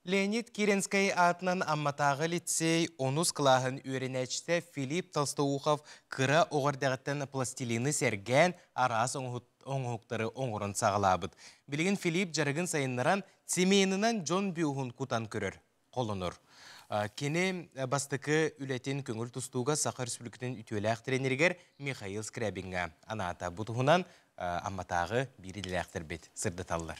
S1: Леонид Киренскай атынан амматағы лицей онус қылағын үйренәчті Филипп Толстоухов кыра оғырдағыттан пластилины серген арас оңғықтары оңғырын сағылабыд. Білген Филипп жарығын сайыныран семейінінен Джон Бюхун кутан көрір, қолыныр. Кені бастықы үлетін көңіл тұстуға Сақар Республикатын үтуелі тренергер Михаил Скрябинга. Аната бұтығынан амматағы бірілі әқтір бет сырдыталылар.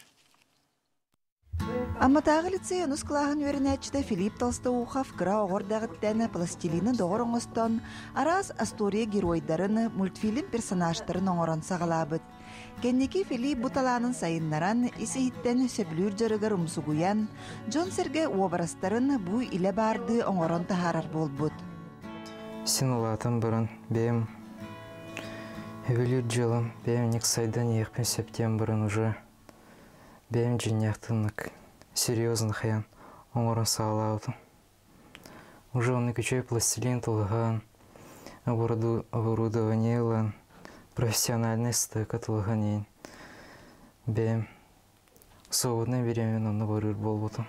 S5: Амматағы лицей онус қылағын өрінәчті Филипп Толстоухов кыра оғырдағыттәні пластилины доғыр оңыстан арас астория геройдарын мультфильм персонажтарын оңырын сағалабыд. Кеннеки Филипп бұталанын сайыннаран исихиттен сөбілүр жарығыр ұмсугуян, Джон Серге обарастарын бұ иле барды оңырын тахарар болбуд.
S12: Сен олатын бұрын бәйім өбілүр жылым, бәйім нек сайдан еқпен септен бұрын ұжы. Бәйім женяқтынық, серьезный хаян, оңырын сағалауды. Уже он күчей пластилин тұлған, оборудованиелан, профессиональный стык отылғанен. Бәйім, соғыдны беремен оны барыр болбуды.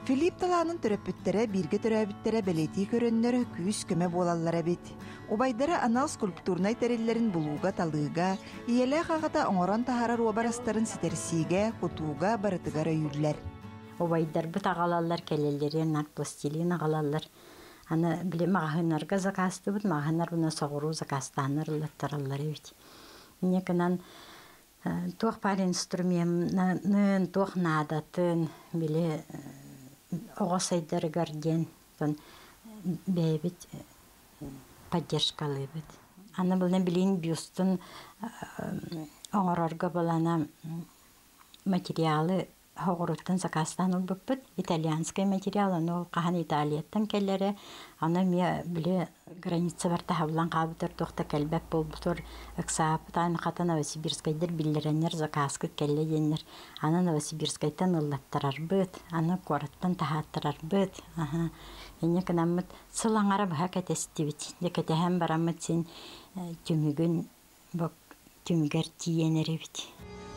S5: Филипп таланын төрөппүттері бирге төрөбүттері бәлети көріннері күйіс көмі болалар әбет. Обайдары анал скульптурнай тәрелерін бұлуға талыға, иелі қағыта оңыран тахарар обарастарын сетерсиге, құтуға барытығара үйірлер.
S14: Обайдар бұт ағалалар кәлелері, нақ пластилин ағалалар. Аны біле мағынарға закасты бұд, мағынар бұна соғыру закастаныр ұлаттаралар әбет. Некінан тоқ бар инструментын, тоқ надатын, біле оғасайдары гарден, бәйбет поддержкалы бит. Аны білін білін бюстын оңырарға болана материалы оғыруттан закастан ұл бұппыт. Итальянскай материалы, ол қахан Италияттан кәлері. Аны ме білі граница барта хавлан қабытыр тоқта кәлбәп бол бұтыр ұқсапыт. Аны қата Новосибирскайдыр білдіренер закаскы кәлі енер. Аны Новосибирскайдан ұллаттырар бұт. Аны қораттан тахаттырар бұт. Ене кінамыт сылаңары бұға кәтесті бит. Декетәхен барамыт сен түмігін түмігер тиенері бит.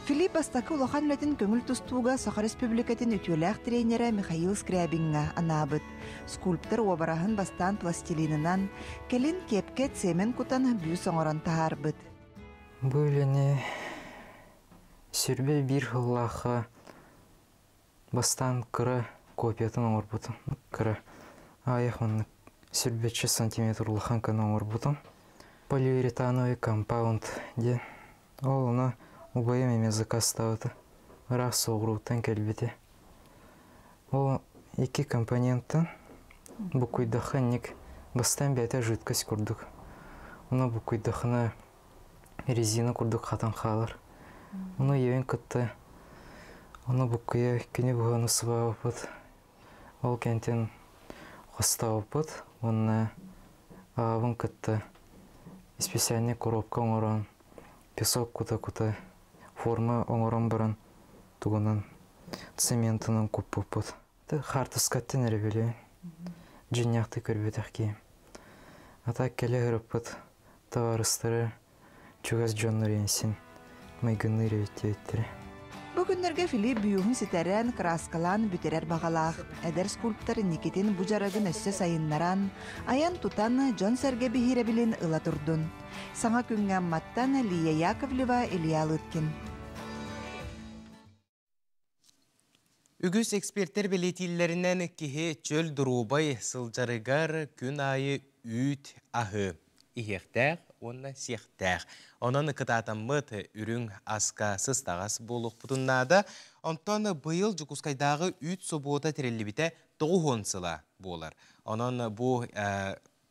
S5: Филипп бастақы улахан үлетін көңіл тұстуға Сақар Республикатын үтуеләқ тренері Михаил Скрябинга анабыд. Скульптор обарахын бастан пластилинынан келін кепкет семен кутан бүйс оңыран тахарбыд.
S12: Бөліне сүрбе бір ғылақы бастан кірі копиятын оңыр бұтын. Кірі аяқын сүрбетші сантиметр ұлақан кән оңыр бұтын. Полиуретановый компаунд де. Ол ұна убайым еме закастауыды. Рақ соғыруыттан кәлбеті. Ол екі компоненттен бұқойдақы нек бастан бәйті жүйткіс көрдік. Оны бұқойдақына резина көрдік қатан қалар. Оны евен күтті. Оны бұқойы күні бұғаны сұбауыпыд. Ол кәнтен қостауыпыд. Оны ағын күтті. Специальный коробка оңыран. Песок кута-кута. Форма оңыран баран туғынан цементінің көп бұппыд. Хартыскаттен әрбелі. Жинняқты көрбетақ кейім. Ата келе ғырыппыд. Таварыстары чугас жонны рейнсін. Майгынны рейті өттірі.
S5: Бүгінлерге Филипп бүйуғын сетерен краскалан бүтерер бағалақ. Әдер скульптор Никитин бұжарығын өссі сайыннаран, аян тутан Джон Серге бігері білін ұла тұрдын. Саңа күнген маттан Лия Яковлева, Илья Лыткин.
S1: Үгіс эксперттер белетиллерінен кеге чөл дұрубай сылжарығар күн айы үйт ағы. Ихектәқ, онна сектәқ. Онын кытатаммыт үрің аска сыстағас болуқ бұтыннада, онтан бұйыл Жукускайдағы үйт собуыта терелі біте тоғуын сыла болар. Онын бұл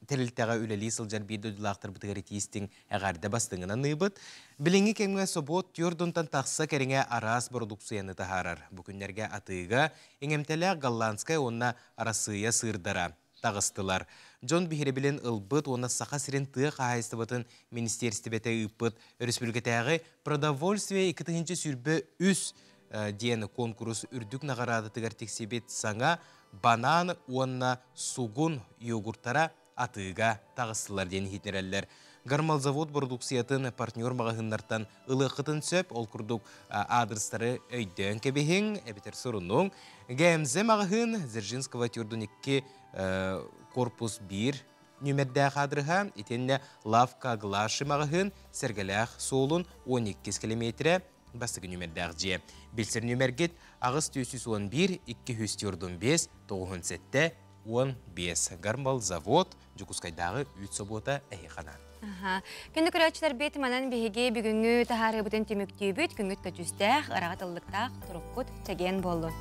S1: Терилтәгә үләли сылжар бейді дұлақтыр бұтығары тиістің әғарды бастыңынан ныбыт. Біліңі кемге собот тюрдунтан тақса кәріңе арас продукцияны тахарар. Бүкіндерге атыға еңемтәлі голландскай онна арасыя сырдара тағыстылар. Джон Бихеребілен ылбыт, оны сақа сирен тыға қағайыстыбытын министерстібеті ұппыт. Республикатағы продовольствие 2-ші сүрбі үс дені конкурс үрдік нағарады тығар тексебет саңа банан онна сугун йогурттара атыға тағыстылар дені хитнереллер. Гармал завод продукциятын партнер мағahыннартан ылықытын сөп, ол күрдік адрестары өйден кебехін, әбетер сұрының. ГМЗ мағahын Зержинского тюрдun 2 корпус 1 нөмерді қадырға, етенне лавка глашы мағahын сәргіләқ солын 12 километрі бастығы нөмерді же. Білсір нөмергет ағыз 211 200 тюрдun 5 97 15. Гармал завод Жукускайдағы үт собота әйіқанан.
S2: Күнді көрәтшілер беті манан бейге бүгінгі тахары бұтын теміктей бүт, күнгіт көтістәқ, арағатылықтақ, тұрыққыт тәген болу.